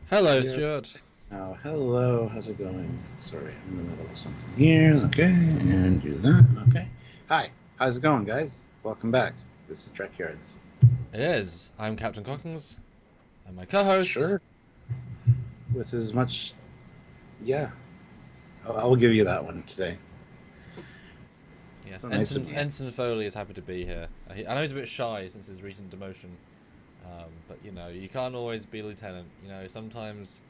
Hello, Yeah. Stuart. Oh, hello. How's it going? Sorry, I'm in the middle of something here. Okay, and do that. Okay. Hi. How's it going, guys? Welcome back. This is Trekyards. It is. I'm Captain Cockings, and my co-host. Sure. With as much, yeah. I'll give you that one today. Yes, So nice of Ensign me. Ensign Foley is happy to be here. I know he's a bit shy since his recent demotion, but you can't always be lieutenant. Sometimes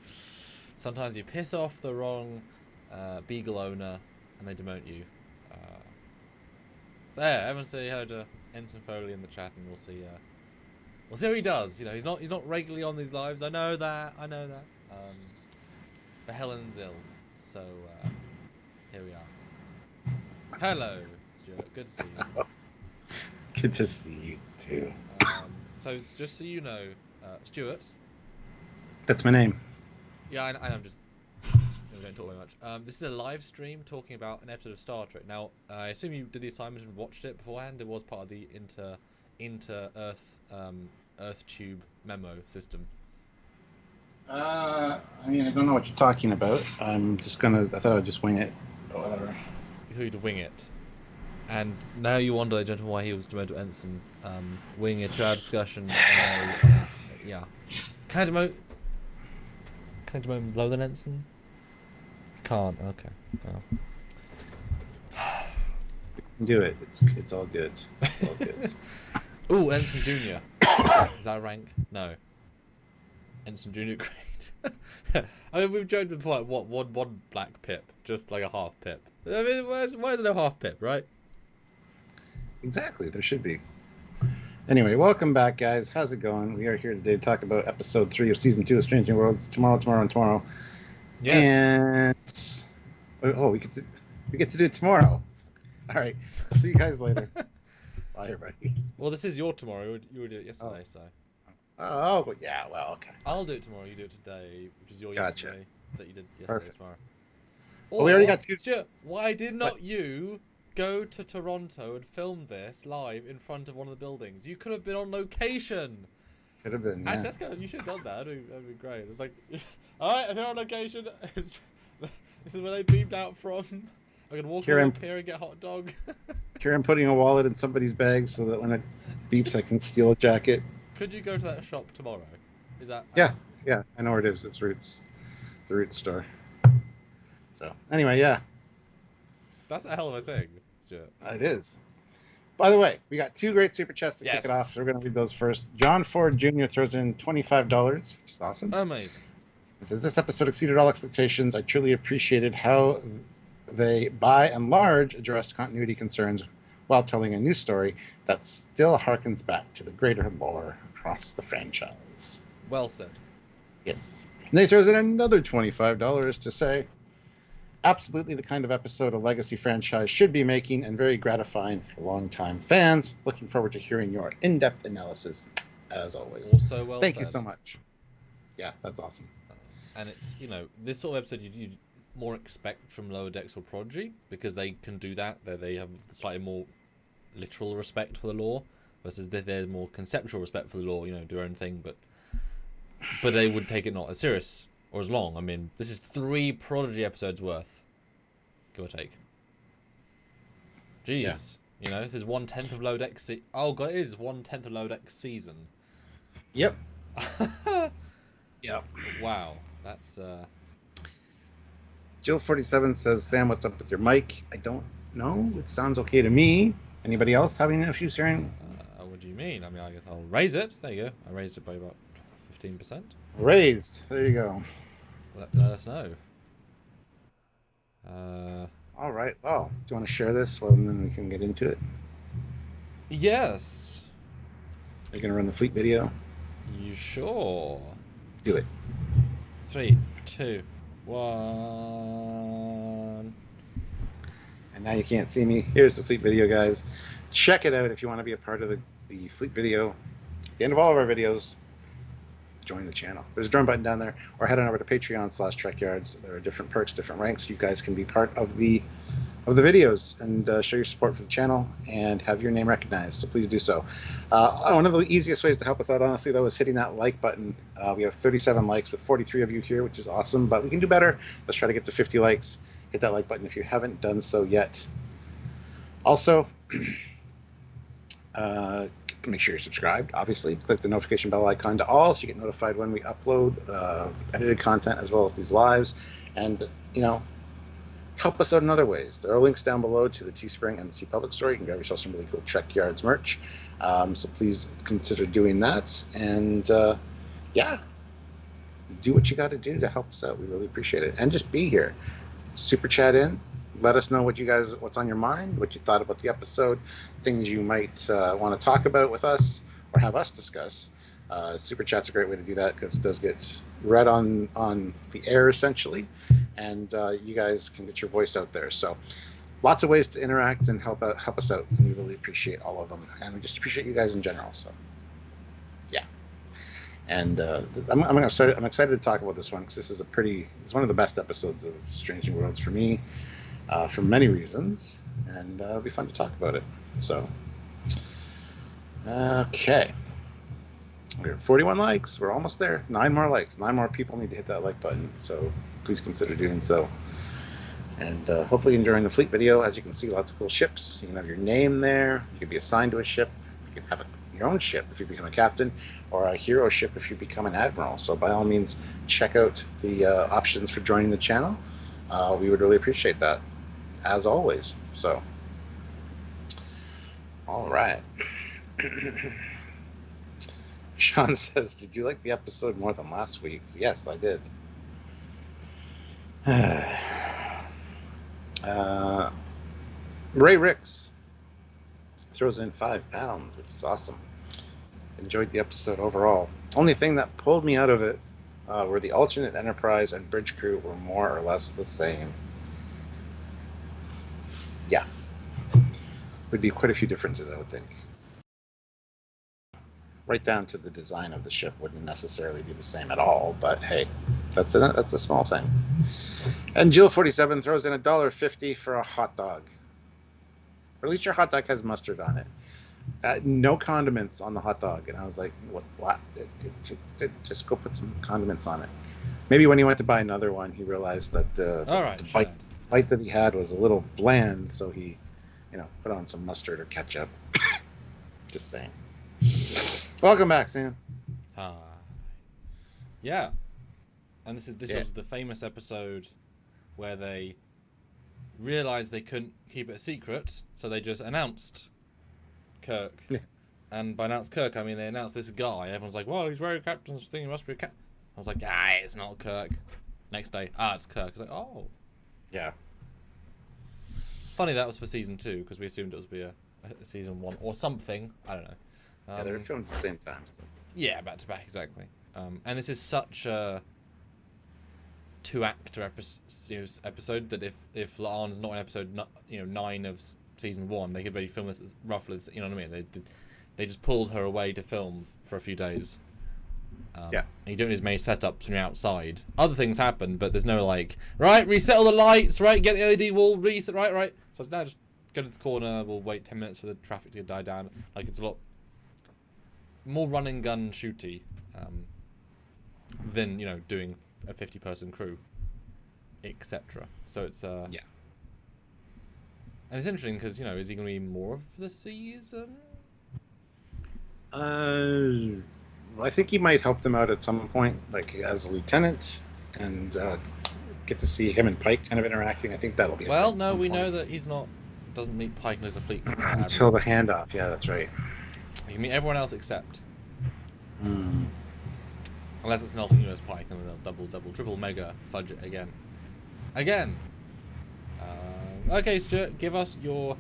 you piss off the wrong beagle owner, and they demote you. Uh, there, everyone say hello to Ensign Foley in the chat, and we'll see how he does. He's not regularly on these lives. I know that. I know that. But Helen's ill, so here we are. Hello, Stuart. Good to see you. Good to see you too. So just so you know, Stuart. That's my name. Yeah, I'm just. We don't talk very much. This is a live stream talking about an episode of Star Trek. Now, I assume you did the assignment and watched it beforehand. It was part of the inter Earth Earth tube memo system. I don't know what you're talking about. I thought I'd just wing it. Whatever. You thought you'd wing it, and now you wonder, ladies and gentlemen, why he was demoted to ensign. Winging a 2-hour discussion. Yeah. Can I demote? Can I demote below than ensign? Can't. Okay. Oh. Do it. It's all good. It's all good. Ooh, ensign junior. Is that a rank? No. Ensign junior grade. I mean, we've joked before. Like, what one black pip, just like a half pip. I mean, why is there no half pip, right? Exactly. There should be. Anyway, welcome back, guys. How's it going? We are here today to talk about episode 3 of season 2 of Strange New Worlds. Tomorrow. Yes. And we get to do it tomorrow. All right. I'll see you guys later. Bye, everybody. Well, this is your tomorrow. You were doing it yesterday, so. Oh, yeah. Well, okay. I'll do it tomorrow. You do it today, which is your Gotcha. yesterday that you did yesterday. Perfect. Tomorrow. Well, we already got 2. Stuart, why did not you go to Toronto and film this live in front of one of the buildings? You could have been on location. Could have been. Yeah. Actually, you should have done that. That'd be great. It's like, all right, I'm here on location. This is where they beamed out from. I can walk up here and get a hot dog. Here I'm putting a wallet in somebody's bag so that when it beeps, I can steal a jacket. Could you go to that shop tomorrow? Is that? Yeah. I know where it is. It's Roots. It's the Roots store. So anyway, yeah. That's a hell of a thing, Stuart. It is. By the way, we got 2 great super chats to Yes. kick it off. So we're going to read those first. John Ford Jr. throws in $25, which is awesome. Amazing. It says, this episode exceeded all expectations. I truly appreciated how they, by and large, addressed continuity concerns while telling a new story that still harkens back to the greater lore across the franchise. Well said. Yes. And they throws in another $25 to say, absolutely the kind of episode a legacy franchise should be making and very gratifying for longtime fans. Looking forward to hearing your in-depth analysis, as always. Also well Thank said. you so much. Yeah, that's awesome. And it's, this sort of episode you'd more expect from Lower Decks or Prodigy, because they can do that. They have slightly more literal respect for the lore, versus they're more conceptual respect for the lore, do their own thing, but they would take it not as serious or as long. I mean, this is 3 Prodigy episodes worth, give or take. Jeez. Yeah. This is 1/10 of Lower Decks. Oh god, it is 1/10 of Lower Decks season. Yep. Yeah. Wow, that's Jill47 says, Sam, what's up with your mic? I don't know. It sounds okay to me. Anybody else having issues hearing? What do you mean? I mean, I guess I'll raise it. There you go. I raised it by about 15%. Raised. There you go. Let us know. All right. Well, do you want to share this? Well, and then we can get into it. Yes. Are you going to run the fleet video? You sure? Do it. 3, 2, 1. And now you can't see me. Here's the fleet video, guys. Check it out if you want to be a part of the fleet video. At the end of all of our videos, join the channel. There's a join button down there, or head on over to Patreon/Trekyards. There are different perks, different ranks. You guys can be part of the of the videos and show your support for the channel and have your name recognized. So please do so. One of the easiest ways to help us out, honestly, though, is hitting that like button. We have 37 likes with 43 of you here, which is awesome, but we can do better. Let's try to get to 50 likes. Hit that like button if you haven't done so yet. Also, make sure you're subscribed. Obviously, click the notification bell icon to all so you get notified when we upload edited content as well as these lives. And, help us out in other ways. There are links down below to the Teespring and the TeePublic store. You can grab yourself some really cool Trekyards merch. So please consider doing that. And yeah, do what you got to do to help us out. We really appreciate it. And just be here. Super chat in. Let us know what's on your mind, what you thought about the episode, things you might want to talk about with us or have us discuss. Super chat's a great way to do that because it does get read on the air essentially, and you guys can get your voice out there. So lots of ways to interact and help us out. We really appreciate all of them, and we just appreciate you guys in general. So yeah, and I'm excited to talk about this one because it's one of the best episodes of Strange New Worlds for me, for many reasons, and it'll be fun to talk about it. So okay. We're 41 likes. We're almost there. 9 more likes. 9 more people need to hit that like button. So please consider doing so. And hopefully enjoying the fleet video. As you can see, lots of cool ships. You can have your name there. You can be assigned to a ship. You can have your own ship if you become a captain, or a hero ship if you become an admiral. So by all means, check out the options for joining the channel. We would really appreciate that, as always. So, all right. Sean says, did you like the episode more than last week's? Yes, I did. Ray Ricks throws in £5, which is awesome. Enjoyed the episode overall. Only thing that pulled me out of it were the alternate Enterprise and bridge crew were more or less the same. Yeah. Would be quite a few differences, I would think. Right down to the design of the ship wouldn't necessarily be the same at all, but hey, that's a small thing. And Jill47 throws in $1.50 for a hot dog. Or at least your hot dog has mustard on it. No condiments on the hot dog, and I was like, what? Just go put some condiments on it. Maybe when he went to buy another one, he realized that the bite that he had was a little bland, so he, put on some mustard or ketchup. Just saying. Welcome back, Sam. Hi. Yeah. And this was the famous episode where they realized they couldn't keep it a secret, so they just announced Kirk. Yeah. And by announced Kirk, I mean they announced this guy. Everyone's like, "Well, he's wearing a captain's thing. He must be a captain." I was like, it's not Kirk." Next day, it's Kirk. I was like, "Oh." Yeah. Funny that was for season 2 because we assumed it was be a season 1 or something. I don't know. Yeah, they were filmed at the same time. So. Yeah, back to back, exactly. And this is such a 2-actor episode that if La'an's not in episode 9 of season 1, they could really film this as roughly, you know what I mean? They just pulled her away to film for a few days. Yeah. And you don't need as many setups when you're outside. Other things happen, but there's no right, reset all the lights, right, get the LED wall, reset, right. So now just go to the corner, we'll wait 10 minutes for the traffic to die down. It's a lot more run and gun shooty than doing a 50-person crew, etc. So it's yeah, and it's interesting because is he going to be more of the season? I think he might help them out at some point, as a lieutenant, and get to see him and Pike kind of interacting. I think that'll be. Well, no, we know that doesn't meet Pike as a fleet until the handoff. Yeah, that's right. You can meet everyone else except. Unless it's an alternate US Pike and they'll double, triple, mega fudge it again. Okay, Stuart, give us your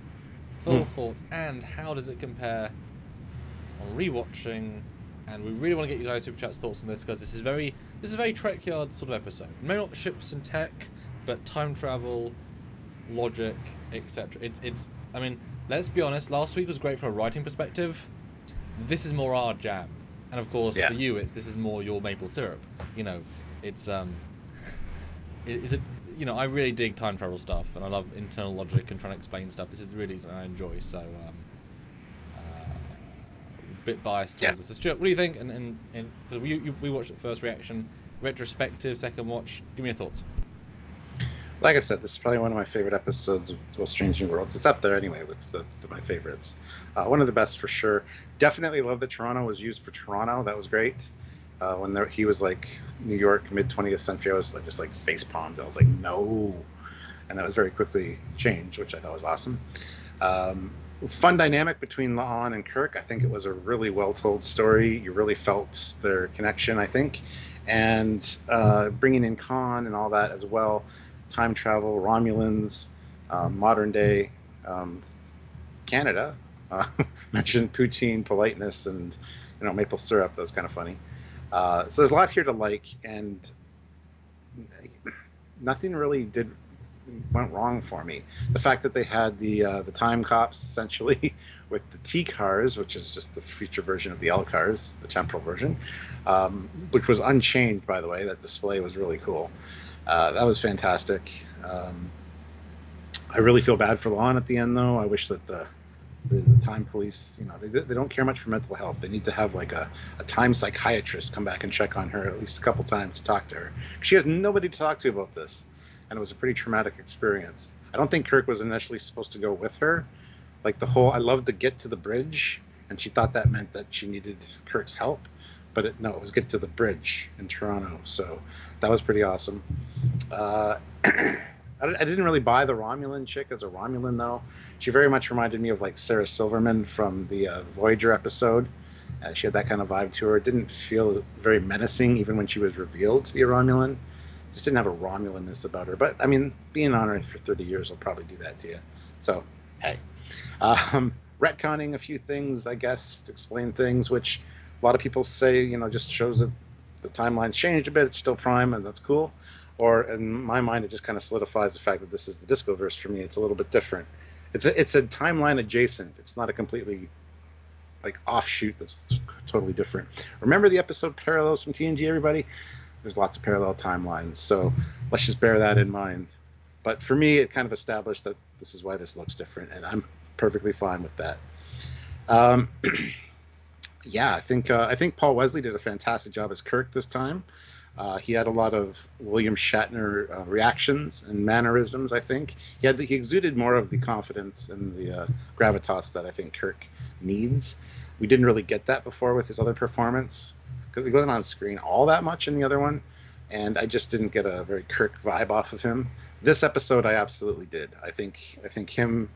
full thoughts and how does it compare on rewatching? And we really want to get you guys super chat's thoughts on this because this is a very Trekyards sort of episode. Maybe not ships and tech, but time travel, logic, etc. It's. I mean, let's be honest. Last week was great from a writing perspective. This is more our jam, and of course for you, this is more your maple syrup. It's you know, I really dig time travel stuff, and I love internal logic and trying to explain stuff. This is really something I enjoy. So, a bit biased towards this. So Stuart, what do you think? And we watched it first reaction, retrospective, second watch. Give me your thoughts. Like I said, this is probably one of my favorite episodes of Strange New Worlds. It's up there anyway with my favorites. One of the best for sure. Definitely love that Toronto was used for Toronto. That was great. When he was like New York, mid 20th century, I was just like face palmed. I was like, no. And that was very quickly changed, which I thought was awesome. Fun dynamic between La'an and Kirk. I think it was a really well told story. You really felt their connection, I think. And bringing in Khan and all that as well. Time travel, Romulans, modern day Canada. Mentioned poutine, politeness, and maple syrup. That was kind of funny. So there's a lot here to like, and nothing really went wrong for me. The fact that they had the time cops essentially with the T cars, which is just the future version of the L cars, the temporal version, which was unchained, by the way. That display was really cool. That was fantastic. I really feel bad for La'an at the end, though. I wish that the time police, they don't care much for mental health. They need to have like a time psychiatrist come back and check on her at least a couple times to talk to her. She has nobody to talk to about this, and it was a pretty traumatic experience. I don't think Kirk was initially supposed to go with her. Like I loved the get to the bridge, and she thought that meant that she needed Kirk's help. But it was get to the bridge in Toronto. So that was pretty awesome. I didn't really buy the Romulan chick as a Romulan, though. She very much reminded me of like Sarah Silverman from the Voyager episode. She had that kind of vibe to her. It didn't feel very menacing, even when she was revealed to be a Romulan. Just didn't have a Romulanness about her. But, I mean, being on Earth for 30 years will probably do that to you. So, hey. Retconning a few things, I guess, to explain things, which a lot of people say, just shows that the timeline's changed a bit. It's still Prime, and that's cool. Or in my mind, it just kind of solidifies the fact that this is the Discoverse for me. It's a little bit different. It's a timeline adjacent. It's not a completely like offshoot that's totally different. Remember the episode Parallels from TNG, everybody? There's lots of parallel timelines. So let's just bear that in mind. But for me, it kind of established that this is why this looks different, and I'm perfectly fine with that. Yeah, I think Paul Wesley did a fantastic job as Kirk this time. He had a lot of William Shatner reactions and mannerisms. I think he exuded more of the confidence and the gravitas that I think Kirk needs. We didn't really get that before with his other performance because he wasn't on screen all that much in the other one, and I just didn't get a very Kirk vibe off of him. This episode, I absolutely did. I think him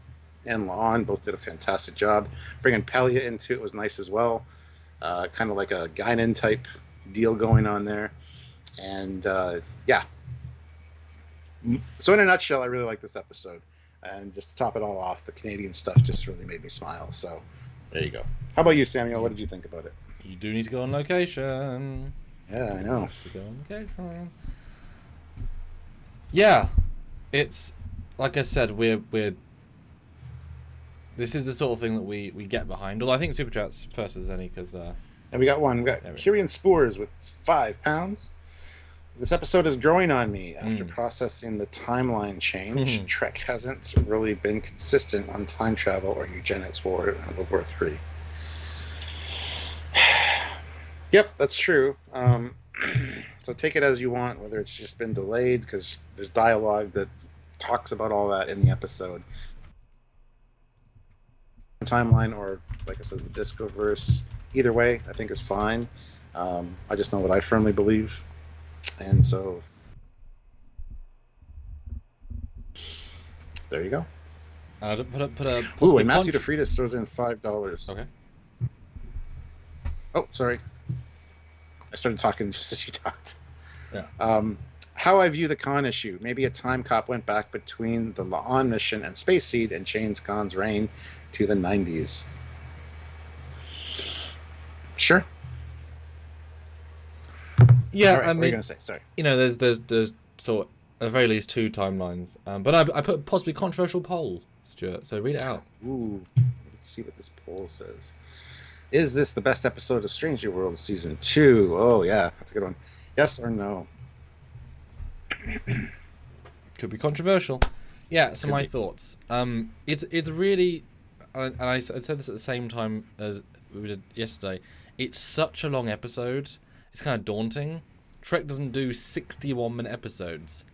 and La'an both did a fantastic job. Bringing Pelia into it was nice as well. Kind of like a Guinan type deal going on there. And yeah. So in a nutshell, I really like this episode. And just to top it all off, the Canadian stuff just really made me smile. So there you go. How about you, Samuel? What did you think about it? You do need to go on location. Yeah, I know. You have to go on location. Yeah. It's, like I said, we're this is the sort of thing that we get behind. Although I think Super Chat's first as any, because... and we got one. We got Kyrian Spores with £5. This episode is growing on me after processing the timeline change. Trek hasn't really been consistent on time travel or eugenics war in World War III. Yep, that's true. So take it as you want, whether it's just been delayed, because there's dialogue that talks about all that in the episode. Timeline or, like I said, the Discoverse, either way, I think is fine. I just know what I firmly believe. And so, there you go. Put a ooh, and Matthew DeFreitas throws in $5. Okay. Oh, sorry. I started talking just as you talked. Yeah. How I view the Khan issue. Maybe a time cop went back between the La'an mission and Space Seed and changed Khan's reign to the 90s. Sure. Yeah, right, I mean, what are you going to say? Sorry. There's sort of, at the very least, two timelines. But I put a possibly controversial poll, Stuart, so read it out. Ooh, let's see what this poll says. Is this the best episode of Strange New Worlds Season 2? Oh, yeah, that's a good one. Yes or no? Could be controversial. Yeah, so my be. thoughts. It's really, and I said this at the same time as we did yesterday. It's such a long episode. It's kind of daunting. Trek doesn't do 61-minute episodes,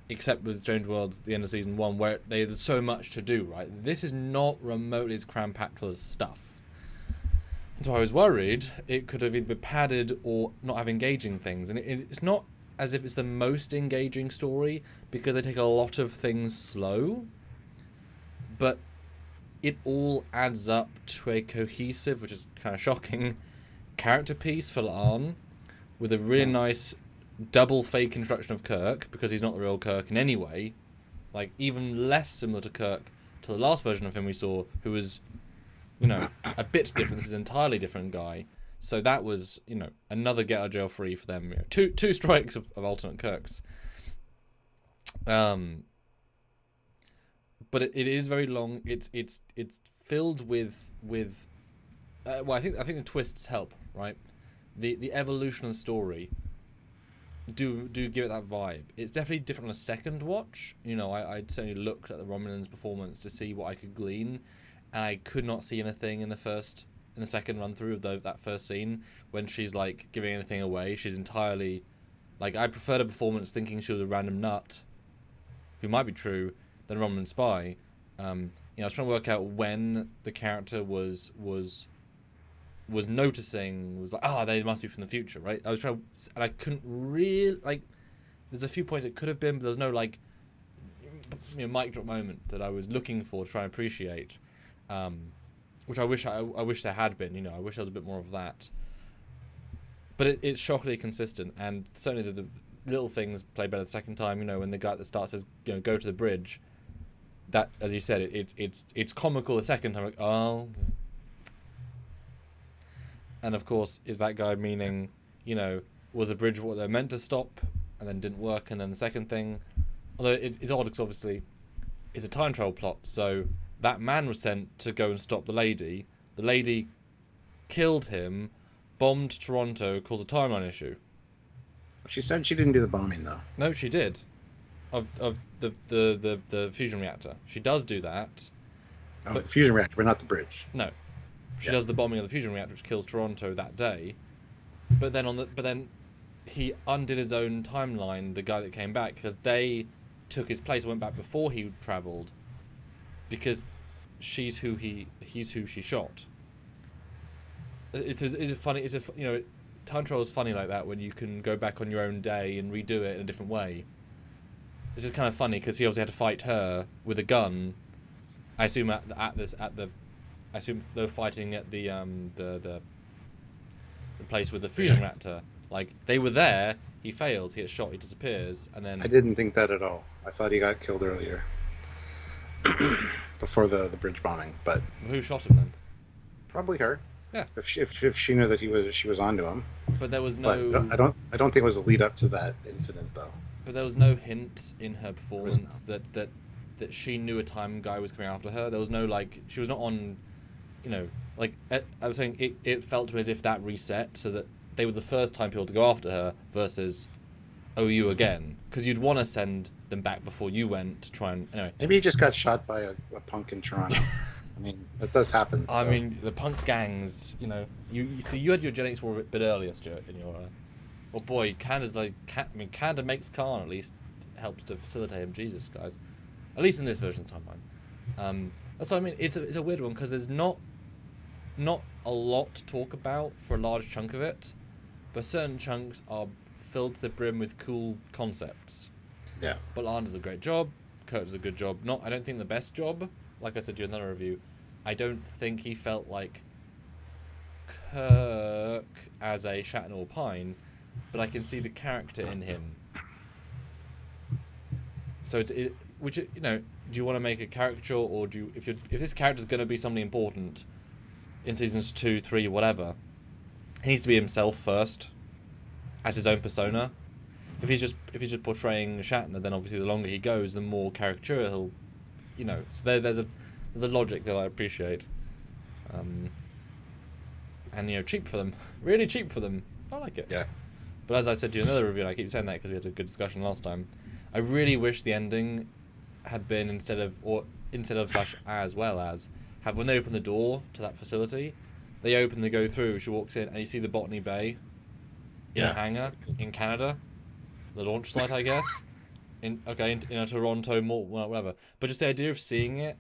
except with Strange Worlds, the end of season 1, where there's so much to do. Right, this is not remotely as cram-packed full of stuff. And so I was worried it could have either been padded or not have engaging things, and it's not as if it's the most engaging story because they take a lot of things slow, but it all adds up to a cohesive, which is kind of shocking, character piece for La'an, with a really nice double fake introduction of Kirk, because he's not the real Kirk in any way, like even less similar to Kirk to the last version of him we saw, who was, a bit different. This is an entirely different guy. So that was, another get out of jail free for them. Two strikes of alternate Kirks. But it is very long. It's filled with well, I think the twists help, right? The evolution of the story do give it that vibe. It's definitely different on a second watch. I'd certainly looked at the Romulans' performance to see what I could glean, and I could not see anything in the second run through of that first scene when she's like giving anything away. She's entirely like, I preferred a performance thinking she was a random nut who might be true than a Romulan spy. I was trying to work out when the character was noticing, was like, they must be from the future, right? I was trying, and I couldn't really, like, there's a few points it could have been, but there's no like mic drop moment that I was looking for to try and appreciate. Which I wish there had been. I wish there was a bit more of that. But it's shockingly consistent, and certainly the little things play better the second time. When the guy at the start says, go to the bridge. That, as you said, it's comical the second time. Like, oh. And of course, is that guy meaning, was the bridge what they're meant to stop, and then didn't work, and then the second thing, although it's odd because obviously it's a time travel plot, so. That man was sent to go and stop the lady. The lady killed him, bombed Toronto, caused a timeline issue. She said she didn't do the bombing, though. No, she did. Of the fusion reactor. She does do that. Oh, but the fusion reactor, but not the bridge. No. She does the bombing of the fusion reactor, which kills Toronto that day. But then he undid his own timeline, the guy that came back, because they took his place, went back before he travelled. Because he's who she shot. It's funny. Time travel is funny like that when you can go back on your own day and redo it in a different way. It's just kind of funny because he obviously had to fight her with a gun. I assume I assume they were fighting at the place with the fusion reactor. Like they were there. He fails. He gets shot. He disappears, and then I didn't think that at all. I thought he got killed earlier. Before the bridge bombing, but who shot him then? Probably her. Yeah. If she knew that she was onto him. But there was no. But I don't think it was a lead up to that incident though. But there was no hint in her performance that she knew a time guy was coming after her. There was no like she was not on, like I was saying it felt to me as if that reset so that they were the first time people to go after her versus. You again, because you'd want to send them back before you went to try and anyway. Maybe he just got shot by a punk in Toronto. I mean, that does happen. I mean, the punk gangs. You had your genetics war a bit earlier, Stuart. In your, well, boy, Canada's like, Canada makes Khan at least helps to facilitate him. Jesus, guys, at least in this version of the timeline. So I mean, it's a weird one because there's not a lot to talk about for a large chunk of it, but certain chunks are filled to the brim with cool concepts. Yeah. But La'an does a great job. Kurt does a good job. I don't think the best job. Like I said during another review, I don't think he felt like Kirk as a Shatner or Pine, but I can see the character in him. So do you want to make a caricature, or do you, if this character is going to be something important in seasons 2, 3, whatever, he needs to be himself first. As his own persona. If he's just portraying Shatner, then obviously the longer he goes, the more caricature he'll, So there's a logic that I appreciate, and cheap for them, really cheap for them. I like it. Yeah. But as I said to you in another review, and I keep saying that because we had a good discussion last time. I really wish the ending had been instead of slash as well as have when they open the door to that facility, they open, they go through, she walks in, and you see the Botany Bay in a hangar in Canada, the launch site, I guess. In a Toronto, more whatever. But just the idea of seeing it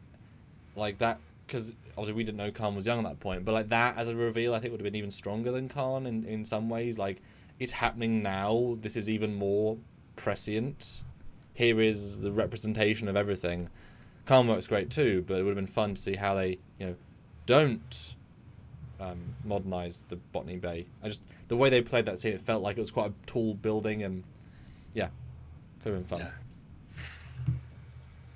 like that, because obviously we didn't know Khan was young at that point, but like that as a reveal, I think would have been even stronger than Khan in some ways. Like, it's happening now. This is even more prescient. Here is the representation of everything. Khan works great too, but it would have been fun to see how they, don't modernize the Botany Bay. The way they played that scene, it felt like it was quite a tall building, and yeah, could have been fun. Yeah.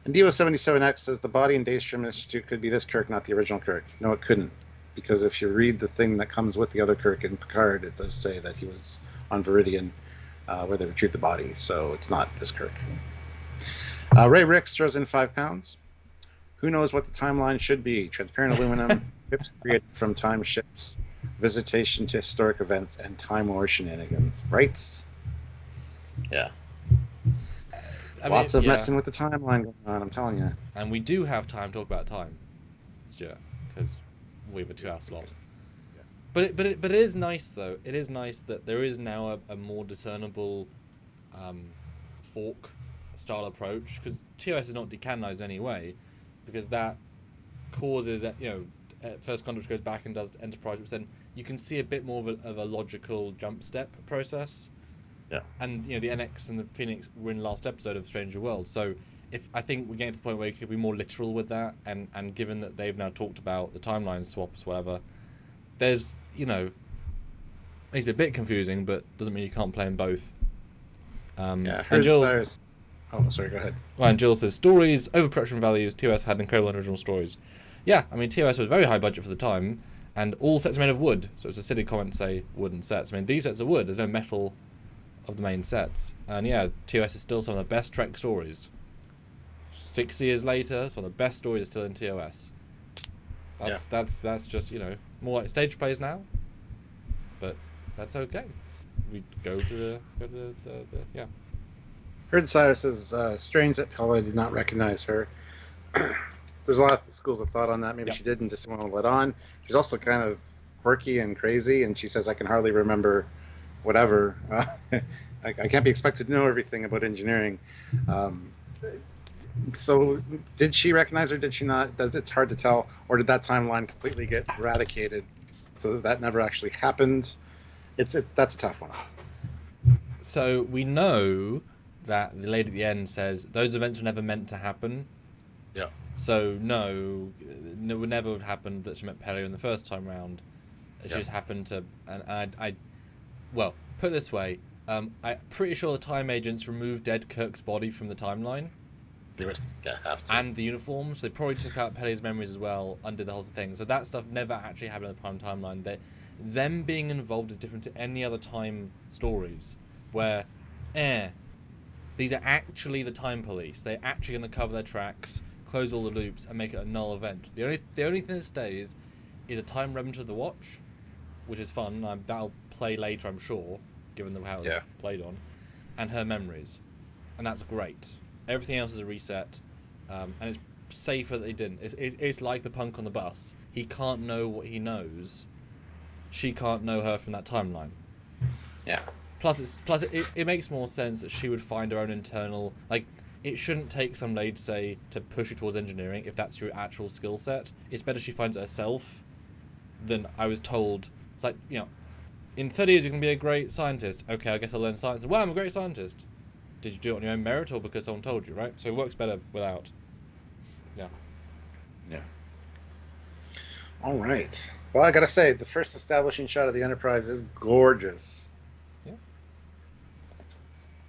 And Devo77X says the body in Daystrom Institute could be this Kirk, not the original Kirk. No, it couldn't, because if you read the thing that comes with the other Kirk in Picard, it does say that he was on Viridian, where they retrieved the body. So it's not this Kirk. Ray Ricks throws in £5. Who knows what the timeline should be? Transparent aluminum, ships created from time ships, visitation to historic events, and Time War shenanigans. Right? Yeah. Lots of messing with the timeline going on, I'm telling you. And we do have time to talk about time, Stuart, because we have a 2-hour slot. Yeah. But it is nice, though. It is nice that there is now a more discernible fork style approach, because TOS is not decanonized anyway, because that causes First Contact goes back and does Enterprise, which then you can see a bit more of a logical jump step process. Yeah. And the NX and the Phoenix were in the last episode of Stranger World, so I think we're getting to the point where you could be more literal with that, and given that they've now talked about the timeline swaps, whatever, there's it's a bit confusing, but doesn't mean you can't play them both. And Jules, oh, sorry, go ahead. Well, and Jill says, stories, overproduction values, TOS had incredible original stories. Yeah, I mean, TOS was very high budget for the time, and all sets are made of wood, so it's a silly comment to say wooden sets. I mean, these sets are wood, there's no metal of the main sets. And yeah, TOS is still some of the best Trek stories. 60 years later, some of the best stories are still in TOS. That's just, more like stage plays now, but that's okay. We go to the yeah. Heard Cyrus says, strange that Paula did not recognize her. There's a lot of schools of thought on that. Maybe she did and just didn't want to let on. She's also kind of quirky and crazy, and she says, I can hardly remember whatever. I can't be expected to know everything about engineering. So did she recognize her? Did she not? It's hard to tell. Or did that timeline completely get eradicated so that never actually happened? That's a tough one. So we know that the lady at the end says those events were never meant to happen. Yeah. So no, it would never have happened that she met Peli in the first time round. She just happened to, and I well, put it this way, I'm pretty sure the time agents removed dead Kirk's body from the timeline. They would have to. And the uniforms. So they probably took out Peli's memories as well, undid the whole thing. So that stuff never actually happened in the prime timeline. Them being involved is different to any other time stories, where, these are actually the time police. They're actually going to cover their tracks, close all the loops, and make it a null event. The only thing that stays is a time remnant of the Watch, which is fun. That'll play later, I'm sure, given how it's played on, and her memories, and that's great. Everything else is a reset, and it's safer that they didn't. It's like the punk on the bus. He can't know what he knows. She can't know her from that timeline. Yeah. Plus it makes more sense that she would find her own internal, like, it shouldn't take some lady to push you towards engineering if that's your actual skill set. It's better she finds it herself than I was told. It's like, in 30 years you can be a great scientist. Okay, I guess I'll learn science. Well, I'm a great scientist. Did you do it on your own merit or because someone told you, right? So it works better without. Yeah. Yeah. All right. Well, I gotta say, the first establishing shot of the Enterprise is gorgeous. Yeah.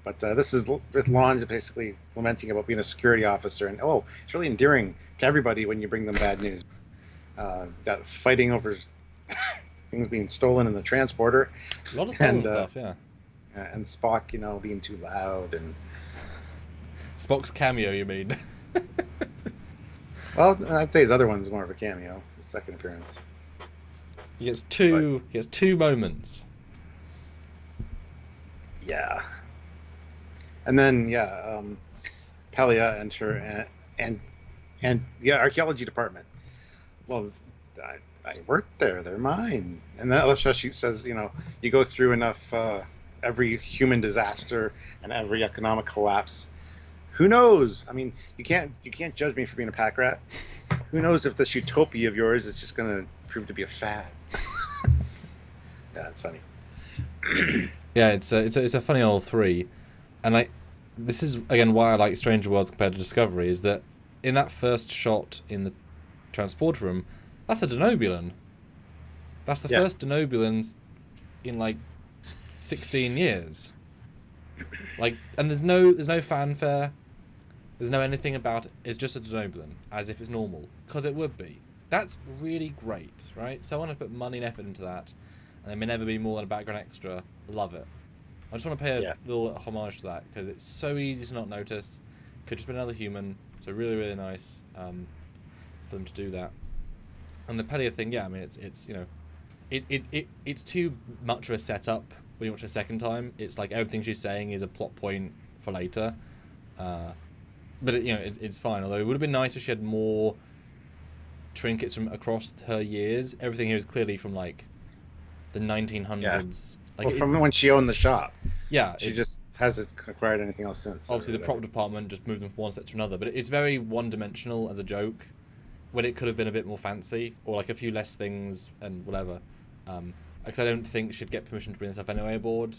But this is Lon basically lamenting about being a security officer, and it's really endearing to everybody when you bring them bad news. Got fighting over things being stolen in the transporter. A lot of stolen stuff, yeah. And Spock, being too loud, and Spock's cameo, you mean? Well, I'd say his other one's more of a cameo, his second appearance. He gets two moments. Yeah. And then Pelia enter and the archaeology department. Well, I worked there. They're mine. And that's how she says, you go through enough every human disaster and every economic collapse. Who knows? I mean, you can't judge me for being a pack rat. Who knows if this utopia of yours is just going to prove to be a fad? Yeah, it's funny. Yeah, it's a funny old three, and this is again why I like Stranger Worlds compared to Discovery, is that in that first shot in the transport room, that's a Denobulan. That's the first Denobulan in 16 years. And there's no fanfare. There's no anything about it. It's just a Denobulan, as if it's normal, because it would be. That's really great, right? Someone has put money and effort into that, and there may never be more than a background extra. Love it. I just want to pay a little homage to that, because it's so easy to not notice. Could just be another human. So really, really nice for them to do that. And the Pelia thing, I mean, it's too much of a setup when you watch it a second time. It's like everything she's saying is a plot point for later. But it's fine. Although it would have been nice if she had more trinkets from across her years. Everything here is clearly from the 1900s. From when she owned the shop. Yeah, she just hasn't acquired anything else since. Obviously, the prop department just moved them from one set to another, but it's very one-dimensional as a joke, when it could have been a bit more fancy, or a few less things and whatever. Because I don't think she'd get permission to bring herself anyway aboard.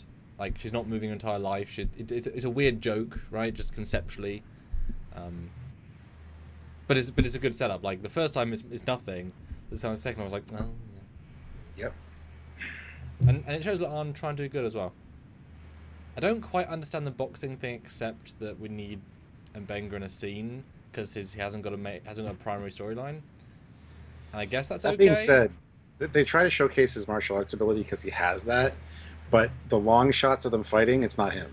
She's not moving her entire life. It's a weird joke, right? Just conceptually. But it's a good setup. The first time it's nothing. The second I was like, oh. Yep. And it shows that I'm trying to do good as well. I don't quite understand the boxing thing, except that we need Mbenga in a scene because he hasn't got a primary storyline. And I guess that's okay. That being said, they try to showcase his martial arts ability because he has that, but the long shots of them fighting, it's not him.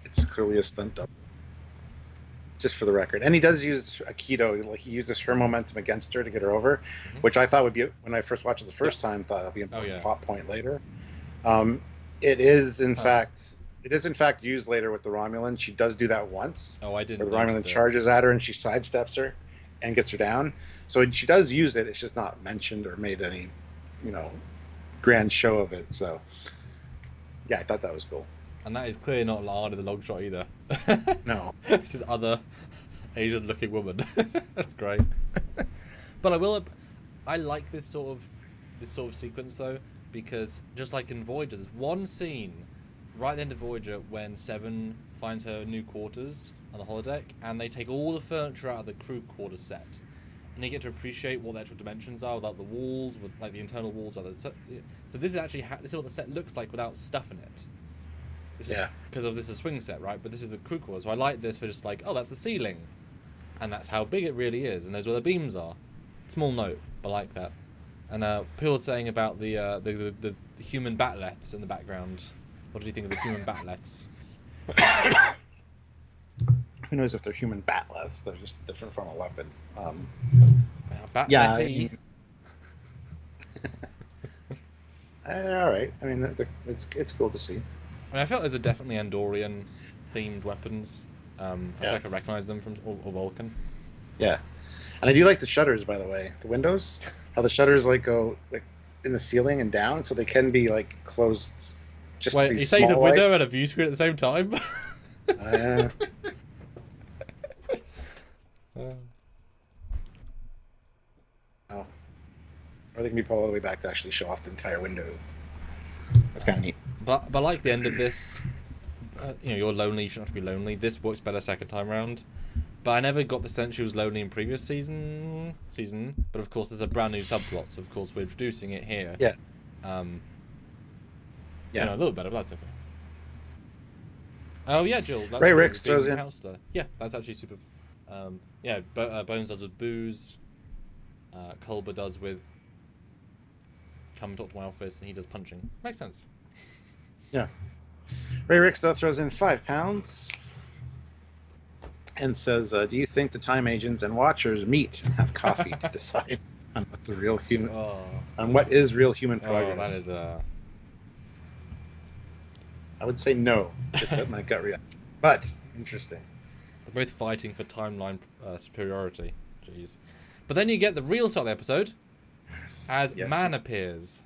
It's clearly a stunt double. Just for the record. And he does use Aikido. He uses her momentum against her to get her over, which I thought would be, when I first watched it the first time, thought it would be a plot point later. It is in fact used later with the Romulan. She does do that once. Oh, I didn't. Where the Romulan charges at her and she sidesteps her and gets her down. So she does use it. It's just not mentioned or made any, grand show of it. So yeah, I thought that was cool. And that is clearly not Lard in the long shot either. No. It's just other Asian-looking woman. That's great. But I like this sort of sequence though, because just like in Voyager, there's one scene right at the end of Voyager when Seven finds her new quarters on the holodeck, and they take all the furniture out of the crew quarters set, and you get to appreciate what the actual dimensions are without the walls, with the internal walls. So this is actually this is what the set looks like without stuff in it. Because this is a swing set, right? But this is the crew quarters. So I like this for just that's the ceiling, and that's how big it really is, and those where the beams are. Small note, but I like that. And Phil was saying about the human batleths in the background. What do you think of the human batleths? Who knows if they're human batleths? They're just a different form of weapon. All right. I mean, it's cool to see. I mean, I felt there's definitely Andorian themed weapons. I feel like I recognize them from or Vulcan. Yeah, and I do like the shutters, by the way. The windows, how the shutters go in the ceiling and down, so they can be closed. Just wait, you say it's a window and a view screen at the same time? Oh, or they can be pulled all the way back to actually show off the entire window. That's kind of neat. But I like the end of this. You're lonely. You shouldn't have to be lonely. This works better second time round. But I never got the sense she was lonely in previous season. But of course, there's a brand new subplot. So of course, we're introducing it here. Yeah. A little better, but that's okay. Oh yeah, Jill. That's Ray Ricks throws in. Yeah, that's actually super. Bones does with booze. Culber does with come and talk to my office, and he does punching. Makes sense. Yeah. Ray Ricks though throws in £5 and says, "Do you think the time agents and watchers meet and have coffee to decide on what the real human, on what is real human progress?" That is I would say no, just at my gut reaction. But interesting. They're both fighting for timeline superiority. Jeez. But then you get the real start of the episode as Man appears.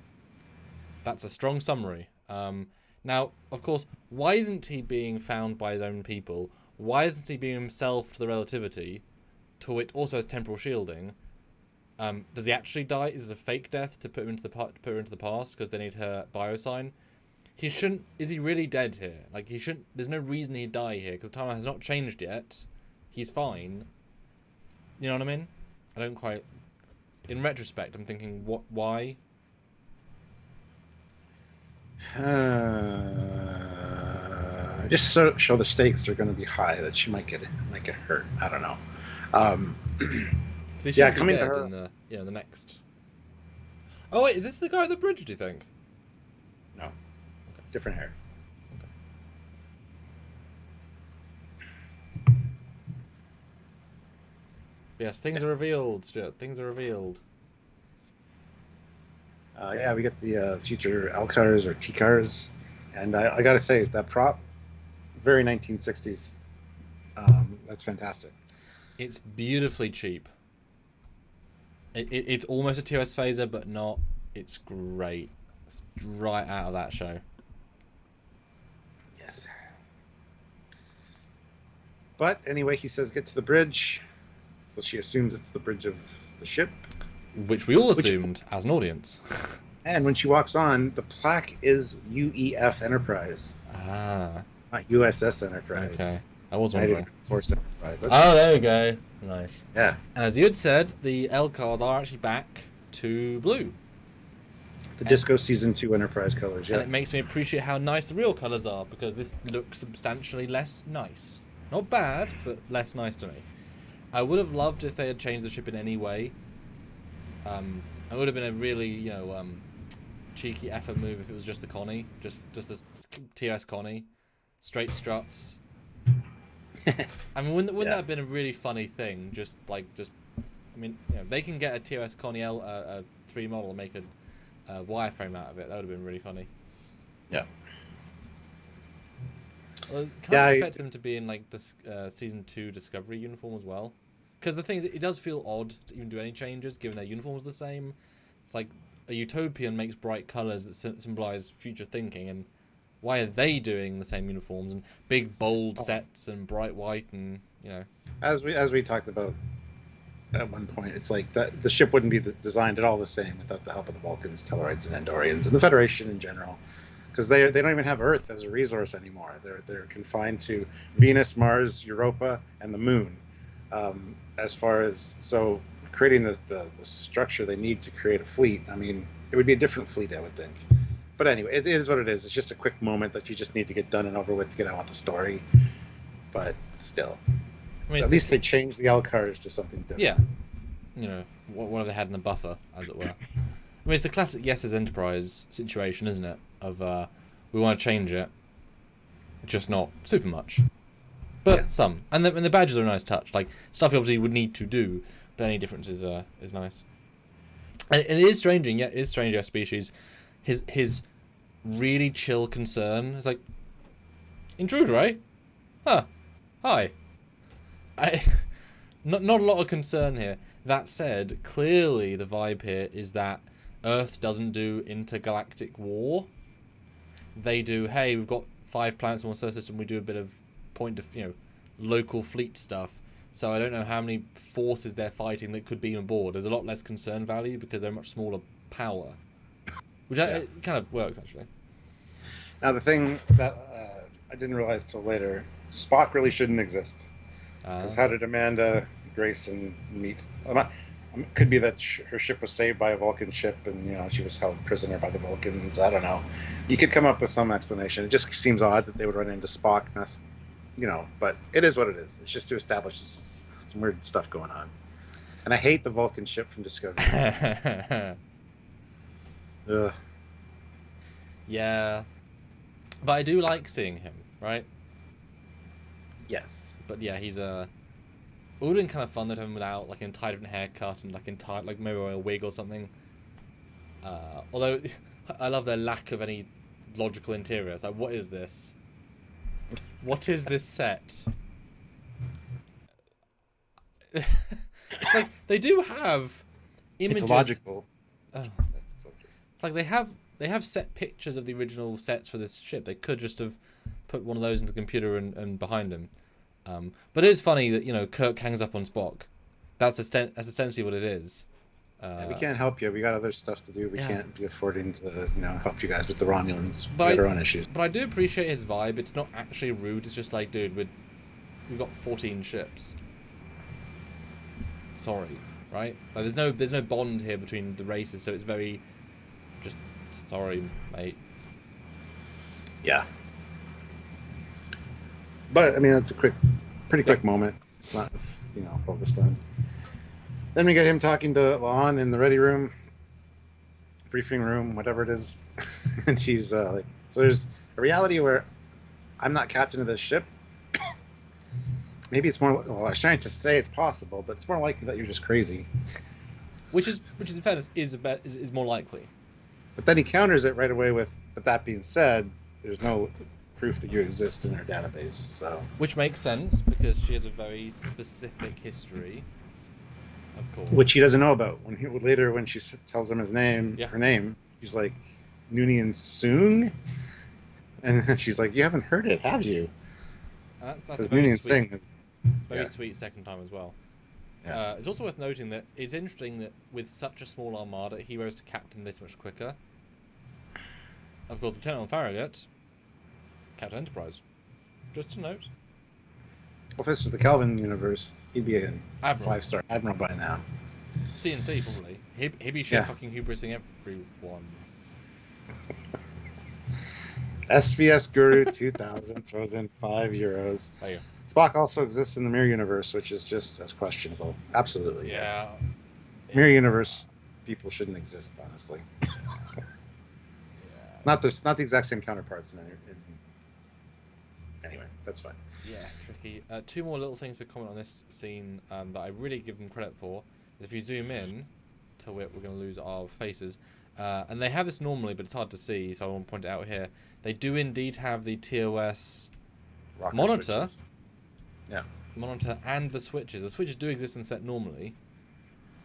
That's a strong summary. Now, of course, why isn't he being found by his own people? Why isn't he being himself to the relativity? To it also has temporal shielding. Does he actually die? Is it a fake death to put him into the past because they need her biosign? He shouldn't. Is he really dead here? Like he shouldn't. There's no reason he'd die here because the timeline has not changed yet. He's fine. You know what I mean? I don't quite. In retrospect, I'm thinking, what? Why? Just so show the stakes are going to be high that she might get hurt. I don't know. Yeah, coming to her in the next. Oh wait, is this the guy at the bridge? Do you think? No, okay. Different hair. Okay. Yes, things are revealed, Stuart. Things are revealed. Yeah, we get the future L-cars or T-cars, and I gotta say that prop, very 1960s. That's fantastic. It's beautifully cheap. It's almost a TOS phaser, but not. It's great. It's right out of that show. Yes. But anyway, he says get to the bridge, so she assumes it's the bridge of the ship. Which we all assumed as an audience. And when she walks on, the plaque is UEF Enterprise. Ah. Not USS Enterprise. Okay. I was wondering. Force Enterprise. Oh, there we go. Nice. Yeah. And as you had said, the L cars are actually back to blue. The Disco Season 2 Enterprise colors, yeah. And it makes me appreciate how nice the real colours are, because this looks substantially less nice. Not bad, but less nice to me. I would have loved if they had changed the ship in any way. It would have been a really, cheeky effort move if it was just the Connie, just a TS Connie, straight struts. I mean, wouldn't that have been a really funny thing? They can get a TOS Connie a 3 model and make a wireframe out of it. That would have been really funny. Yeah. Well, can't expect them to be in like this season 2 Discovery uniform as well. Because the thing is, it does feel odd to even do any changes, given their uniforms are the same. It's like a Utopian makes bright colours that symbolize future thinking, and why are they doing the same uniforms and big bold sets and bright white and As we talked about at one point, it's like the ship wouldn't be designed at all the same without the help of the Vulcans, Tellarites, and Andorians, and the Federation in general, because they don't even have Earth as a resource anymore. They're confined to Venus, Mars, Europa, and the Moon. As far as creating the structure they need to create a fleet, I mean, it would be a different fleet, I would think. But anyway, it is what it is. It's just a quick moment that you just need to get done and over with to get on with the story. But still, I mean, at least they changed the L-cars to something different. Yeah, what have they had in the buffer, as it were. I mean, it's the classic Yes as Enterprise situation, isn't it? Of we want to change it, just not super much. But some. And the badges are a nice touch. Like, stuff you obviously would need to do, but any difference is nice. And it is strange, and yet it is strange as species. His really chill concern is like, intruder, eh? Huh. Hi. Not a lot of concern here. That said, clearly the vibe here is that Earth doesn't do intergalactic war. They do, hey, we've got 5 planets in one solar system, we do a bit of local fleet stuff. So I don't know how many forces they're fighting that could be on board. There's a lot less concern value because they're a much smaller power. Which it kind of works, actually. Now, the thing that I didn't realize till later, Spock really shouldn't exist. Because how did Amanda Grayson meet... could be that her ship was saved by a Vulcan ship and, she was held prisoner by the Vulcans. I don't know. You could come up with some explanation. It just seems odd that they would run into Spock. And that's, but it is what it is. It's just to establish some weird stuff going on. And I hate the Vulcan ship from Discovery. Ugh. Yeah. But I do like seeing him, right? Yes. But yeah, he's it would have been kind of fun to have him without like an entire different haircut and like maybe a wig or something. Although I love their lack of any logical interior. It's like, what is this? What is this set? It's like they do have images. It's logical. Oh. It's like they have set pictures of the original sets for this ship. They could just have put one of those into the computer and behind him. But it is funny that Kirk hangs up on Spock. That's essentially what it is. Yeah, we can't help you. We got other stuff to do. We can't be affording to help you guys with the Romulans. We got our own issues. But I do appreciate his vibe. It's not actually rude. It's just like, dude, we've got 14 ships. Sorry, right? Like, there's no bond here between the races, so it's very just sorry, mate. Yeah. But I mean, that's a pretty quick moment. Not focused on. Then we get him talking to La'an in the ready room, briefing room, whatever it is, and she's like, "So there's a reality where I'm not captain of this ship. Maybe it's more. Well, I was trying to say it's possible, but it's more likely that you're just crazy." Which is in fairness is more likely. But then he counters it right away with, "But that being said, there's no proof that you exist in our database." So. Which makes sense because she has a very specific history. Of course. Which he doesn't know about. When she tells him her name, he's like, Noonien Soong? And she's like, you haven't heard it, have you? That's a very sweet second time as well. Yeah. It's also worth noting that it's interesting that with such a small armada, he rose to captain this much quicker. Of course, Lieutenant Farragut, Captain Enterprise. Just a note. Well, if this was the Kelvin universe, he'd be a Admiral. 5-star admiral by now. TNC, probably. He'd be fucking hubrising everyone. SVS Guru 2000 throws in €5. There you go. Spock also exists in the Mirror universe, which is just as questionable. Absolutely, yes. Yeah. Mirror universe people shouldn't exist, honestly. Not the exact same counterparts anyway, that's fine. Yeah, tricky. Two more little things to comment on this scene that I really give them credit for. If you zoom in, to wit, we're going to lose our faces. And they have this normally, but it's hard to see, so I want to point it out here. They do indeed have the TOS Rocker monitor. switches. Yeah. Monitor and the switches. The switches do exist in set normally,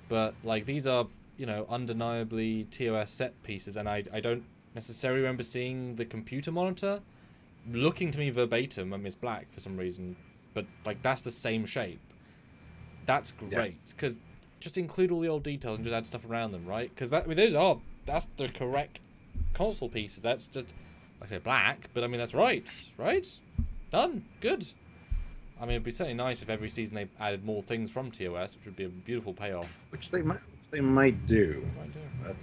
but like these are, undeniably TOS set pieces, and I don't necessarily remember seeing the computer monitor. Looking to me verbatim, I mean it's black for some reason, but like that's the same shape. That's great because just include all the old details and just add stuff around them, right? Because that's the correct console pieces. That's just like I say black, but I mean that's right? Done, good. I mean it'd be certainly nice if every season they added more things from TOS, which would be a beautiful payoff. Which they might do.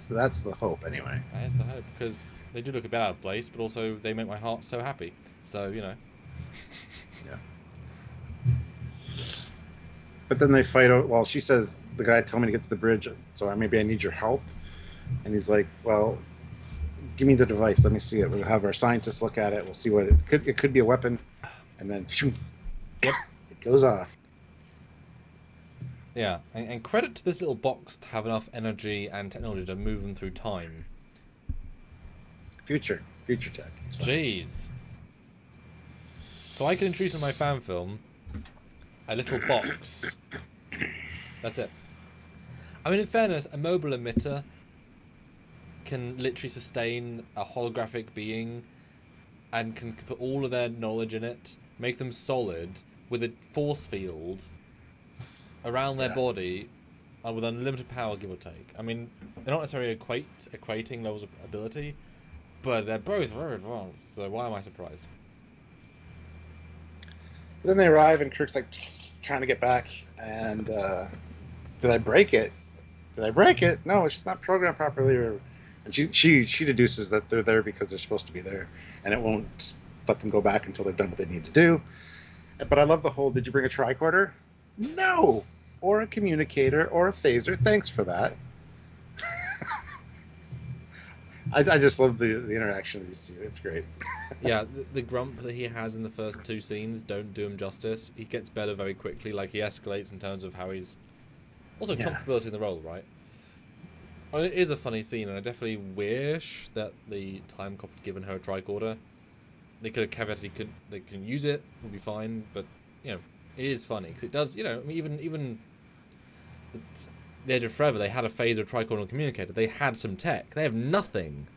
That's the hope anyway. That is the hope because they do look a bit out of place, but also they make my heart so happy. So Yeah. But then they fight out. Well, she says the guy told me to get to the bridge, so maybe I need your help. And he's like, "Well, give me the device. Let me see it. We'll have our scientists look at it. We'll see what it could. It could be a weapon." And then, it goes off. Yeah, and credit to this little box to have enough energy and technology to move them through time. Future tech. Jeez. So I can introduce in my fan film a little box. That's it. I mean, in fairness, a mobile emitter can literally sustain a holographic being and can put all of their knowledge in it, make them solid with a force field around their body with unlimited power, give or take. I mean, they're not necessarily equating levels of ability, but they're both very advanced, so why am I surprised? Then they arrive, and Kirk's like trying to get back, and did I break it? No, it's not programmed properly. And she deduces that they're there because they're supposed to be there, and it won't let them go back until they've done what they need to do. But I love the whole, did you bring a tricorder? No! Or a communicator, or a phaser. Thanks for that. I just love the interaction of these two. It's great. Yeah, the grump that he has in the first two scenes don't do him justice. He gets better very quickly. Like, he escalates in terms of how he's... Also, comfortability in the role, right? I mean, it is a funny scene, and I definitely wish that the time cop had given her a tricorder. they could have caveated they can use it, would be fine, but you know, it is funny because it does. You know, I mean, even the Edge of Forever, they had a phaser, tricorder, communicator. They had some tech. They have nothing.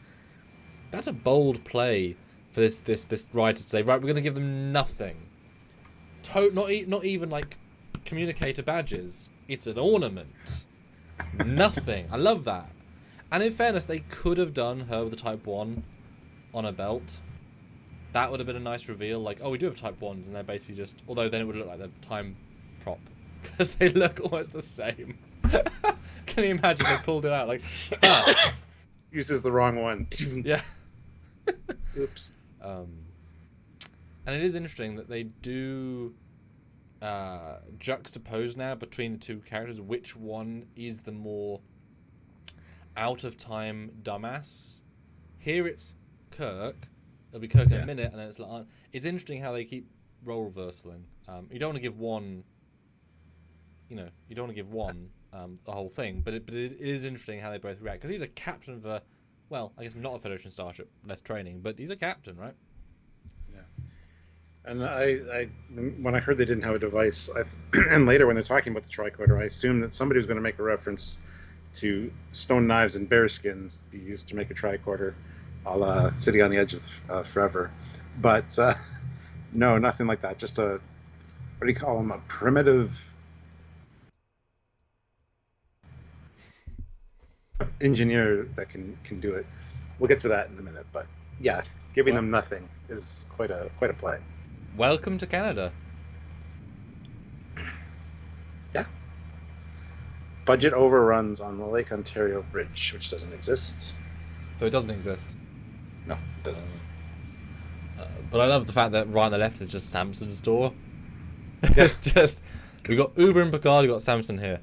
That's a bold play for this writer to say, right, we're going to give them nothing. Not even like communicator badges. It's an ornament. Nothing. I love that. And in fairness, they could have done her with the Type 1 on a belt. That would have been a nice reveal. Like, oh, we do have Type 1s, and they're basically just... Although then it would look like the time prop. Because they look almost the same. Can you imagine they pulled it out? Like, Uses the wrong one. Yeah. Oops. And it is interesting that they do juxtapose now between the two characters. Which one is the more out-of-time dumbass? Here it's Kirk. It'll be Kirk in a minute, and then it's like... It's interesting how they keep role reversaling. You don't want to give one... You know, you don't want to give one the whole thing, but it is interesting how they both react. Because he's a captain of a... Well, I guess not a Federation starship, less training, but he's a captain, right? And I when I heard they didn't have a device, and later when they're talking about the tricorder, I assumed that somebody was going to make a reference to stone knives and bear skins be used to make a tricorder, a la City on the Edge of Forever. But no, nothing like that. Just a, what do you call them? A primitive engineer that can do it. We'll get to that in a minute. But yeah, giving them nothing is quite a play. Welcome to Canada. Yeah. Budget overruns on the Lake Ontario Bridge, which doesn't exist. So it doesn't exist? No, it doesn't. But I love the fact that right on the left is just Samson's store. It's just... We got Uber and Picard, we got Samson here.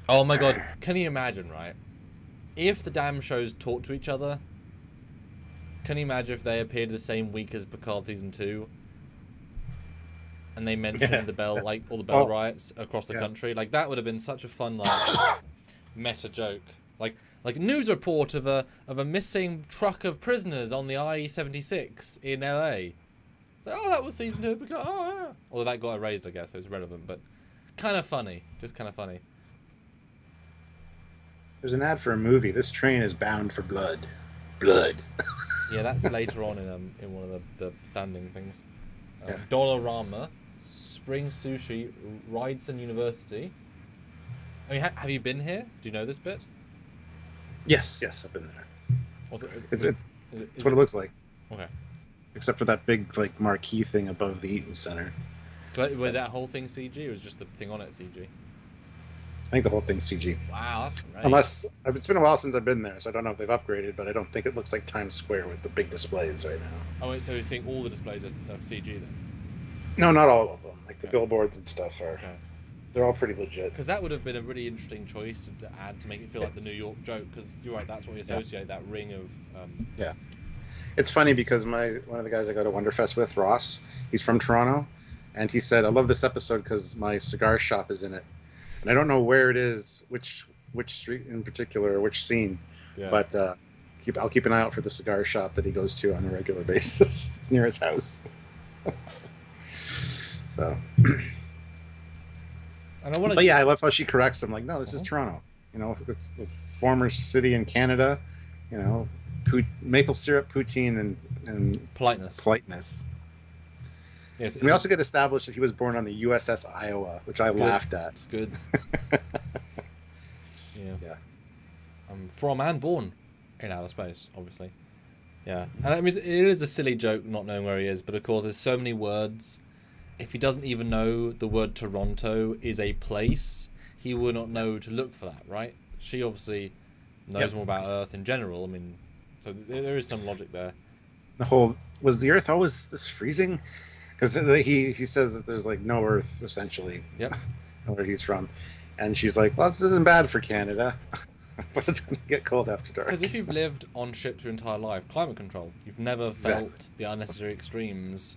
Oh my god, can you imagine, right? If the damn shows talk to each other... Can you imagine if they appeared the same week as Picard season 2, and they mentioned the Bell, like all the Bell riots across the country? Like that would have been such a fun like meta joke. Like news report of a missing truck of prisoners on the I-76 in LA. So, oh, that was season 2 of Picard. Oh, yeah. Although that got erased, I guess, so it's relevant, but kind of funny, just kind of funny. There's an ad for a movie. This train is bound for blood. Blood. Yeah, that's later on in one of the standing things. Dollarama, Spring Sushi, Rydson University. I mean, have you been here? Do you know this bit? Yes, I've been there. It's what it looks like. Okay. Except for that big like marquee thing above the Eaton Center. Was that whole thing CG, or was just the thing on it CG? I think the whole thing's CG. Wow, that's great. Unless it's been a while since I've been there, so I don't know if they've upgraded, but I don't think it looks like Times Square with the big displays right now. Oh, wait, so you think all the displays are CG then? No, not all of them. Like the billboards and stuff are. Okay. They're all pretty legit. Because that would have been a really interesting choice to add to make it feel like the New York joke. Because you're right, that's what we associate that ring of. Yeah, it's funny because one of the guys I go to Wonderfest with, Ross, he's from Toronto, and he said, "I love this episode because my cigar shop is in it." And I don't know where it is, which street in particular, or which scene, but I'll keep an eye out for the cigar shop that he goes to on a regular basis. It's near his house. So, but yeah, I love how she corrects him. Like, no, this is Toronto. You know, it's the former city in Canada. You know, maple syrup, poutine, and politeness. Yes, and we also get established that he was born on the USS Iowa, which I laughed at. It's good. Yeah. From and born in outer space, obviously. Yeah. And I mean, it is a silly joke not knowing where he is, but of course there's so many words. If he doesn't even know the word Toronto is a place, he will not know to look for that, right? She obviously knows more about Earth in general. I mean, so there is some logic there. Was the Earth always this freezing? Because he says that there's like no Earth essentially. Yep. Where he's from, and she's like, "Well, this isn't bad for Canada, but it's going to get cold after dark." Because if you've lived on ships your entire life, climate control, you've never felt the unnecessary extremes.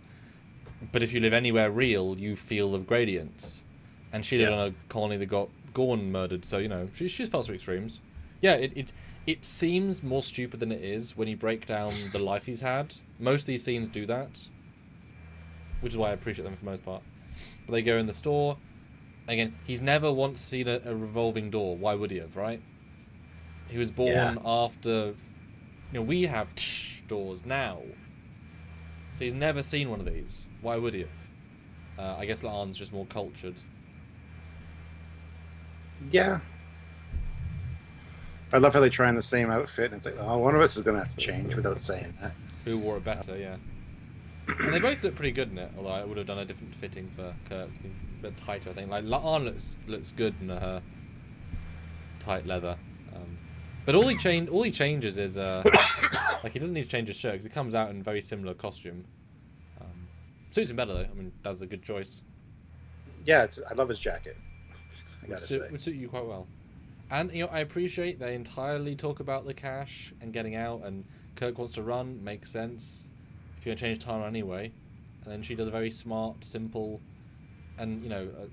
But if you live anywhere real, you feel the gradients. And she lived on a colony that got Gorn murdered, so you know she's felt some extremes. Yeah, it seems more stupid than it is when you break down the life he's had. Most of these scenes do that, which is why I appreciate them for the most part. But they go in the store. Again, he's never once seen a revolving door. Why would he have, right? He was born after... we have doors now. So he's never seen one of these. Why would he have? I guess La'an's just more cultured. Yeah. I love how they try on the same outfit, and it's like, oh, one of us is going to have to change without saying that. Who wore it better, yeah. And they both look pretty good in it, although I would have done a different fitting for Kirk. He's a bit tighter, I think. Like, La'an looks good in her tight leather. But all he changes is, like, he doesn't need to change his shirt, because he comes out in a very similar costume. Suits him better, though. I mean, that's a good choice. Yeah, I love his jacket. I gotta say. Would suit you quite well. And, I appreciate they entirely talk about the cash and getting out, and Kirk wants to run, makes sense. If you're going to change time anyway. And then she does a very smart, simple, and,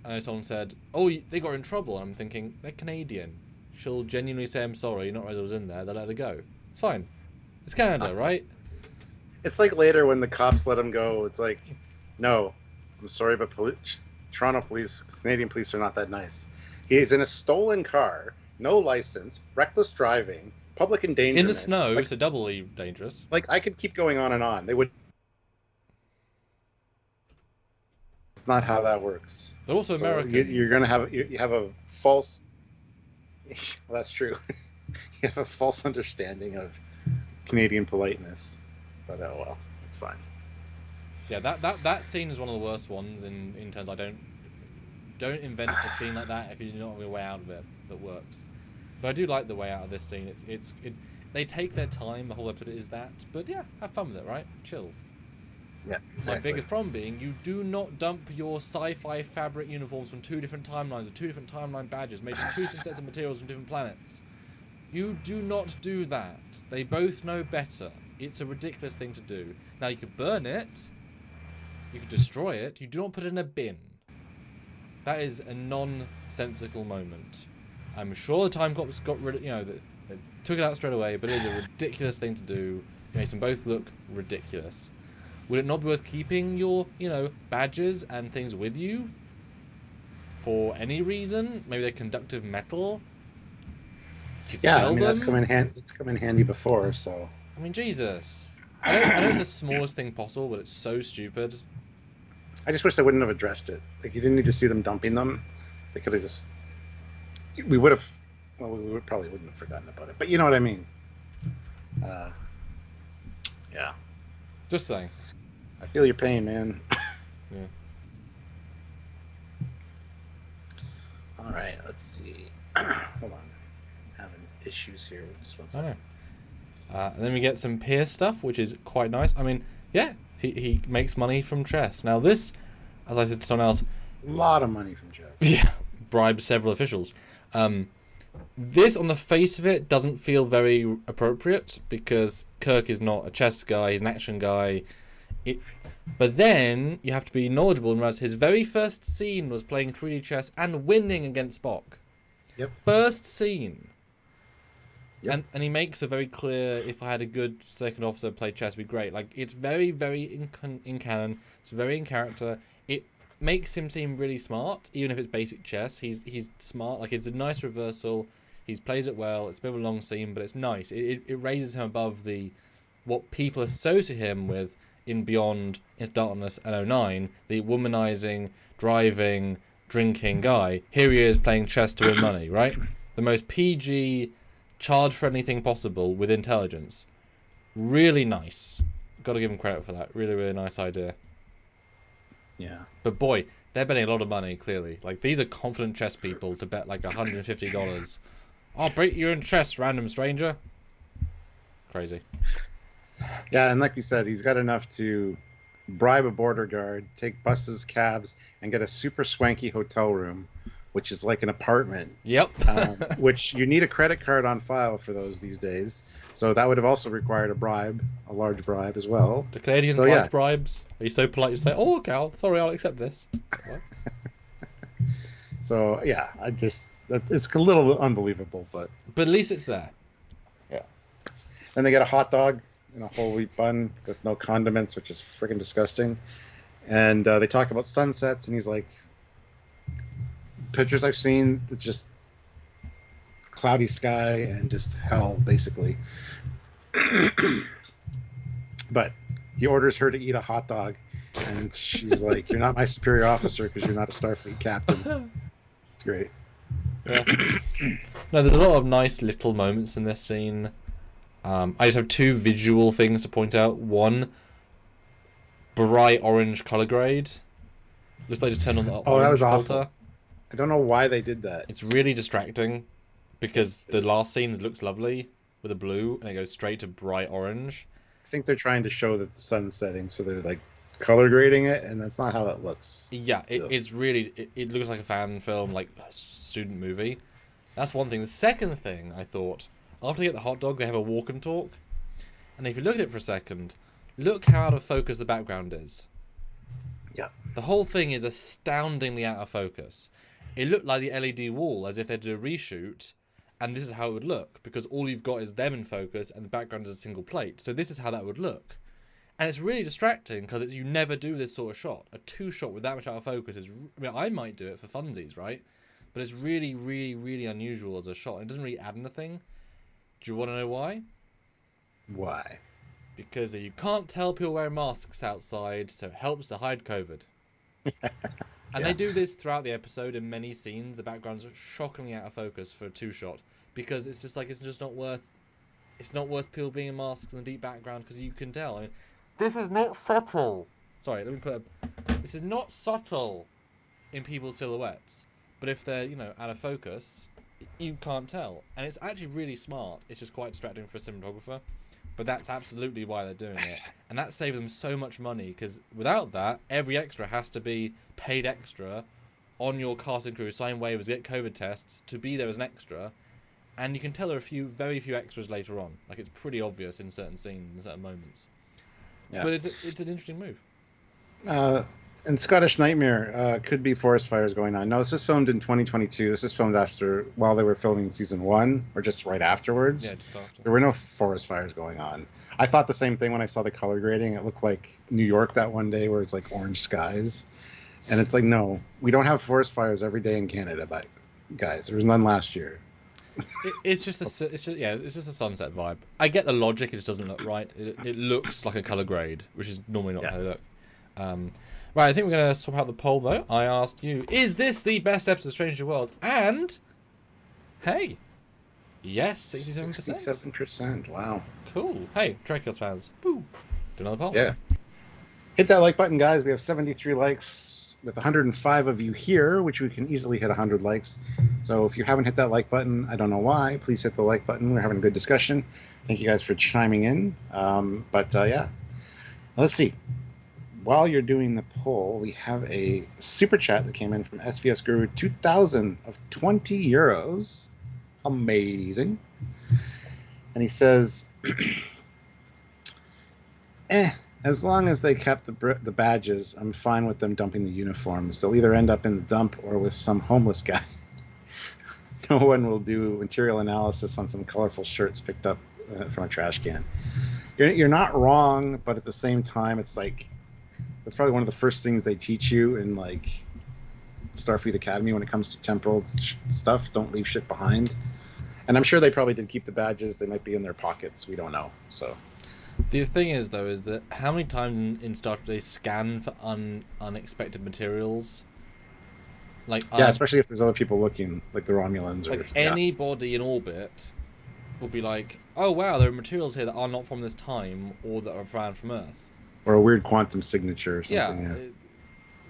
I know someone said, oh, they got in trouble. And I'm thinking, they're Canadian. She'll genuinely say, I'm sorry, not realize I was in there, they'll let her go. It's fine. It's Canada, right? It's like later when the cops let him go, it's like, no, I'm sorry, but Canadian police are not that nice. He's in a stolen car, no license, reckless driving, public endangerment. In the snow, so doubly dangerous. Like, I could keep going on and on. They would... It's not how that works. They're also Americans. You're going to have... You have a false... Well, that's true. You have a false understanding of Canadian politeness. But, oh well, it's fine. Yeah, that scene is one of the worst ones in terms I don't invent a scene like that if you're not a way out of it that works. But I do like the way out of this scene. They take their time. The whole episode is that. But yeah, have fun with it, right? Chill. Yeah, exactly. My biggest problem being you do not dump your sci-fi fabric uniforms from 2 different timelines with 2 different timeline badges made from 2 different sets of materials from different planets. You do not do that. They both know better. It's a ridiculous thing to do. Now, you could burn it. You could destroy it. You do not put it in a bin. That is a nonsensical moment. I'm sure the time cops got rid of, they took it out straight away, but it is a ridiculous thing to do. It makes them both look ridiculous. Would it not be worth keeping your, badges and things with you? For any reason? Maybe they're conductive metal? Yeah, I mean, that's come in handy before, so... I mean, Jesus. I know it's the smallest thing possible, but it's so stupid. I just wish they wouldn't have addressed it. Like, you didn't need to see them dumping them. They could have just... We would have... Well, we probably wouldn't have forgotten about it. But you know what I mean. Yeah. Just saying. I feel your pain, man. Yeah. All right, let's see. Hold on. Having issues here. Just one second. I know. And then we get some peer stuff, which is quite nice. I mean, yeah, he makes money from chess. Now this, as I said to someone else... A lot of money from chess. Yeah, bribed several officials. This, on the face of it, doesn't feel very appropriate, because Kirk is not a chess guy, he's an action guy. But then, you have to be knowledgeable and realize his very first scene was playing 3D chess and winning against Spock. Yep. First scene. Yep. And he makes a very clear, if I had a good second officer play chess, it'd be great. Like, it's very, very in canon. It's very in character. It makes him seem really smart, even if it's basic chess. He's smart. Like, it's a nice reversal. He plays it well. It's a bit of a long scene, but it's nice. It raises him above what people associate him with in Beyond, in Darkness, and 09, the womanizing, driving, drinking guy. Here he is playing chess to win money, right? The most PG, child-friendly thing possible with intelligence. Really nice. Got to give him credit for that. Really, really nice idea. Yeah. But boy, they're betting a lot of money, clearly. Like, these are confident chess people to bet like $150. I'll beat you in chess, random stranger. Crazy. Yeah, and like we said, he's got enough to bribe a border guard, take buses, cabs, and get a super swanky hotel room, which is like an apartment. Yep. Which you need a credit card on file for those these days. So that would have also required a large bribe as well. The Canadians like bribes. Are you so polite you say, oh, okay, sorry, I'll accept this? So, yeah, it's a little unbelievable, but... But at least it's there. Then they get a hot dog in a whole wheat bun with no condiments, which is freaking disgusting. And they talk about sunsets, and he's like, pictures I've seen, it's just cloudy sky and just hell, basically. But he orders her to eat a hot dog, and she's like, "You're not my superior officer because you're not a Starfleet captain." It's great. Yeah. No, there's a lot of nice little moments in this scene. I just have two visual things to point out. One, bright orange color grade. Looks like I just turned on the Oh, orange that was filter. awful. I don't know why they did that. It's really distracting because the last scene looks lovely with a blue and it goes straight to bright orange. I think they're trying to show that the sun's setting, so they're like color grading it, and that's not how it looks. Yeah, it's really... It looks like a fan film, like a student movie. That's one thing. The second thing, I thought, after they get the hot dog, they have a walk and talk. And if you look at it for a second, look how out of focus the background is. Yeah. The whole thing is astoundingly out of focus. It looked like the LED wall, as if they did a reshoot, and this is how it would look, because all you've got is them in focus, and the background is a single plate. So this is how that would look. And it's really distracting, because you never do this sort of shot. A two-shot with that much out of focus is... I mean, I might do it for funsies, right? But it's really, really, really unusual as a shot. It doesn't really add anything. Do you want to know why? Why? Because you can't tell people wearing masks outside, so it helps to hide COVID. And they do this throughout the episode in many scenes. The backgrounds are shockingly out of focus for a two-shot, because it's just like it's not worth people being in masks in the deep background, because you can tell. I mean, this is not subtle. Sorry, let me put this is not subtle in people's silhouettes, but if they're out of focus, you can't tell, and it's actually really smart. It's just quite distracting for a cinematographer. But that's absolutely why they're doing it. And that saves them so much money, because without that, every extra has to be paid extra on your casting crew, sign waivers, get COVID tests to be there as an extra. And you can tell there are very few extras later on. Like, it's pretty obvious in certain scenes, in certain moments. Yeah. But it's an interesting move. And Scottish Nightmare could be forest fires going on. No, this is filmed in 2022. This is filmed while they were filming season 1, or just right afterwards. Yeah, just after. There were no forest fires going on. I thought the same thing when I saw the color grading. It looked like New York that one day where it's like orange skies. And it's like, no, we don't have forest fires every day in Canada, but guys, there was none last year. It's just a sunset vibe. I get the logic. It just doesn't look right. It looks like a color grade, which is normally not how they look. Right, I think we're going to swap out the poll, though. I asked you, is this the best episode of Stranger Worlds? And, hey, yes, 67%. 67%, wow. Cool. Hey, Trekyards fans, boo. Do another poll. Yeah. Hit that like button, guys. We have 73 likes with 105 of you here, which we can easily hit 100 likes. So if you haven't hit that like button, I don't know why. Please hit the like button. We're having a good discussion. Thank you guys for chiming in. Yeah. Let's see. While you're doing the poll, we have a super chat that came in from SVS Guru 2000 of 20 euros. Amazing. And he says, as long as they kept the badges, I'm fine with them dumping the uniforms. They'll either end up in the dump or with some homeless guy. No one will do material analysis on some colorful shirts picked up from a trash can. You're not wrong, but at the same time, it's like, that's probably one of the first things they teach you in like Starfleet Academy when it comes to temporal stuff. Don't leave shit behind. And I'm sure they probably did keep the badges. They might be in their pockets. We don't know. So the thing is, though, is that how many times in Star Trek they scan for unexpected materials? Like especially if there's other people looking, like the Romulans. Like anybody in orbit will be like, oh wow, there are materials here that are not from this time or that are found from Earth. Or a weird quantum signature or something. Yeah.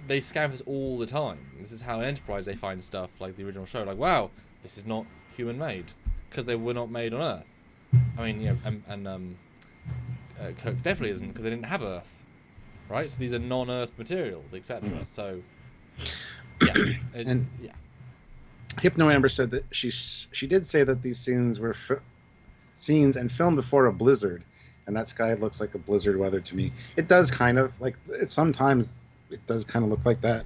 They scan this all the time. This is how in Enterprise they find stuff like the original show. Like, wow, this is not human-made. Because they were not made on Earth. I mean, Kirk's definitely isn't, because they didn't have Earth. Right? So these are non-Earth materials, etc. So, yeah. Hypno Amber said that she did say that these scenes were scenes and filmed before a blizzard. And that sky looks like a blizzard weather to me. It does kind of, like, sometimes it does kind of look like that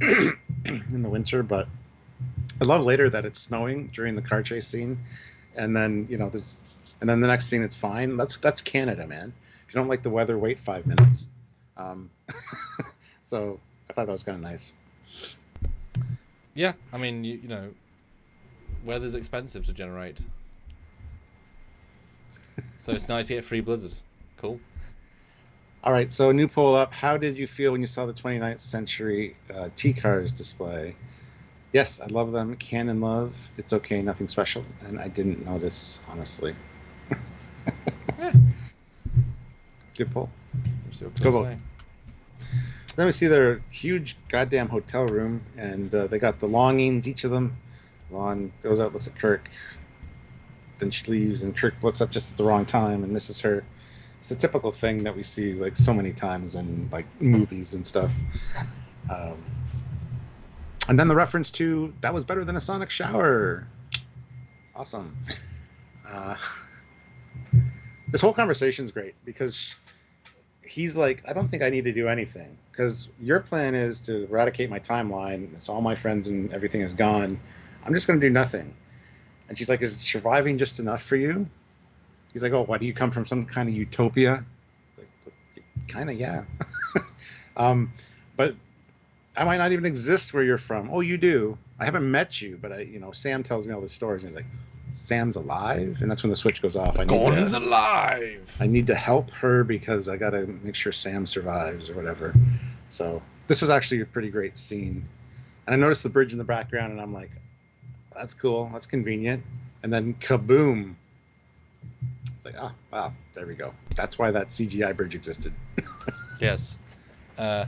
in the winter, but I love later that it's snowing during the car chase scene. And then, there's And then the next scene, it's fine. That's Canada, man. If you don't like the weather, wait 5 minutes. So I thought that was kind of nice. Yeah, I mean, you know, weather's expensive to generate. So it's nice to get free Blizzard. Cool. All right, so new poll up. How did you feel when you saw the 29th century Trekyards display? Yes, I love them. Canon love. It's okay, nothing special. And I didn't notice, honestly. Yeah. Good poll. We'll see what Go people vote. say. Then we see their huge goddamn hotel room, and they got the longings, each of them. Lon goes out, looks at Kirk. Then she leaves, and Kirk looks up just at the wrong time, and misses her. It's the typical thing that we see like so many times in like movies and stuff. And then the reference to that was better than a sonic shower. Awesome. This whole conversation's great because he's like, I don't think I need to do anything because your plan is to eradicate my timeline, so all my friends and everything is gone. I'm just going to do nothing. And she's like, is surviving just enough for you? He's like, oh, why do you come from some kind of utopia? Like, kind of, yeah. But I might not even exist where you're from. Oh, you do. I haven't met you, but Sam tells me all the stories. And he's like, Sam's alive? And that's when the switch goes off. Gordon's alive! I need to help her because I got to make sure Sam survives or whatever. So this was actually a pretty great scene. And I noticed the bridge in the background, and I'm like, that's cool. That's convenient. And then kaboom. It's like, oh, wow, there we go. That's why that CGI bridge existed. Yes. Wow,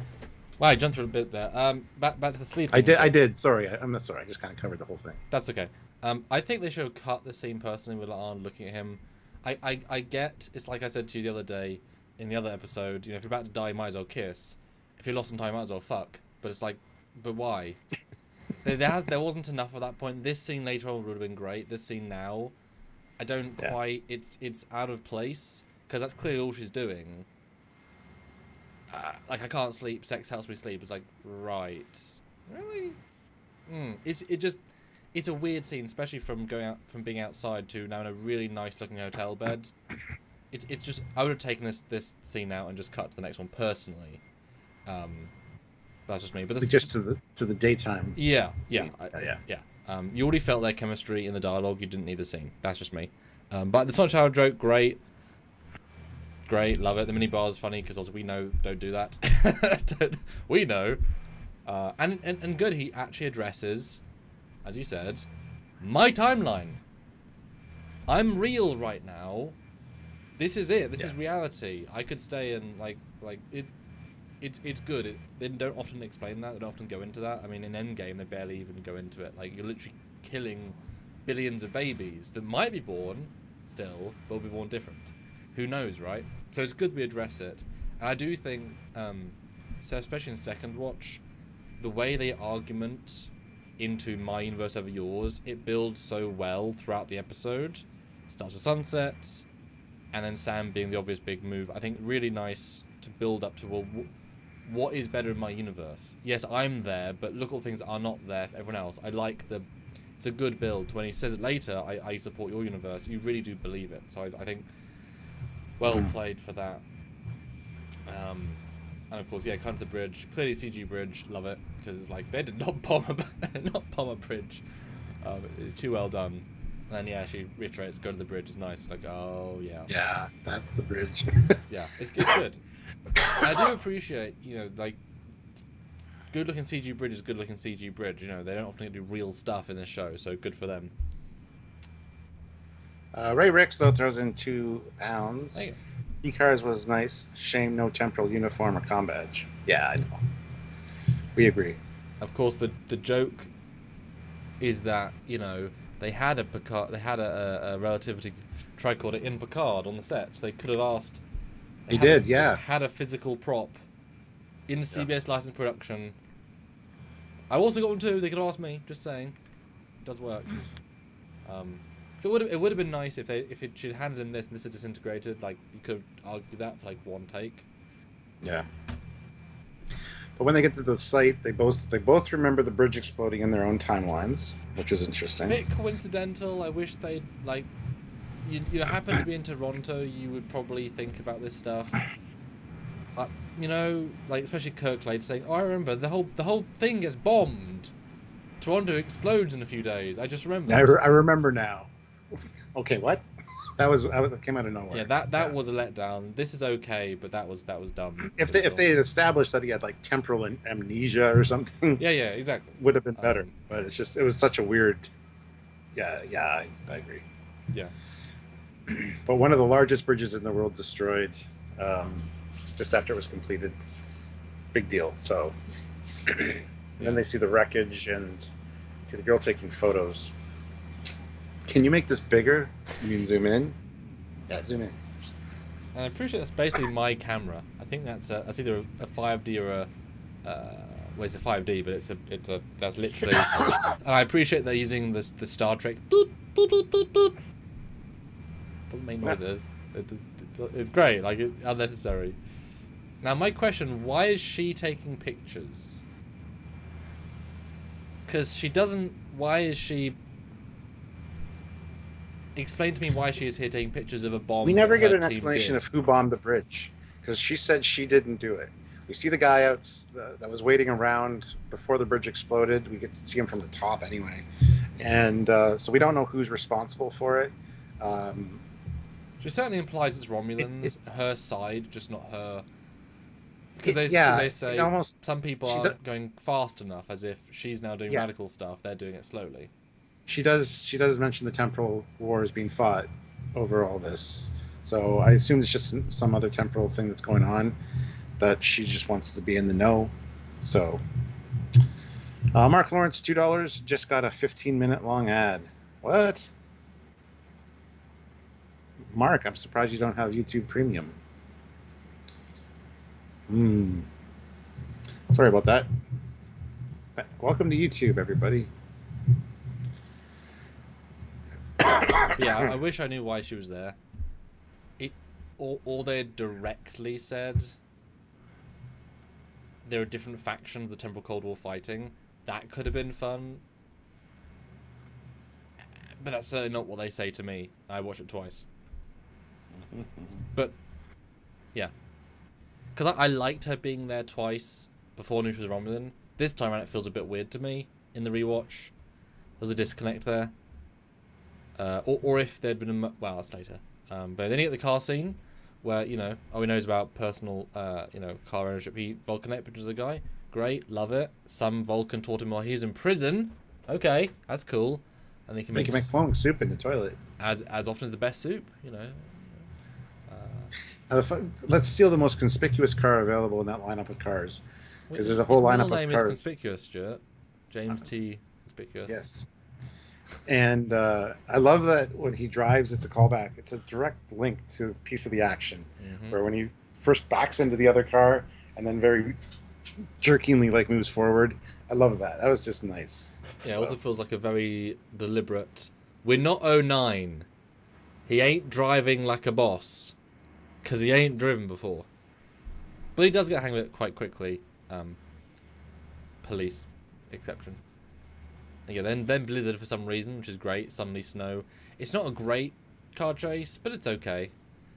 I jumped through a bit there. Back to the sleeping. I did. Sorry. I'm not sorry. I just kind of covered the whole thing. That's okay. I think they should have cut the scene personally with Arn looking at him. I get, it's like I said to you the other day in the other episode, if you're about to die, you might as well kiss. If you're lost in time, you might as well fuck. But it's like, but why? There wasn't enough at that point. This scene later on would have been great. This scene now, I don't quite. It's out of place because that's clearly all she's doing. Like I can't sleep. Sex helps me sleep. It's like right, really. It's a weird scene, especially from being outside to now in a really nice looking hotel bed. It's just I would have taken this scene out and just cut to the next one personally. That's just me. But just to the daytime. Yeah. Yeah. You already felt their chemistry in the dialogue. You didn't need the scene. That's just me. But the Sonic Shower joke, great, love it. The mini bar is funny because also we know don't do that. We know, and good. He actually addresses, as you said, my timeline. I'm real right now. This is it. This is reality. I could stay and like it. It's good. They don't often explain that. They don't often go into that. I mean, in Endgame, they barely even go into it. Like, you're literally killing billions of babies that might be born still, but will be born different. Who knows, right? So it's good we address it. And I do think, so especially in second watch, the way they argument into my universe over yours, it builds so well throughout the episode. Starts with sunsets, and then Sam being the obvious big move. I think really nice to build up to, well, what is better in my universe? Yes, I'm there, but look at all the things that are not there for everyone else. I like it's a good build. When he says it later, I support your universe, you really do believe it. So I think, well played for that. And of course, kind of the bridge. Clearly CG bridge, love it. Because it's like, they did not bomb a bridge. It's too well done. And then, she reiterates, go to the bridge is nice. Like, oh, yeah. Yeah, that's the bridge. Yeah, it's good. I do appreciate, like, good-looking CG bridge is good-looking CG bridge. They don't often do real stuff in this show, so good for them. Ray Ricks, though, throws in £2. Trekyards was nice. Shame no temporal uniform or comm badge. Yeah, I know. We agree. Of course, the joke is that, they had a Picard, they had a relativity tricorder in Picard on the set, so they could have asked. He did, yeah. Had a physical prop in CBS licensed production. I also got one too. They could ask me. Just saying, it does work. So it would have been nice if it should handed in this and this had disintegrated. Like you could argue that for like one take. Yeah. But when they get to the site, they both remember the bridge exploding in their own timelines, which is interesting. A bit coincidental. I wish they'd you happen to be in Toronto, you would probably think about this stuff. You know, like especially Kirkland saying, "Oh, I remember the whole thing gets bombed. Toronto explodes in a few days." I just remember. I remember now. Okay, what? That came out of nowhere. Yeah, that was a letdown. This is okay, but that was dumb. If they had established that he had like temporal amnesia or something, yeah, exactly, would have been better. But it was such a weird. Yeah, I agree. Yeah. But one of the largest bridges in the world destroyed, just after it was completed. Big deal. So then they see the wreckage and see the girl taking photos. Can you make this bigger? You mean zoom in? Yeah, zoom in. And I'm pretty sure that's basically my camera. I think that's either a 5D or a well, it's a 5D, but that's literally. And I appreciate they're using the Star Trek boop boop boop boop boop. Doesn't make noises. It's great, like unnecessary. Now my question: why is she taking pictures? Because she doesn't. Why is she? Explain to me why she is here taking pictures of a bomb. We never get an explanation of who bombed the bridge, because she said she didn't do it. We see the guy that was waiting around before the bridge exploded. We get to see him from the top anyway, and so we don't know who's responsible for it. She certainly implies it's Romulans, her side, just not her. Because they say some people aren't going fast enough, as if she's now doing radical stuff. They're doing it slowly. She does mention the temporal war is being fought over all this, so I assume it's just some other temporal thing that's going on that she just wants to be in the know. So Mark Lawrence, $2, just got a 15-minute long ad. What? Mark, I'm surprised you don't have YouTube Premium. Sorry about that. Welcome to YouTube, everybody. Yeah, I wish I knew why she was there. Or they directly said there are different factions the Temporal Cold War fighting. That could have been fun. But that's certainly not what they say to me. I watched it twice. But, yeah. Because I liked her being there twice before News was Romulan. This time around it feels a bit weird to me in the rewatch. There's a disconnect there. Or if there'd been a... Well, that's later. But then you get the car scene where, you know, all he knows about personal, car ownership. He Vulcanate pictures of the guy. Great, love it. Some Vulcan taught him while he was in prison. Okay, that's cool. And he can make flowing soup in the toilet. As often as the best soup, you know. Let's steal the most conspicuous car available in that lineup of cars. Because there's a whole lineup of cars. His name is Conspicuous, Stuart. James T. Conspicuous. Yes. And I love that when he drives, it's a callback. It's a direct link to the piece of the action. Where when he first backs into the other car and then very jerkingly moves forward. I love that. That was just nice. Yeah, it also feels like a very deliberate... We're not 09. He ain't driving like a boss. Because he ain't driven before. But he does get a hang of it quite quickly. Police exception. And yeah, then Blizzard for some reason, which is great. Suddenly snow. It's not a great car chase, but it's okay.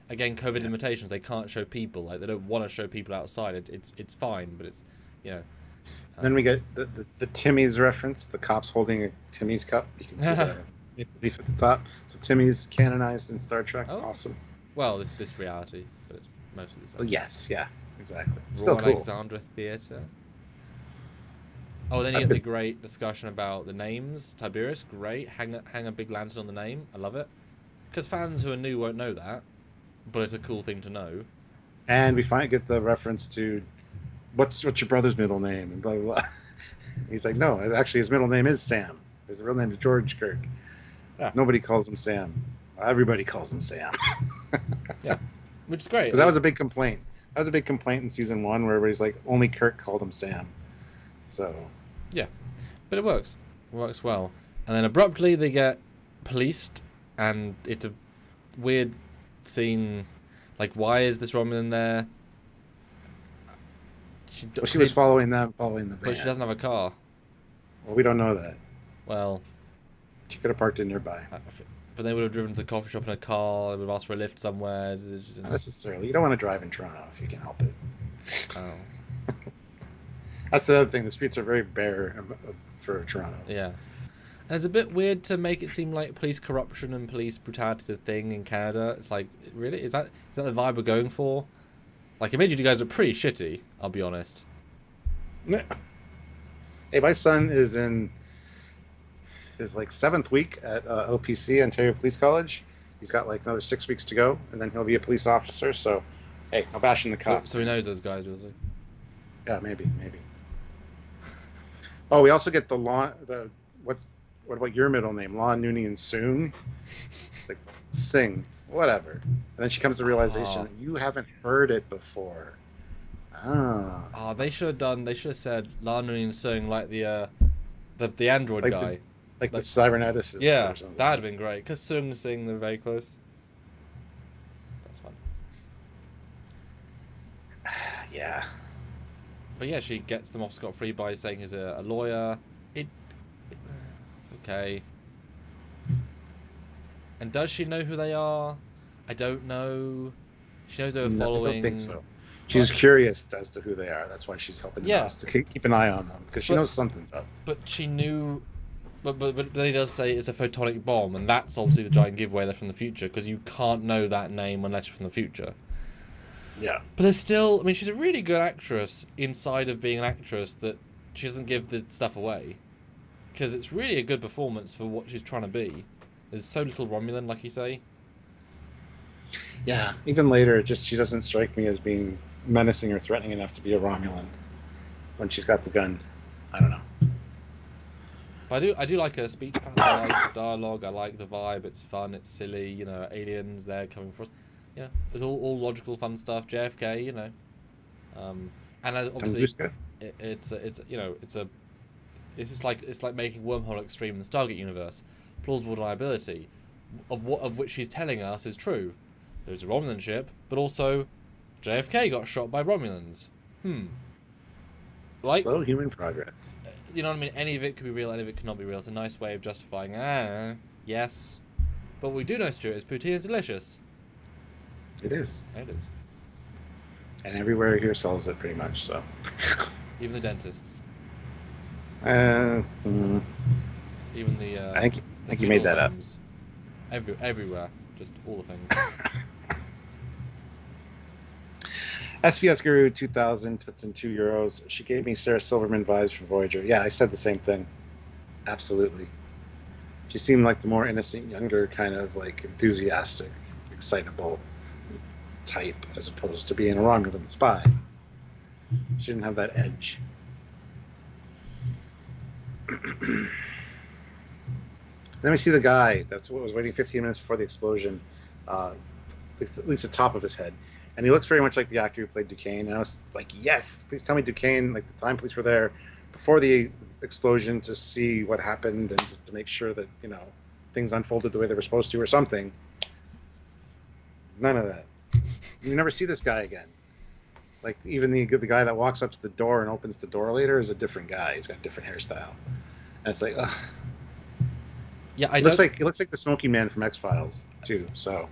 Again, COVID limitations. They can't show people. Like, they don't want to show people outside. It's fine, but it's, you know. Then we get the Timmy's reference. The cops holding a Timmy's cup. You can see the maple leaf at the top. So Timmy's canonized in Star Trek. Oh. Awesome. Well, this reality, but it's mostly the same. Well, yes, yeah, exactly. Still cool. Alexandra Theatre. Oh, then you get the great discussion about the names. Tiberius, great. Hang a big lantern on the name. I love it. Because fans who are new won't know that, but it's a cool thing to know. And we get the reference to what's your brother's middle name and blah blah blah. He's like, no, actually his middle name is Sam. His real name is George Kirk. Yeah. Nobody calls him Sam. Everybody calls him Sam. Yeah, which is great. Because that was a big complaint. That was a big complaint in season 1 where everybody's like, only Kirk called him Sam. So. Yeah, but it works. It works well. And then abruptly they get policed, and it's a weird scene. Like, why is this Romulan there? She was following the van. But she doesn't have a car. Well, we don't know that. Well, she could have parked it nearby. But they would have driven to the coffee shop in a car. They would have asked for a lift somewhere. Not necessarily. You don't want to drive in Toronto if you can help it. Oh. That's the other thing. The streets are very bare for Toronto. Yeah. And it's a bit weird to make it seem like police corruption and police brutality is a thing in Canada. It's like, really? Is that the vibe we're going for? Like, immediately you guys are pretty shitty, I'll be honest. Yeah. Hey, my son is in his like 7th week at OPC, Ontario Police College. He's got like another 6 weeks to go, and then he'll be a police officer. So, hey, no bashing the cops. So he knows those guys, does he? Yeah, maybe. Oh, we also get what about your middle name? Law Nooney Soong? It's like, Sing. Whatever. And then she comes to the realization that you haven't heard it before. They should have said La Nooney Soong like the android like guy. The cyberneticist. Yeah, or something. that'd have been great. Because Soong and Sing, they're very close. That's fun. Yeah. But yeah, she gets them off scot-free by saying he's a lawyer. It's okay. And does she know who they are? I don't know. She knows they were following. I don't think so. She's curious as to who they are. That's why she's helping us to keep an eye on them, because she knows something's up. But she knew. But then he does say it's a photonic bomb, and that's obviously the giant giveaway they're from the future, because you can't know that name unless you're from the future. Yeah. But there's still, I mean, she's a really good actress inside of being an actress that she doesn't give the stuff away. Because it's really a good performance for what she's trying to be. There's so little Romulan, like you say. Yeah, even later, she doesn't strike me as being menacing or threatening enough to be a Romulan when she's got the gun. I don't know. But I do like her speech pattern. I like the dialogue. I like the vibe. It's fun. It's silly. You know, aliens, they're coming for us. Yeah, it's all logical, fun stuff. JFK, you know, and obviously it's like making Wormhole extreme in the Stargate universe. Plausible deniability of which she's telling us is true. There's a Romulan ship, but also JFK got shot by Romulans. Like slow human progress. You know what I mean? Any of it could be real, any of it could not be real. It's a nice way of justifying. Yes, but what we do know, Stuart, is poutine is delicious. It is. It is. And everywhere here sells it pretty much, so. Even the dentists. Even the. I think you made that up. Everywhere. Just all the things. SPS Guru 2000 puts in €2. She gave me Sarah Silverman vibes from Voyager. Yeah, I said the same thing. Absolutely. She seemed like the more innocent, younger, kind of like enthusiastic, excitable type, as opposed to being a Romulan spy. She didn't have that edge. Then we see the guy that's what was waiting 15 minutes before the explosion, at least the top of his head, and he looks very much like the actor who played Duquesne. And I was like, yes, please tell me Duquesne. Like, the time police were there before the explosion to see what happened and just to make sure that, you know, things unfolded the way they were supposed to or something. None of that. You never see this guy again. Like, even the guy that walks up to the door and opens the door later is a different guy. He's got a different hairstyle. And it's like, ugh. Yeah, It looks like the Smoky Man from X-Files too. So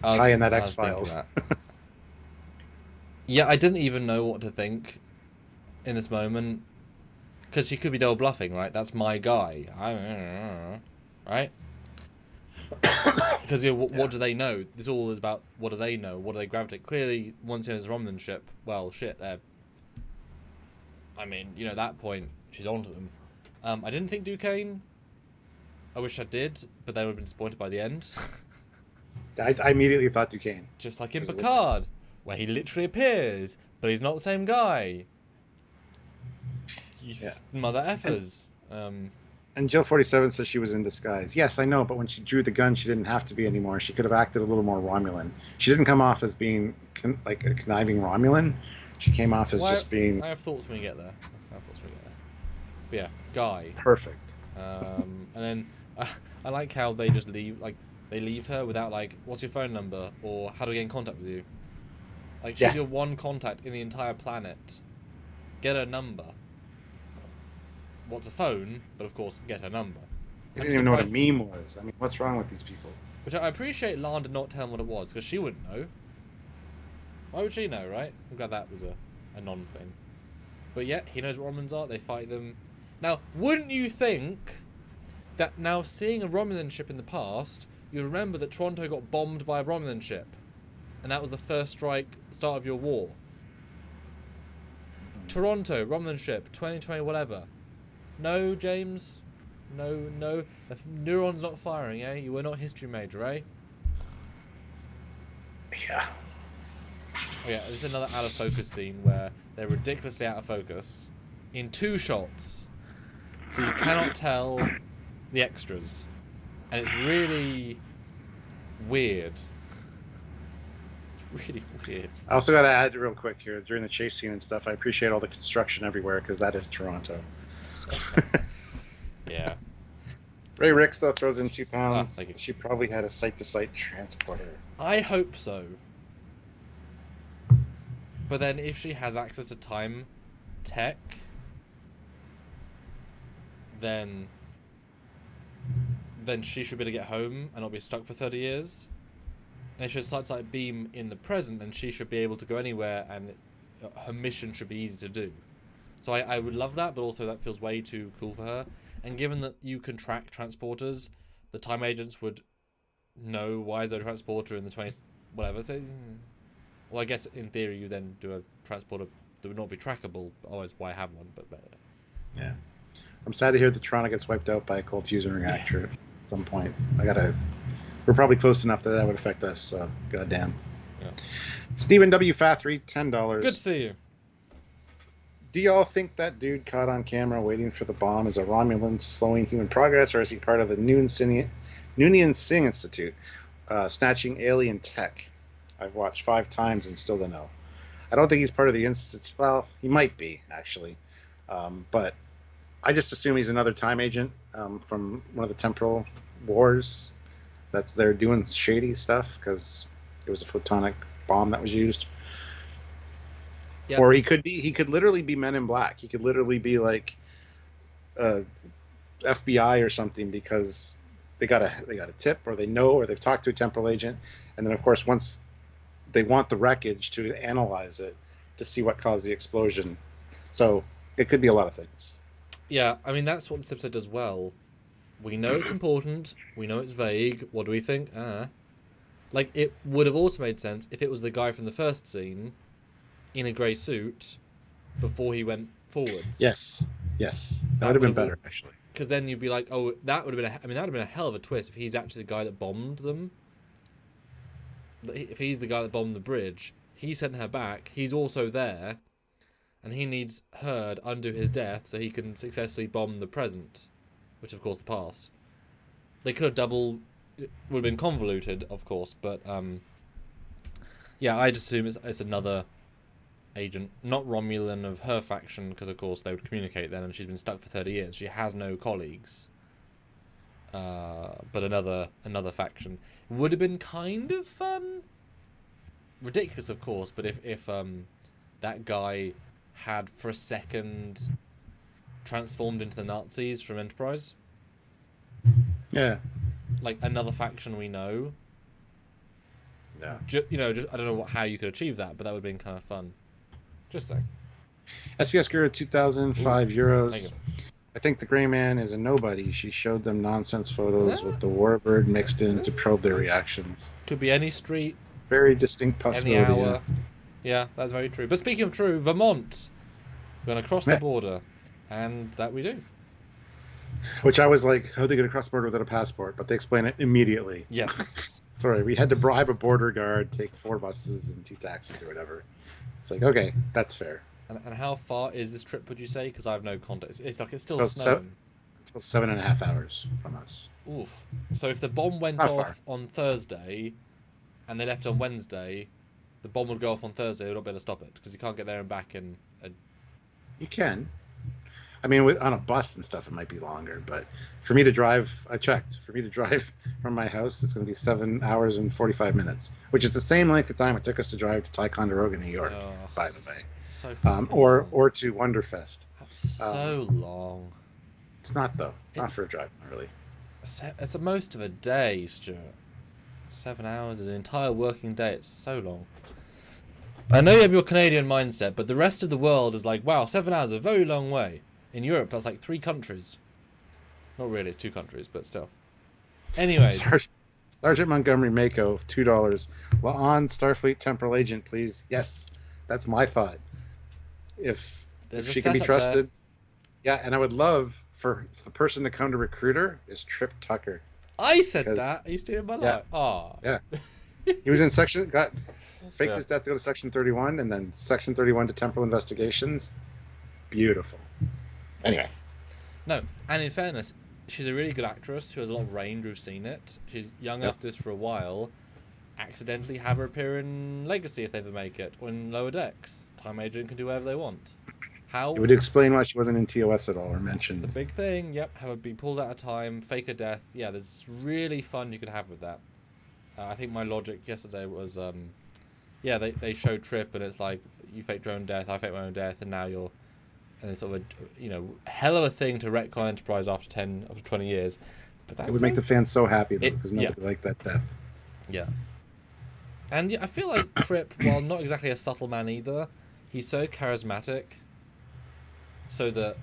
tie in that X-Files. Yeah, I didn't even know what to think in this moment, because she could be double bluffing, right? That's my guy, right? Because what do they know? This all is about what do they know? What do they gravitate? Clearly, once there's a Romulan ship, well, shit, they're. I mean, you know, at that point, she's onto them. I didn't think Duquesne. I wish I did, but they would have been disappointed by the end. I immediately thought Duquesne. Just like in Picard, where he literally appears, but he's not the same guy. You mother effers. And Jill 47 says she was in disguise. Yes, I know, but when she drew the gun, she didn't have to be anymore. She could have acted a little more Romulan. She didn't come off as being like a conniving Romulan. She came off as just being. I have thoughts when we get there. But yeah, guy. Perfect. And then I like how they just leave. Like, they leave her without like, what's your phone number, or how do we get in contact with you? Like, she's your one contact in the entire planet. Get her number. What's a phone? But of course, get her number. I didn't even know what a meme was. I mean, what's wrong with these people? Which I appreciate Lana did not tell him what it was, because she wouldn't know. Why would she know, right? I'm glad that was a non-thing. But yeah, he knows what Romulans are, they fight them. Now, wouldn't you think that now seeing a Romulan ship in the past, you remember that Toronto got bombed by a Romulan ship? And that was the first start of your war. Toronto, Romulan ship, 2020, whatever. No, James? No. The neuron's not firing, eh? You were not history major, eh? Yeah. Oh yeah, there's another out of focus scene where they're ridiculously out of focus in 2 shots. So you cannot tell the extras. And it's really weird. It's really weird. I also got to add real quick here, during the chase scene and stuff, I appreciate all the construction everywhere, because that is Toronto. Yeah. Ray Ricks, though, throws in 2 pounds. Thank you. She probably had a site-to-site transporter. I hope so. But then if she has access to time tech, then she should be able to get home and not be stuck for 30 years. And if she has side-to-side beam in the present, then she should be able to go anywhere, and her mission should be easy to do. So I would love that, but also that feels way too cool for her. And given that you can track transporters, the time agents would know why is there a transporter in the 20... whatever. So, well, I guess in theory you then do a transporter that would not be trackable, but otherwise why have one? But yeah. I'm sad to hear that Toronto gets wiped out by a cold fusion reactor at some point. We're probably close enough that would affect us, so goddamn. Yeah. Stephen W. Fathery, $10. Good to see you. Do y'all think that dude caught on camera waiting for the bomb is a Romulan slowing human progress, or is he part of the Noonien Singh Institute, snatching alien tech? I've watched 5 times and still don't know. I don't think he's part of the Institute. Well, he might be, actually. But I just assume he's another time agent from one of the temporal wars that's there doing shady stuff, because it was a photonic bomb that was used. Yep. Or he could literally be Men in Black. He could literally be like FBI or something, because they got a tip, or they know, or they've talked to a temporal agent, and then of course once they want the wreckage to analyze it to see what caused the explosion. So it could be a lot of things. Yeah, I mean that's what this episode does well. We know it's important. We know it's vague. What do we think? Like, it would have also made sense if it was the guy from the first scene in a grey suit before he went forwards. Yes. That would have been better, actually. Because then you'd be like, oh, that would have been that would have been a hell of a twist if he's actually the guy that bombed them. If he's the guy that bombed the bridge, he sent her back. He's also there, and he needs her to undo his death so he can successfully bomb the present, which of course the past. They could have would have been convoluted, of course, but yeah, I just assume it's another agent, not Romulan of her faction, because of course they would communicate then, and she's been stuck for 30 years. She has no colleagues. But another faction. Would have been kind of fun. Ridiculous, of course, but if that guy had for a second transformed into the Nazis from Enterprise. Yeah. Like another faction we know. Yeah. I don't know how you could achieve that, but that would have been kind of fun. Just saying. SPS Guru, 2,005 euros. Thank you. I think the Grey Man is a nobody. She showed them nonsense photos with the Warbird mixed in to probe their reactions. Could be any street. Very distinct possibility. Any hour. Yeah, that's very true. But speaking of true, Vermont. We're going to cross the border. And that we do. Which I was like, how are they going to cross the border without a passport? But they explain it immediately. Yes. Sorry, we had to bribe a border guard, take 4 buses and 2 taxis or whatever. It's like, okay, that's fair. And how far is this trip, would you say? Because I have no context. It's still snowing. It's 7.5 hours from us. Oof. So if the bomb went off on Thursday and they left on Wednesday, the bomb would go off on Thursday. They would not be able to stop it because you can't get there and back in. You can. I mean, on a bus and stuff, it might be longer. But for me to drive, I checked. For me to drive from my house, it's going to be 7 hours and 45 minutes, which is the same length of time it took us to drive to Ticonderoga, New York, by the way. So or to Wonderfest. That's so long. It's not, though. Not for a drive, not really. It's a most of a day, Stuart. 7 hours is an entire working day. It's so long. I know you have your Canadian mindset, but the rest of the world is like, wow, 7 hours is a very long way. In Europe, that's like 3 countries. Not really, it's 2 countries, but still. Anyway. Sergeant Montgomery Mako, $2. La'an, Starfleet Temporal Agent, please. Yes, that's my thought. If she can be trusted. There. Yeah, and I would love for the person to come to recruit her is Trip Tucker. I said that. Are you still in my life? Oh. Yeah. He was in faked his death to go to Section 31, and then Section 31 to Temporal Investigations. Beautiful. Anyway. No, and in fairness, she's a really good actress who has a lot of range. We've seen it. She's young after this for a while. Accidentally have her appear in Legacy if they ever make it, or in Lower Decks. Time Agent can do whatever they want. How? It would explain why she wasn't in TOS at all or mentioned. That's the big thing. Yep, have her be pulled out of time, fake her death. Yeah, there's really fun you could have with that. I think my logic yesterday was, they showed Trip and it's like you faked your own death, I faked my own death, and now you're, and it's sort of a hell of a thing to retcon Enterprise after 20 years. But it would make the fans so happy though, because nobody liked that death. Yeah. And I feel like Trip, while not exactly a subtle man either, he's so charismatic, so that,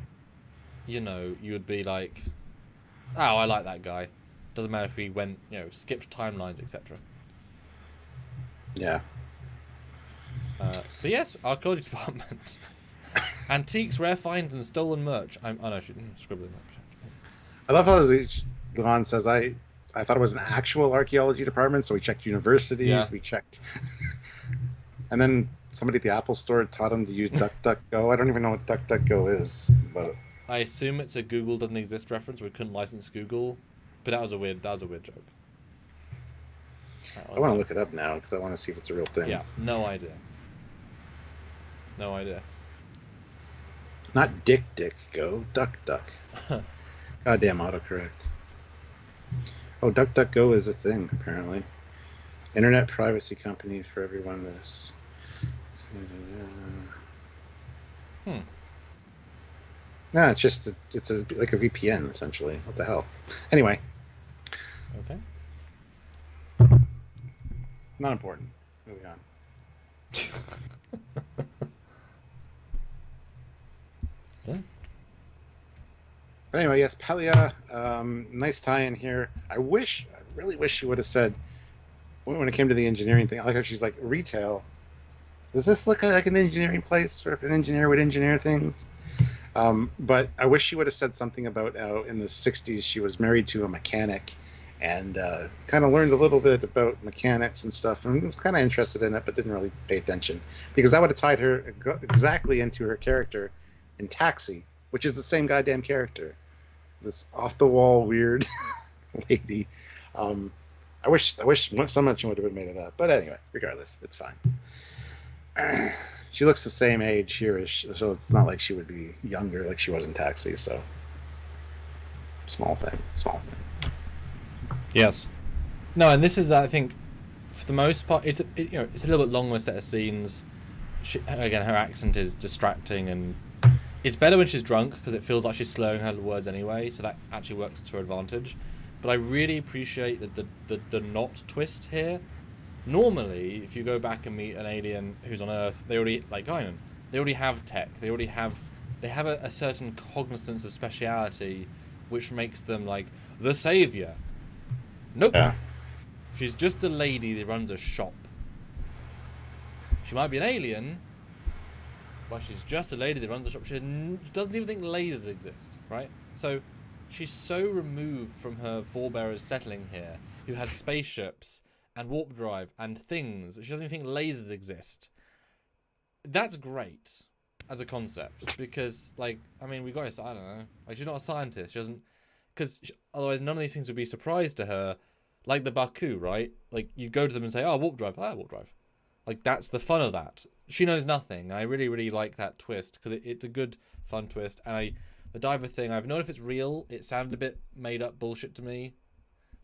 you would be like, oh, I like that guy. Doesn't matter if he went, skipped timelines, etc. Yeah. But yes, Archaeology Department. Antiques, rare find, and stolen merch. Scribbling that. I love how La'an says, I thought it was an actual archaeology department, so we checked universities, we checked... And then somebody at the Apple store taught him to use DuckDuckGo. I don't even know what DuckDuckGo is, but... I assume it's a Google doesn't exist reference. We couldn't license Google, but that was a weird joke. I want to look it up now, because I want to see if it's a real thing. Yeah, no idea. Not Go, DuckDuck. Goddamn autocorrect. Oh, DuckDuckGo is a thing, apparently. Internet privacy company for everyone. No, it's just like a VPN essentially. What the hell? Anyway. Okay. Not important. Moving on. Yeah. But anyway, yes, Pelia. Nice tie-in here. I really wish she would have said when it came to the engineering thing. I like how she's like, retail. Does this look like an engineering place where an engineer would engineer things? But I wish she would have said something about how in the 60s she was married to a mechanic and kind of learned a little bit about mechanics and stuff, and was kind of interested in it but didn't really pay attention, because that would have tied her exactly into her character in Taxi, which is the same goddamn character. This off-the-wall weird lady. I wish so much would have been made of that. But anyway, regardless, it's fine. She looks the same age here, so it's not like she would be younger like she was in Taxi. So small thing. Yes. No, and this is, I think, for the most part, it's a little bit longer set of scenes. Again, her accent is distracting, and it's better when she's drunk because it feels like she's slurring her words anyway. So that actually works to her advantage. But I really appreciate the not twist here. Normally, if you go back and meet an alien who's on Earth, they already, like Guinan, they already have tech. They have a certain cognizance of speciality, which makes them like the savior. Nope. Yeah. She's just a lady that runs a shop. She might be an alien, but she's just a lady that runs a shop. She doesn't even think lasers exist, right? So she's so removed from her forebearers settling here, who had spaceships and warp drive and things. She doesn't even think lasers exist. That's great as a concept, because, like, I mean, we got to, I don't know, like, she's not a scientist. She doesn't, because otherwise none of these things would be a surprise to her. Like the Baku, right? Like, you go to them and say, oh, warp drive. Warp drive. Like, that's the fun of that. She knows nothing. I really, really like that twist, because it's a good, fun twist. And the diver thing, I've known if it's real. It sounded a bit made up bullshit to me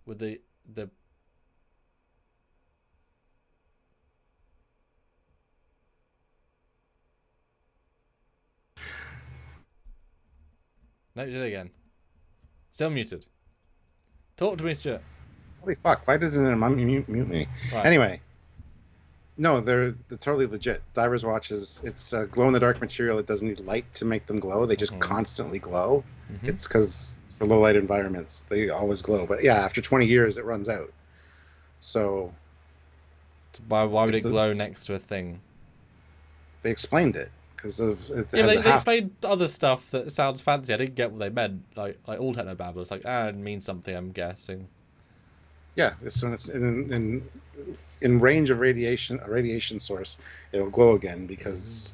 with the No, you did it again. Still muted. Talk to me, Stuart. Holy fuck! Why doesn't it mute me? Right. Anyway, no, they're totally legit. Divers watches. It's glow in the dark material. It doesn't need light to make them glow. They just constantly glow. Mm-hmm. It's because for low light environments they always glow. But yeah, after 20 years it runs out. So Why would it glow next to a thing? They explained it because of it. Yeah, they explained other stuff that sounds fancy. I didn't get what they meant. Like all technobabble. It's like it means something. I'm guessing. Yeah, so it's in range of radiation, a radiation source, it'll glow again because,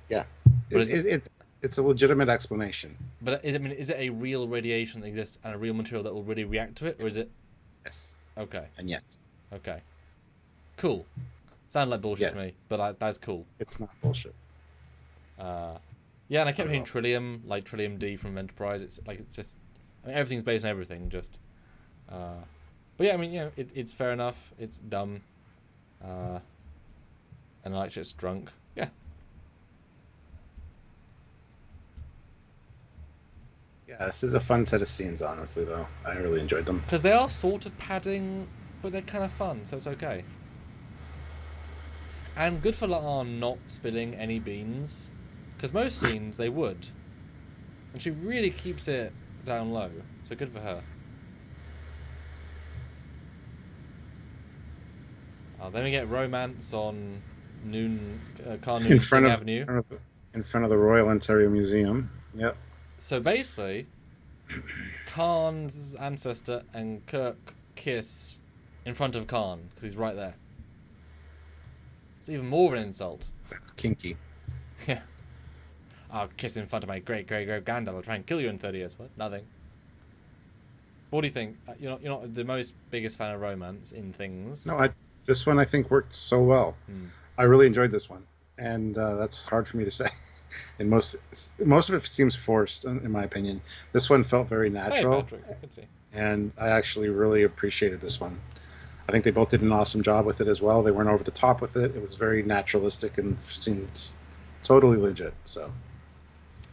yeah, it's a legitimate explanation. But I mean, is it a real radiation that exists and a real material that will really react to it, or is it? Yes. Okay. And yes. Okay. Cool. Sounded like bullshit to me, but that's cool. It's not bullshit. Yeah, and I kept hearing Trillium, like Trillium D from Enterprise. It's just, I mean, everything's based on everything. Just, but yeah, I mean, it's fair enough. It's dumb, and I like shit's drunk. Yeah. Yeah, this is a fun set of scenes, honestly, though. I really enjoyed them. Because they are sort of padding, but they're kind of fun, so it's okay. And good for La'an not spilling any beans, because most scenes they would. And she really keeps it down low, so good for her. Then we get romance on Carnoon Sing Avenue. In front of the Royal Ontario Museum. Yep. So basically, Khan's ancestor and Kirk kiss in front of Khan, because he's right there. It's even more of an insult. That's kinky. Yeah. I'll kiss in front of my great-great-great-granddad. I'll try and kill you in 30 years. What? Nothing. What do you think? You're not the most biggest fan of romance in things. No, this one I think worked so well. I really enjoyed this one, and that's hard for me to say. And most of it seems forced, in my opinion. This one felt very natural. Hey, Patrick, good to see. And I actually really appreciated this one. I think they both did an awesome job with it as well. They weren't over the top with it. It was very naturalistic and seemed totally legit. So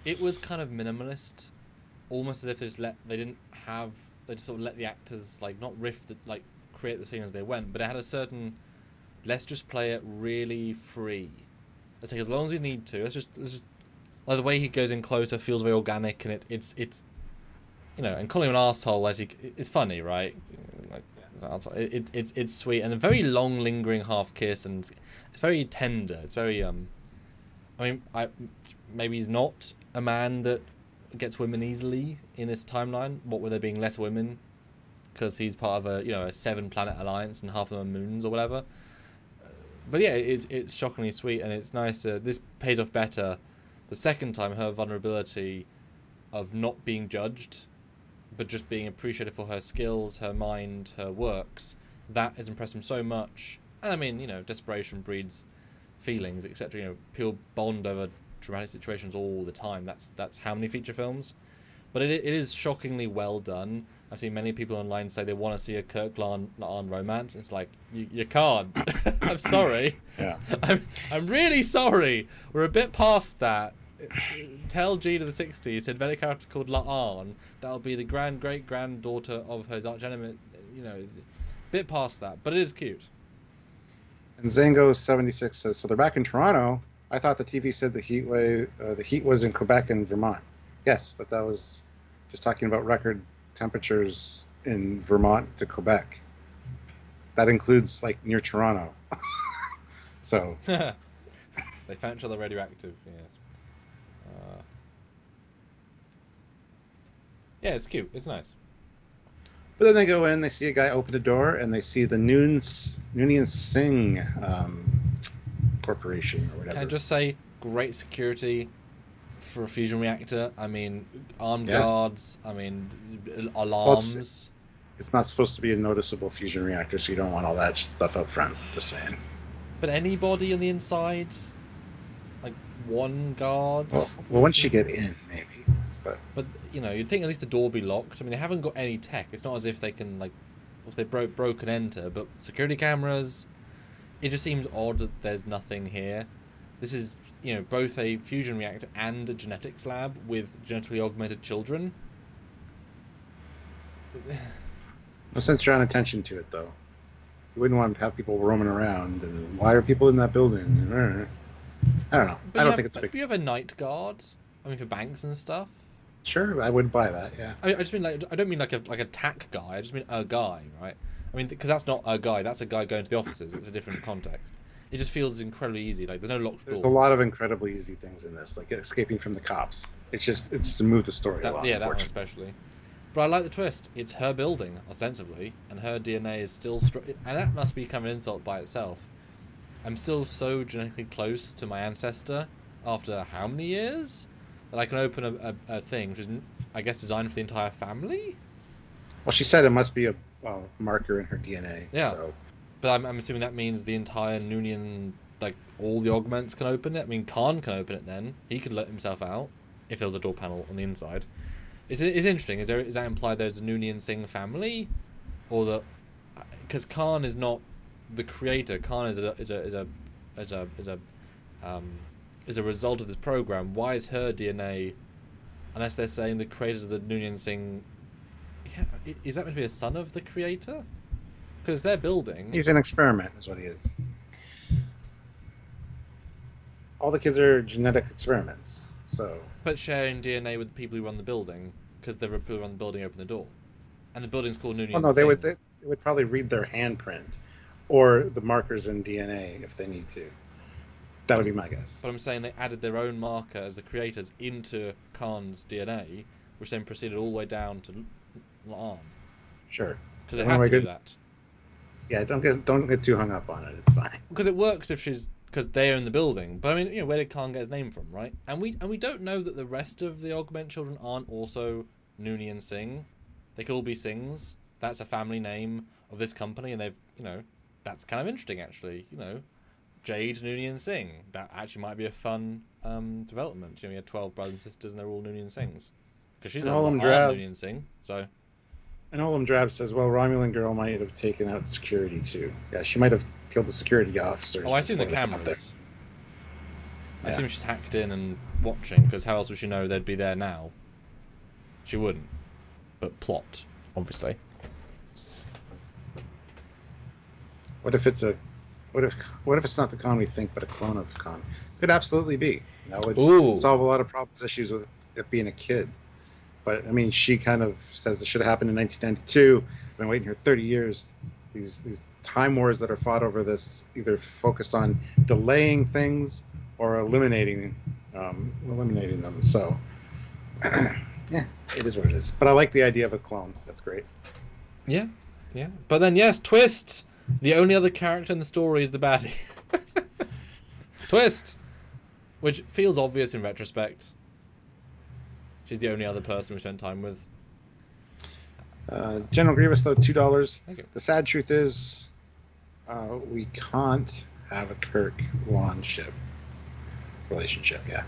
it was kind of minimalist, almost as if they just sort of let the actors not riff create the scene as they went, but it had a certain let's just play it really free. Let's take as long as we need to. Let's just like the way he goes in closer feels very organic, and it's and calling him an asshole it's funny, right? It's sweet and a very long lingering half kiss, and it's very tender. It's very maybe he's not a man that gets women easily in this timeline. What with there being less women, because he's part of a a 7-planet alliance and half of them are moons or whatever. But yeah, it's shockingly sweet, and it's nice to. This pays off better the second time. Her vulnerability of not being judged, but just being appreciated for her skills, her mind, her works. That has impressed him so much. And I mean, desperation breeds feelings, etc. People bond over dramatic situations all the time. That's how many feature films. But it is shockingly well done. I've seen many people online say they want to see a Kirk La'an romance. It's like, you can't. I'm sorry. Yeah. I'm really sorry. We're a bit past that. Tell G to the 60s to invent a character called La'an. That'll be the great-granddaughter of his archenemy. Bit past that. But it is cute. And Zango76 says, so they're back in Toronto. I thought the TV said the heat was in Quebec and Vermont. Yes, but that was just talking about record temperatures in Vermont to Quebec. That includes near Toronto. So they found each other radioactive. Yes. Yeah, it's cute. It's nice. But then they go in, they see a guy open a door, and they see the Noonien Singh Corporation or whatever. Can I just say, great security for a fusion reactor. I mean, armed guards. I mean, alarms. Well, it's not supposed to be a noticeable fusion reactor, so you don't want all that stuff up front. Just saying. But anybody on the inside, one guard. Well, once you get in, maybe. But you'd think at least the door be locked. I mean, they haven't got any tech. It's not as if they can if they broke and enter. But security cameras. It just seems odd that there's nothing here. This is both a fusion reactor and a genetics lab with genetically augmented children. No sense drawing attention to it, though. You wouldn't want to have people roaming around, and why are people in that building? I don't know. But I don't think it's a big. you have a night guard. I mean, for banks and stuff. Sure, I would buy that. Yeah. I just mean like I don't mean like a tack guy. I just mean a guy, right? I mean because that's not a guy. That's a guy going to the offices. It's a different context. It just feels incredibly easy. Like there's no locked There's a door. lot of incredibly easy things in this, like escaping from the cops. It's to move the story along. Yeah, that one especially. But I like the twist. It's her building, ostensibly, and her DNA is still and that must become an insult by itself. I'm still so genetically close to my ancestor after how many years that I can open a thing which is, I guess, designed for the entire family. Well, she said it must be a marker in her DNA. Yeah. So. But I'm assuming that means the entire Noonian, like, all the augments can open it. I mean, Khan can open it then. He could let himself out if there was a door panel on the inside. It's interesting. Is that implied there's a Noonian Singh family? Or the... Because Khan is not the creator. Khan is a result of this program. Why is her DNA... Unless they're saying the creators of the Noonian Singh... Yeah, is that meant to be a son of the creator? Because they're building. He's an experiment, is what he is. All the kids are genetic experiments, so. But sharing DNA with the people who run the building, because the people who run the building open the door, and the building's called Noonian. Oh no, they would probably read their handprint, or the markers in DNA if they need to. That would be my guess. But I'm saying they added their own marker as the creators into Khan's DNA, which then proceeded all the way down to Laan. Sure. Because they have to do that. Yeah, don't get too hung up on it. It's fine. Because it works if because they own the building. But I mean, where did Khan get his name from, right? And we don't know that the rest of the Augment children aren't also Noonian Singh. They could all be Singhs. That's a family name of this company, and that's kind of interesting actually. Jade Noonian Singh. That actually might be a fun development. We had 12 brothers and sisters, and they're all Noonian Singhs. Because she's a Noonian Singh, so. And Olam Drab says, well, Romulan girl might have taken out security too. Yeah, she might have killed the security officers. Oh, I seen the cameras. I assume she's hacked in and watching, because how else would she know they'd be there now? She wouldn't. But plot, obviously. What if it's not the Khan we think, but a clone of Khan? Could absolutely be. That would solve a lot of problems, issues with it being a kid. But I mean, she kind of says this should have happened in 1992. I've been waiting here 30 years. These time wars that are fought over this either focus on delaying things or eliminating them. So, yeah, it is what it is. But I like the idea of a clone. That's great. Yeah. But then, yes, twist. The only other character in the story is the baddie. Twist, which feels obvious in retrospect. She's the only other person we spent time with. General Grievous, though, $2. Thank you. The sad truth is, we can't have a Kirk-Laan ship relationship. Yeah.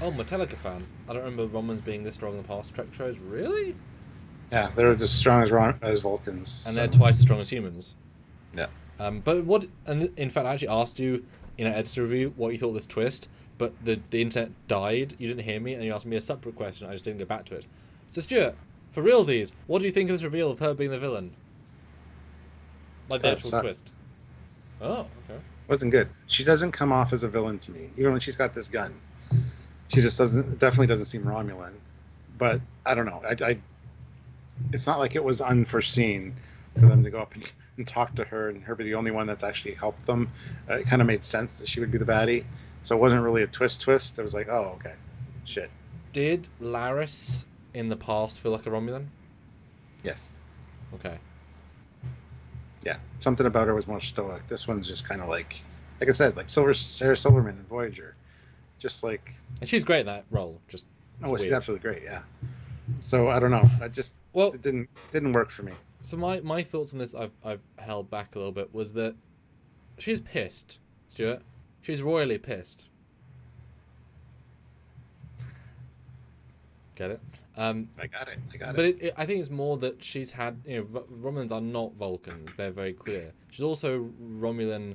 Oh, Metallica fan. I don't remember Romans being this strong in the past Trek shows. Really? Yeah, they're as strong as Vulcans. And they're twice as strong as humans. Yeah. But what? And in fact, I actually asked you in an editor review what you thought of this twist. But the internet died, you didn't hear me, and you asked me a separate question, I just didn't get back to it. So Stuart, for realsies, what do you think of this reveal of her being the villain? Like the actual twist. Oh, okay. Wasn't good. She doesn't come off as a villain to me, even when she's got this gun. She just definitely doesn't seem Romulan. But, I don't know, it's not like it was unforeseen for them to go up and talk to her, and her be the only one that's actually helped them. It kind of made sense that she would be the baddie. So it wasn't really a twist. It was like, oh, okay. Shit. Did Laris in the past feel like a Romulan? Yes. Okay. Yeah. Something about her was more stoic. This one's just kind of like I said, like Sarah Silverman in Voyager. Just like... And she's great in that role. She's absolutely great, yeah. So, I don't know. It didn't work for me. So my thoughts on this, I've held back a little bit, was that she's pissed, Stuart. She's royally pissed. Get it? I got it. But I think it's more that she's had... Romulans are not Vulcans. They're very clear. She's also Romulan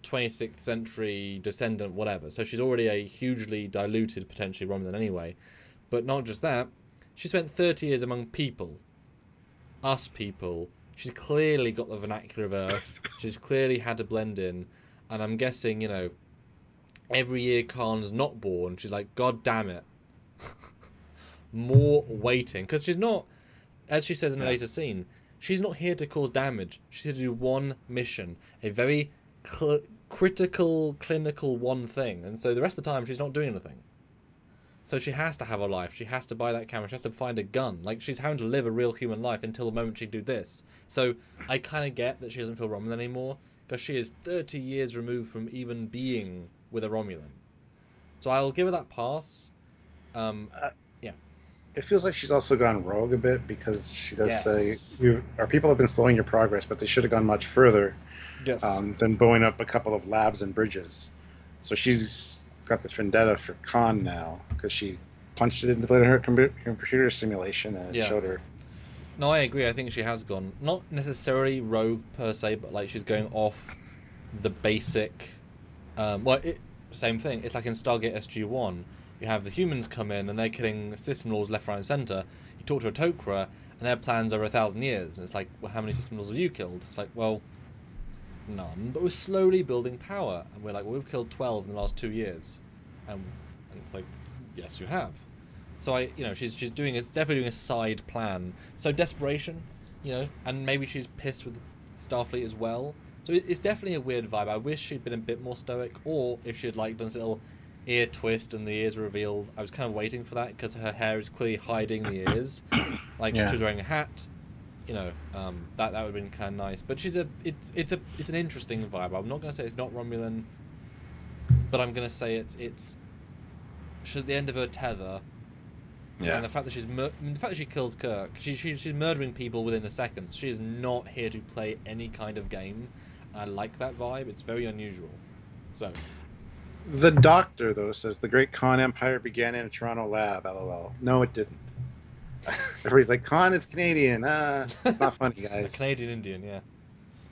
26th century descendant, whatever. So she's already a hugely diluted, potentially Romulan anyway. But not just that. She spent 30 years among people. us people. She's clearly got the vernacular of Earth. She's clearly had to blend in. And I'm guessing, you know, every year Khan's not born, she's like, God damn it. More waiting. Because she's not, as she says in a later scene, she's not here to cause damage. She's here to do one mission. A very critical, clinical one thing. And so the rest of the time, she's not doing anything. So she has to have a life. She has to buy that camera. She has to find a gun. Like, she's having to live a real human life until the moment she do this. So I kind of get that she doesn't feel Romulan anymore, because she is 30 years removed from even being with a Romulan. So I'll give her that pass. Yeah. It feels like she's also gone rogue a bit, because she does say, our people have been slowing your progress, but they should have gone much further than blowing up a couple of labs and bridges. So she's got this vendetta for Khan now, because she punched it into her computer simulation and it showed her. No, I agree. I think she has gone, not necessarily rogue per se, but like she's going off the basic. Same thing. It's like in Stargate SG-1. You have the humans come in and they're killing system laws left, right, and center. You talk to a Tok'ra and their plans over 1,000 years, and it's like, well, how many system laws have you killed? It's like, well, none, but we're slowly building power, and we're like, well, we've killed 12 in the last 2 years, and it's like, yes, you have. So she's definitely doing a side plan. So desperation, and maybe she's pissed with Starfleet as well. So it's definitely a weird vibe. I wish she'd been a bit more stoic, or if she'd like done this little ear twist and the ears revealed. I was kind of waiting for that, because her hair is clearly hiding the ears, like she was wearing a hat. That would have been kind of nice. But it's an interesting vibe. I'm not going to say it's not Romulan, but I'm going to say it's she's at the end of her tether. Yeah. And the fact that she kills Kirk, she's murdering people within a second. She is not here to play any kind of game. I like that vibe. It's very unusual. So, the Doctor though says the Great Khan Empire began in a Toronto lab. LOL. No, it didn't. Everybody's like, Khan is Canadian. It's not funny, guys. Canadian Indian, yeah.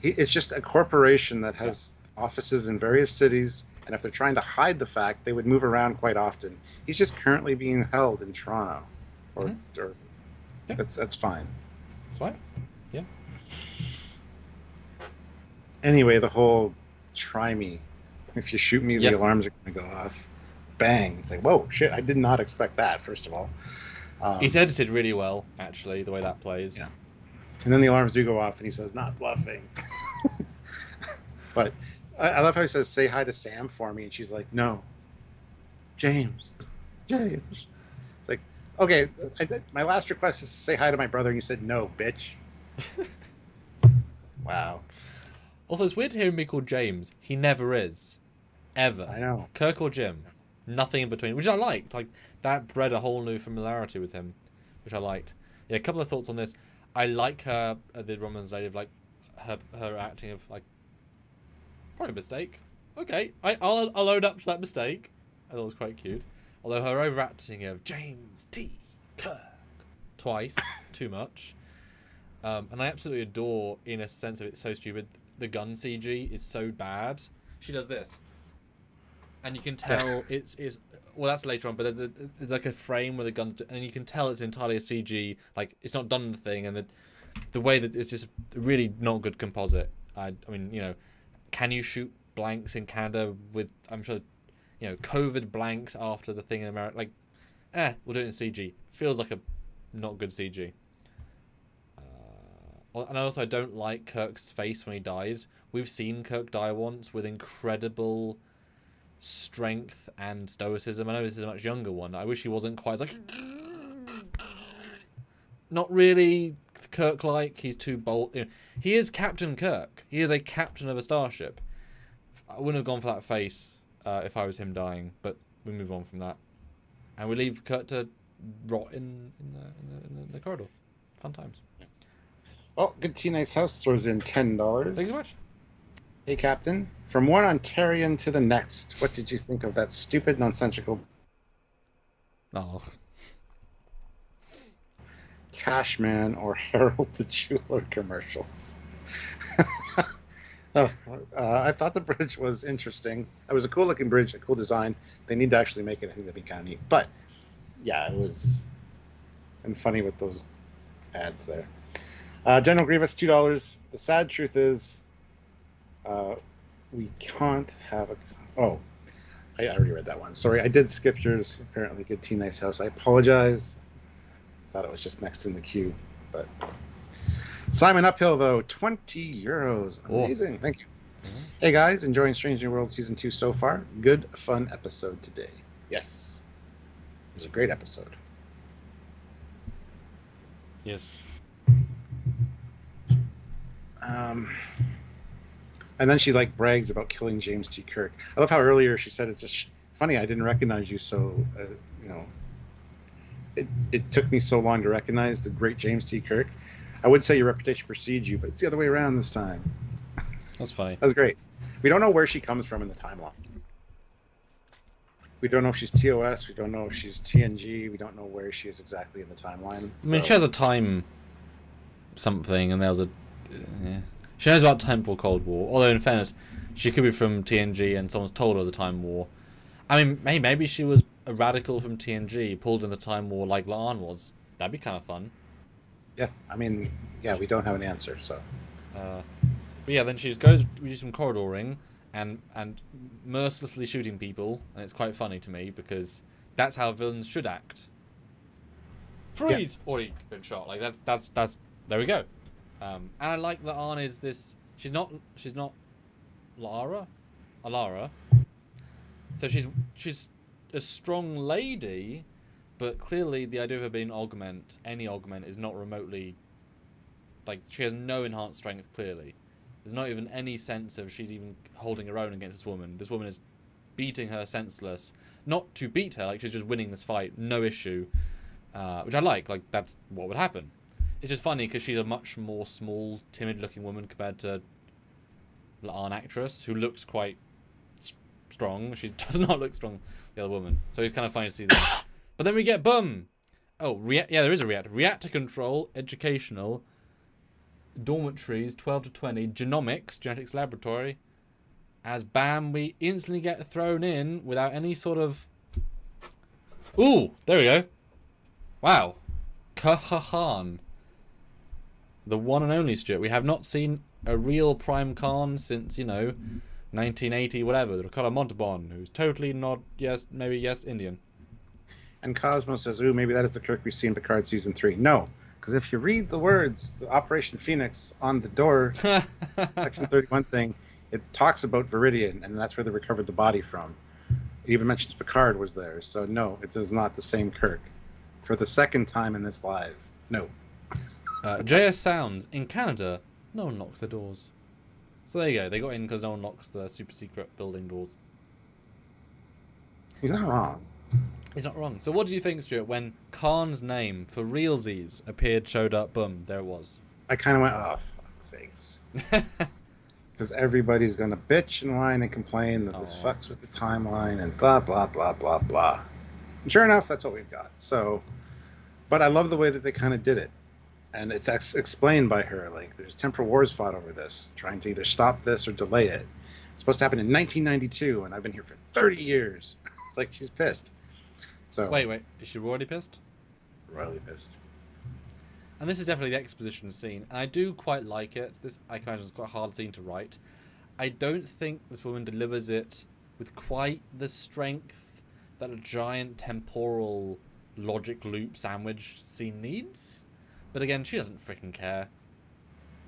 It's just a corporation that has offices in various cities, and if they're trying to hide the fact, they would move around quite often. He's just currently being held in Toronto, that's fine. It's fine. Yeah. Anyway, the whole try me. If you shoot me, the alarms are going to go off. Bang! It's like, whoa, shit! I did not expect that. First of all. He's edited really well, actually, the way that plays. Yeah. And then the alarms do go off, and he says, not bluffing. But I love how he says, say hi to Sam for me, and she's like, no. James. It's like, okay, my last request is to say hi to my brother, and you said, no, bitch. Wow. Also, it's weird to hear him be called James. He never is. Ever. I know. Kirk or Jim. Nothing in between, which I liked. Like, that bred a whole new familiarity with him, which I liked. Yeah, a couple of thoughts on this. I like her, the Roman's lady, of like her acting of like probably a mistake. Okay, I'll own up to that mistake. I thought it was quite cute. Although her overacting of James T. Kirk twice, too much. And I absolutely adore, in a sense of it's so stupid, the gun CG is so bad. She does this. And you can tell it's well, that's later on, but there's like a frame with a gun, and you can tell it's entirely a CG. Like, it's not done the thing, and the way that it's just really not good composite. I mean, can you shoot blanks in Canada with, I'm sure, COVID blanks after the thing in America? Like, we'll do it in CG. Feels like a not good CG. And also, I don't like Kirk's face when he dies. We've seen Kirk die once with incredible strength and stoicism. I know this is a much younger one. I wish he wasn't quite like, not really Kirk-like. He's too bold. He is Captain Kirk. He is a captain of a starship. I wouldn't have gone for that face if I was him dying, but we move on from that, and we leave Kirk to rot in the corridor. Fun times. Well, Good Tea Nice House throws in $10. Thank you so much. Hey, Captain. From one Ontarian to the next, what did you think of that stupid, nonsensical Cashman or Harold the Jeweler commercials? I thought the bridge was interesting. It was a cool-looking bridge, a cool design. They need to actually make it. I think that'd be kind of neat. But, yeah, it was and funny with those ads there. General Grievous, $2. The sad truth is, we can't have a. Oh, I already read that one. Sorry, I did skip yours. Apparently, Good Tea Nice House. I apologize. Thought it was just next in the queue, but Simon Uphill though, €20. Amazing, thank you. Hey guys, enjoying Strange New World Season 2 so far? Good, fun episode today. Yes, it was a great episode. Yes. And then she like brags about killing James T. Kirk. I love how earlier she said it's just funny I didn't recognize you, so you know, it took me so long to recognize the great James T. Kirk. I would say your reputation precedes you, but it's the other way around this time. That's funny. That's great. We don't know where she comes from in the timeline. We don't know if she's TOS. We don't know if she's TNG. We don't know where she is exactly in the timeline. I mean, she has a time something, and there was a... yeah. She knows about Temporal Cold War. Although, in fairness, she could be from TNG and someone's told her the Time War. I mean, maybe she was a radical from TNG, pulled in the Time War like La'an was. That'd be kind of fun. Yeah, I mean, yeah, we don't have an answer, so... but yeah, then she just goes, we do some corridoring, and mercilessly shooting people, and it's quite funny to me, because that's how villains should act. Freeze! Yeah. Already been shot. Like, that's there we go. And I like that Arn is this... She's not Lara? Alara. So she's a strong lady, but clearly the idea of her being any augment, is not remotely... Like, she has no enhanced strength, clearly. There's not even any sense of she's even holding her own against this woman. This woman is beating her senseless. Not to beat her, like she's just winning this fight, no issue. Which I like that's what would happen. It's just funny because she's a much more small, timid-looking woman compared to an actress who looks quite strong. She does not look strong, the other woman. So it's kind of funny to see that. But then we get boom. Oh, yeah, there is a reactor. Reactor control, educational, dormitories, 12 to 20, genomics, genetics laboratory. As bam, we instantly get thrown in without any sort of... Ooh, there we go. Wow. Kahan. The one and only Stuart. We have not seen a real Prime Khan since, 1980, whatever. The Ricardo Montalban, who's totally not, maybe Indian. And Cosmo says, ooh, maybe that is the Kirk we see in Picard Season 3. No, because if you read the words, the Operation Phoenix on the door, Section 31 thing, it talks about Viridian, and that's where they recovered the body from. It even mentions Picard was there. So no, it is not the same Kirk. For the second time in this live, no. JS Sounds, in Canada, no one locks the doors. So there you go, they got in because no one locks the super secret building doors. He's not wrong. He's not wrong. So what do you think, Stuart, when Khan's name for realsies showed up, boom, there it was? I kind of went, oh, fuck's sakes. Because everybody's going to bitch and whine and complain that this fucks with the timeline and blah, blah, blah, blah, blah. And sure enough, that's what we've got. So, but I love the way that they kind of did it. And it's explained by her. Like, there's temporal wars fought over this, trying to either stop this or delay it. It's supposed to happen in 1992, and I've been here for 30 years. It's like she's pissed. So Wait, is she royally pissed? Royally pissed. And this is definitely the exposition scene, and I do quite like it. This, I can imagine, is quite a hard scene to write. I don't think this woman delivers it with quite the strength that a giant temporal logic loop sandwich scene needs. But again, she doesn't freaking care.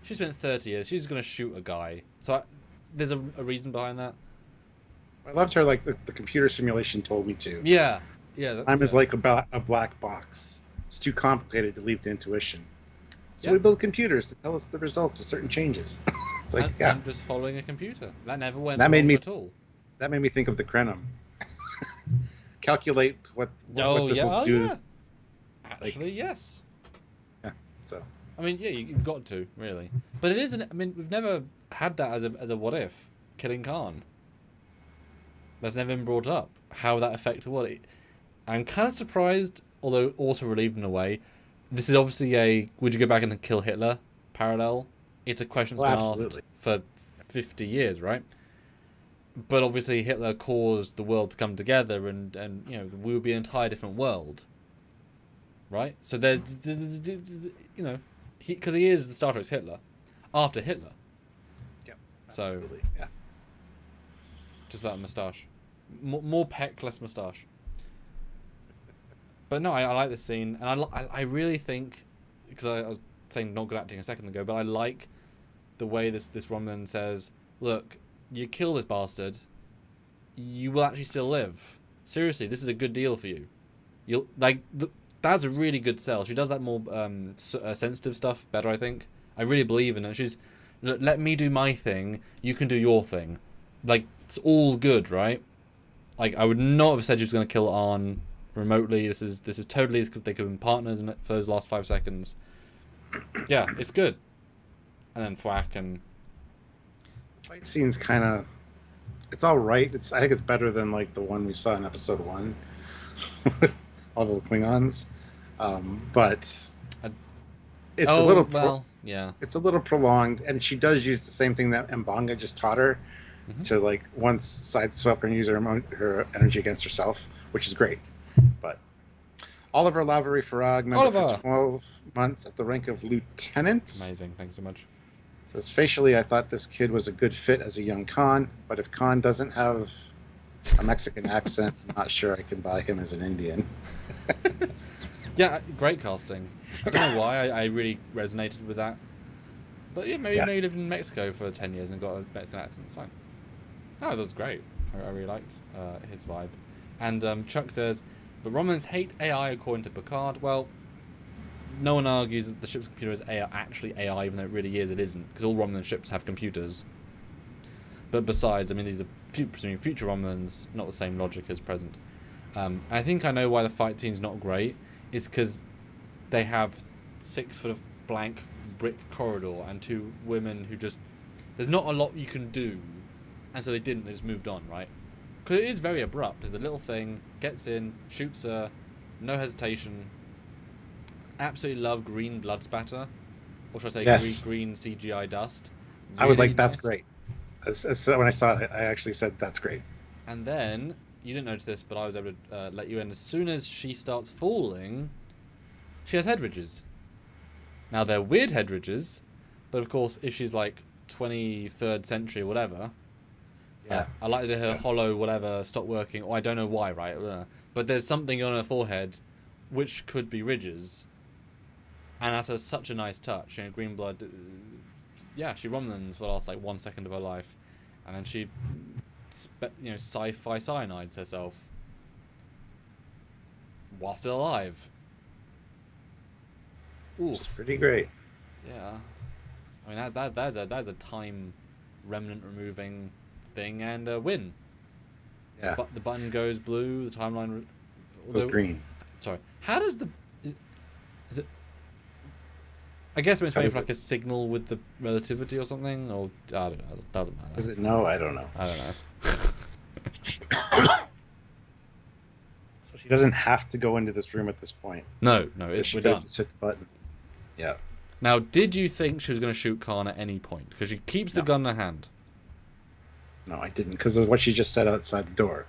She spent 30 years. She's going to shoot a guy. So there's a reason behind that. I loved her like the computer simulation told me to. Yeah. Time is like a black box. It's too complicated to leave to intuition. So we build computers to tell us the results of certain changes. It's like, I'm just following a computer. That never went wrong at all. That made me think of the Krenim. Calculate what this will do. Yeah. Actually, yes. Yeah. So. I mean, yeah, you've got to really, but it isn't. I mean, we've never had that as a what if killing Khan. That's never been brought up. How that affected what? I'm kind of surprised, although also relieved in a way. This is obviously a would you go back and kill Hitler parallel. It's a question that's been asked for 50 years, right? But obviously Hitler caused the world to come together, and we would be an entire different world, right? So there, because he is the Star Trek's Hitler, after Hitler. Yep. So Absolutely. Yeah. just that moustache, more peck, less moustache. But no, I like this scene, and I really think, because I was saying not good acting a second ago, but I like the way this Romulan says, look, you kill this bastard, you will actually still live. Seriously, this is a good deal for you. You'll that's a really good sell. She does that more sensitive stuff better, I think. I really believe in it. She's, let me do my thing, you can do your thing. Like, it's all good, right? Like, I would not have said she was going to kill Arn remotely. This is totally, they could have been partners in it for those last 5 seconds. Yeah, it's good. And then thwack, and Fight scene's kind of, it's all right. I think it's better than like the one we saw in episode 1 with all the Klingons, but it's a little yeah. It's a little prolonged, and she does use the same thing that M'Banga just taught her to like once sideswipe and use her energy against herself, which is great. But Oliver Lavery Farag, member for 12 months at the rank of lieutenant. Amazing, thanks so much. Says, facially, I thought this kid was a good fit as a young Khan, but if Khan doesn't have a Mexican accent, I'm not sure I can buy him as an Indian. Yeah, great casting. I don't know why I really resonated with that. But yeah, maybe he lived in Mexico for 10 years and got a Mexican accent. It's fine. Oh, that was great. I really liked his vibe. And Chuck says, but Romulans hate AI according to Picard. Well, no one argues that the ship's computer is actually AI, even though it really is. It isn't, because all Romulan ships have computers. But besides, I mean, these are presumably future Romulans, not the same logic as present. I think I know why the fight scene's not great. It's because they have 6 foot of blank brick corridor and 2 women who just, there's not a lot you can do, and so they just moved on, right? Because it is very abrupt. There's a little thing, gets in, shoots her, no hesitation. Absolutely love green blood spatter, or should I say green CGI dust. Really I was like, that's nice. great. So when I saw it, I actually said, that's great. And then, you didn't notice this, but I was able to let you in. As soon as she starts falling, she has head ridges. Now, they're weird head ridges, but of course, if she's like 23rd century or whatever, I like that her hollow whatever stopped working, or I don't know why, right? But there's something on her forehead which could be ridges. And that's such a nice touch. You know, green blood, she Romulans for the last like 1 second of her life. And then she, sci-fi cyanides herself while still alive. Oof. It's pretty great. Yeah. I mean, that's a time remnant removing thing, and a win. Yeah. But the button goes blue, the timeline goes green. Sorry. How does is it? I guess it's maybe like a signal with the relativity or something, or I don't know. It doesn't matter. Is it no? I don't know. I don't know. So she doesn't have to go into this room at this point. No, we're done. Just hit the button. Yeah. Now, did you think she was going to shoot Khan at any point? Because she keeps the gun in her hand. No, I didn't, because of what she just said outside the door.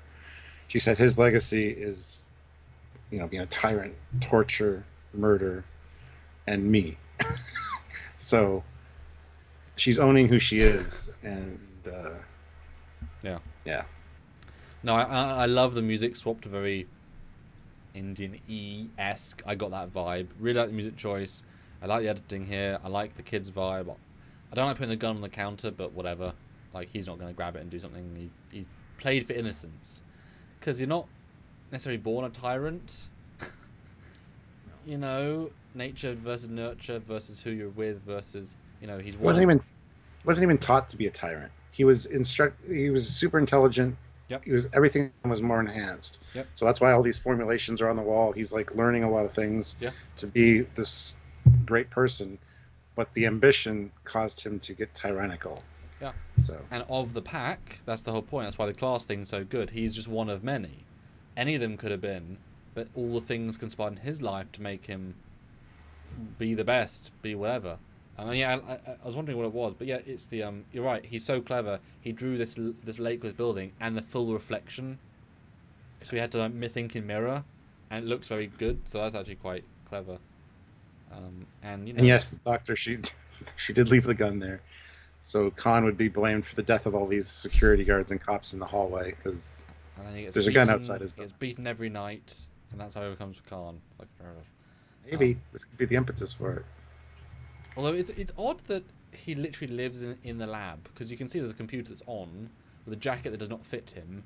She said his legacy is, being a tyrant, torture, murder, and me. So she's owning who she is, and yeah. No, I love the music swap to very Indian-esque. I got that vibe. Really like the music choice. I like the editing here. I like the kid's vibe. I don't like putting the gun on the counter, but whatever. Like, he's not going to grab it and do something. He's played for innocence. Because you're not necessarily born a tyrant. Nature versus nurture versus who you're with versus, he's wasn't even taught to be a tyrant. He was he was super intelligent. Yep. Everything was more enhanced. Yep. So that's why all these formulations are on the wall. He's like learning a lot of things to be this great person, but the ambition caused him to get tyrannical. Yeah. So. And of the pack, that's the whole point. That's why the class thing's so good. He's just one of many. Any of them could have been, but all the things conspired in his life to make him be the best, be whatever. I was wondering what it was, but yeah, it's the you're right. He's so clever. He drew this lake was building and the full reflection, so he had to think in mirror, and it looks very good. So that's actually quite clever. And And yes, the doctor, she did leave the gun there. So Khan would be blamed for the death of all these security guards and cops in the hallway because there's a gun outside his door. He gets beaten every night, and that's how he becomes Khan. It's like, fair enough. Maybe this could be the impetus for it. Although it's odd that he literally lives in the lab, because you can see there's a computer that's on with a jacket that does not fit him,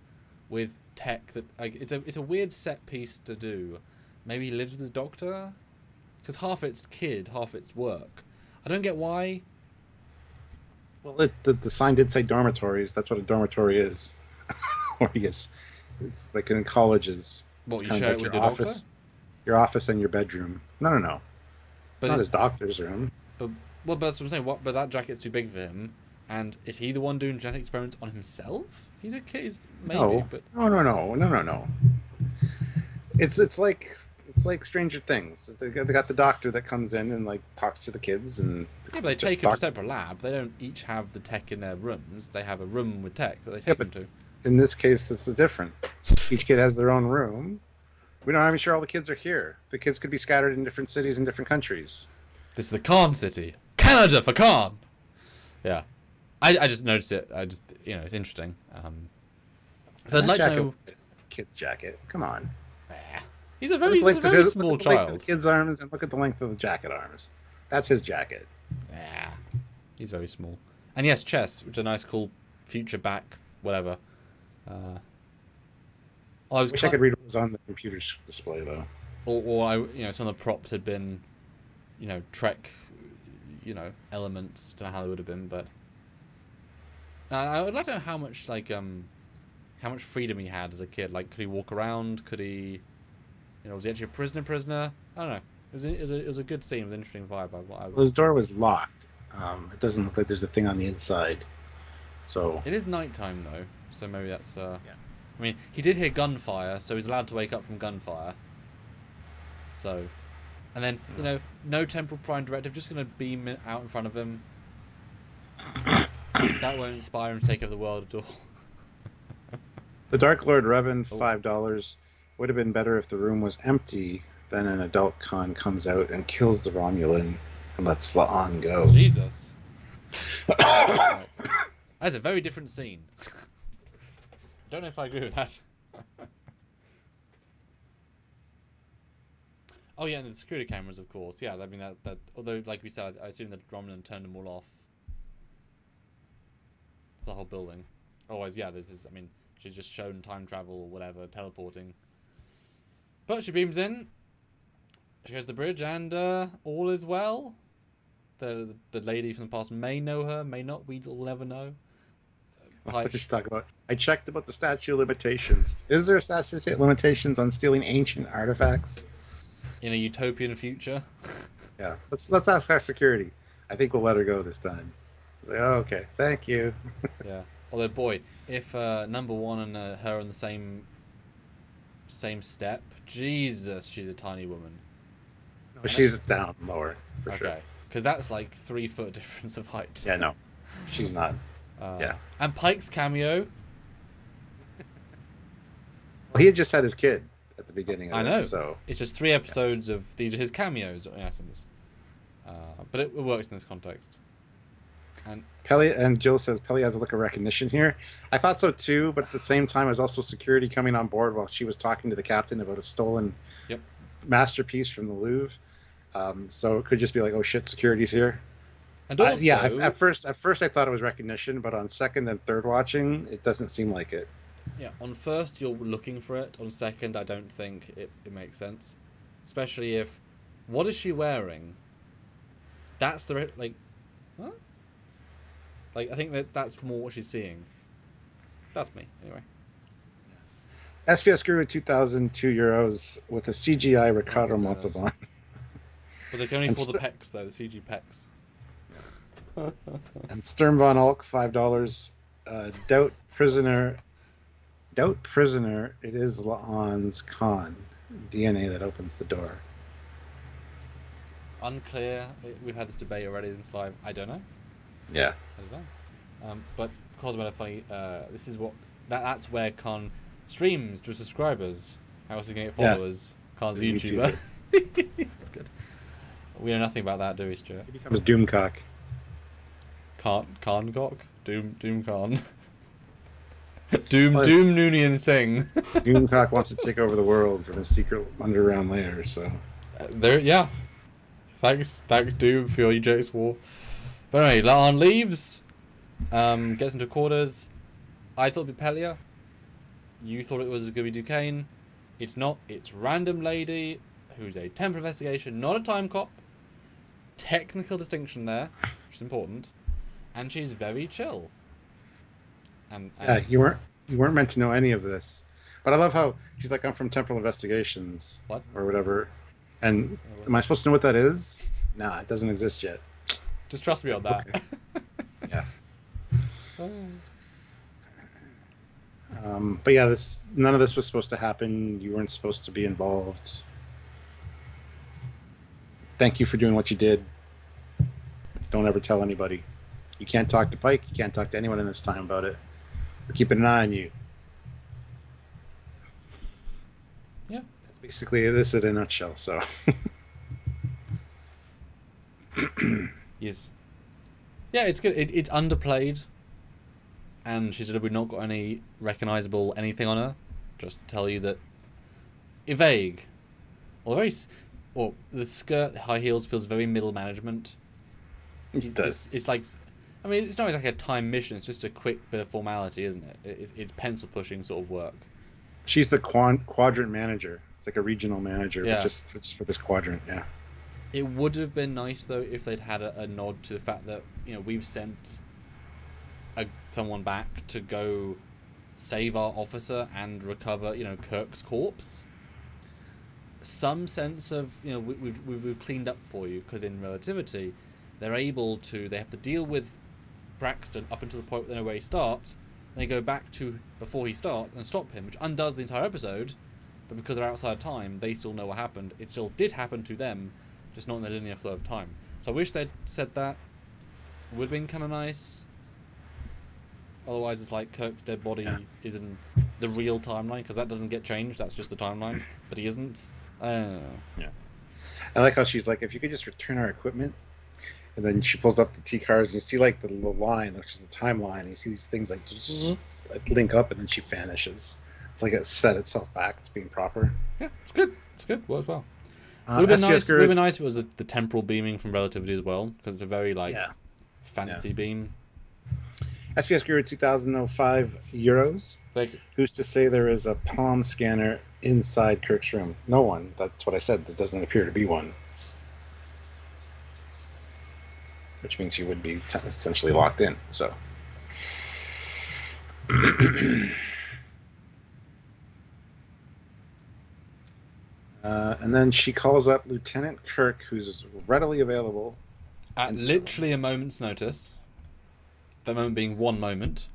with tech that it's a weird set piece to do. Maybe he lives with his doctor, because half it's kid, half it's work. I don't get why. Well, the sign did say dormitories. That's what a dormitory is. Or I guess, like in colleges. What, you share it with your office, doctor? Your office and your bedroom. No. But it's not his doctor's room. But that's what I'm saying. But that jacket's too big for him. And is he the one doing genetic experiments on himself? He's a kid, maybe. No. But No. It's like Stranger Things. They got the doctor that comes in and like talks to the kids and. Yeah, but they take him to a separate lab. They don't each have the tech in their rooms. They have a room with tech that they take him to. In this case, this is different. Each kid has their own room. We don't even sure all the kids are here. The kids could be scattered in different cities and different countries. This is the Khan city. Canada for Khan! Yeah. I just noticed it. It's interesting. So I'd like to know... Kid's jacket. Come on. He's a very small child. Look at the kid's arms and look at the length of the jacket arms. That's his jacket. Yeah. He's very small. And yes, chess, which is a nice, cool future back, whatever. I wish I could read what was on the computer's display, though. Or some of the props had been, Trek, elements. Don't know how they would have been, but I would like to know how much freedom he had as a kid. Like, could he walk around? Could he, was he actually a prisoner? I don't know. It was a good scene with an interesting vibe. Well, his door was locked. It doesn't look like there's a thing on the inside. So it is nighttime though, so maybe that's yeah. I mean, he did hear gunfire, so he's allowed to wake up from gunfire. So, and then no temporal prime directive, just gonna beam it out in front of him. That won't inspire him to take over the world at all. The Dark Lord Revan, $5. Would have been better if the room was empty. Then an adult Khan comes out and kills the Romulan and lets La'an go. Jesus. That's a very different scene. Don't know if I agree with that. Oh yeah, and the security cameras, of course. Yeah, I mean that. Although, like we said, I assume that Romulan turned them all off. The whole building. Otherwise, yeah, she's just shown time travel or whatever, teleporting. But she beams in. She goes to the bridge, and all is well. The lady from the past may know her, may not. We'll never know. Let's just talk about. I checked about the statute of limitations. Is there a statute of limitations on stealing ancient artifacts in a utopian future? Yeah, let's ask our security. I think we'll let her go this time. Like, oh, okay, thank you. Yeah. Although, boy, if number one and her on the same step, Jesus, she's a tiny woman. No, she's down lower for sure. Okay, because that's like 3 foot difference of height. Yeah, no, she's not. Yeah. And Pike's cameo. Well, he had just had his kid at the beginning of this, so it's just 3 episodes of these are his cameos in essence. But it works in this context. And Pelly and Jill says Pelly has a look of recognition here. I thought so too, but at the same time, there's also security coming on board while she was talking to the captain about a stolen masterpiece from the Louvre. So it could just be like, oh shit, security's here. And also, at first I thought it was recognition, but on second and third watching, it doesn't seem like it. Yeah, on first you're looking for it. On second, I don't think it makes sense, especially if what is she wearing? That's the huh? Like, I think that's more what she's seeing. That's me, anyway. SPS Guru 2,002 euros with a CGI Ricardo Montalban. But they can only afford the pecs, though, the CG pecs. And Sturm von Ulk, $5. Doubt prisoner, it is La'an's Khan. DNA that opens the door. Unclear. We've had this debate already in this live. I don't know. Yeah. I don't know. But Cosmo funny. This is what that's where Khan streams to subscribers. How else is he going to get followers? Khan's a YouTuber. It's good. We know nothing about that, do we, Stuart? He becomes Doomcock. Khan Cock? Doom Khan. Well, Doom Noonian Singh. Doomcock wants to take over the world from his secret underground lair, so... There, yeah. Thanks, Doom, for your jokes, war. But anyway, Laan leaves, gets into quarters. I thought it'd be Pelia. You thought it was going to be Duquesne. It's not. It's random lady who's a temper investigation, not a time cop. Technical distinction there, which is important. And she's very chill. And yeah, you weren't meant to know any of this. But I love how she's like, I'm from Temporal Investigations. What? Or whatever. And am I supposed to know what that is? Nah, it doesn't exist yet. Just trust me on that. Okay. Yeah. But yeah, none of this was supposed to happen. You weren't supposed to be involved. Thank you for doing what you did. Don't ever tell anybody. You can't talk to Pike. You can't talk to anyone in this time about it. We're keeping an eye on you. Yeah. That's basically this in a nutshell. So. Yes. Yeah, it's good. It's underplayed. And she said we've not got any recognizable anything on her. Just tell you that vague, or the skirt, high heels feels very middle management. It does. It's like, I mean, it's not like a time mission. It's just a quick bit of formality, isn't it? It's pencil pushing sort of work. She's the quadrant manager. It's like a regional manager, Yeah. but just for this quadrant. Yeah. It would have been nice though if they'd had a nod to the fact that we've sent someone back to go save our officer and recover Kirk's corpse. Some sense of we've cleaned up for you, because in Relativity they have to deal with Braxton up until the point they know where he starts. They go back to before he starts and stop him, which undoes the entire episode. But because they're outside time, they still know what happened. It still did happen to them, just not in the linear flow of time. So I wish they'd said that. Would have been kind of nice. Otherwise, it's like Kirk's dead body is in the real timeline, because that doesn't get changed. That's just the timeline, but he isn't. I don't know. Yeah. I like how she's like, if you could just return our equipment, and then she pulls up the T-cards, and you see like the little line, which is the timeline, and you see these things like link up, and then she vanishes. It's like it set itself back. It's being proper. Yeah, it's good. It's good. Works well. Would have been nice if it was the temporal beaming from Relativity as well, because it's a very fancy beam. SPS Guru 2005 euros. Thank you. Who's to say there is a palm scanner inside Kirk's room? No one. That's what I said. There doesn't appear to be one. Which means he would be essentially locked in. So. And then she calls up Lieutenant Kirk, who's readily available. At literally a moment's notice. That moment being 1 moment.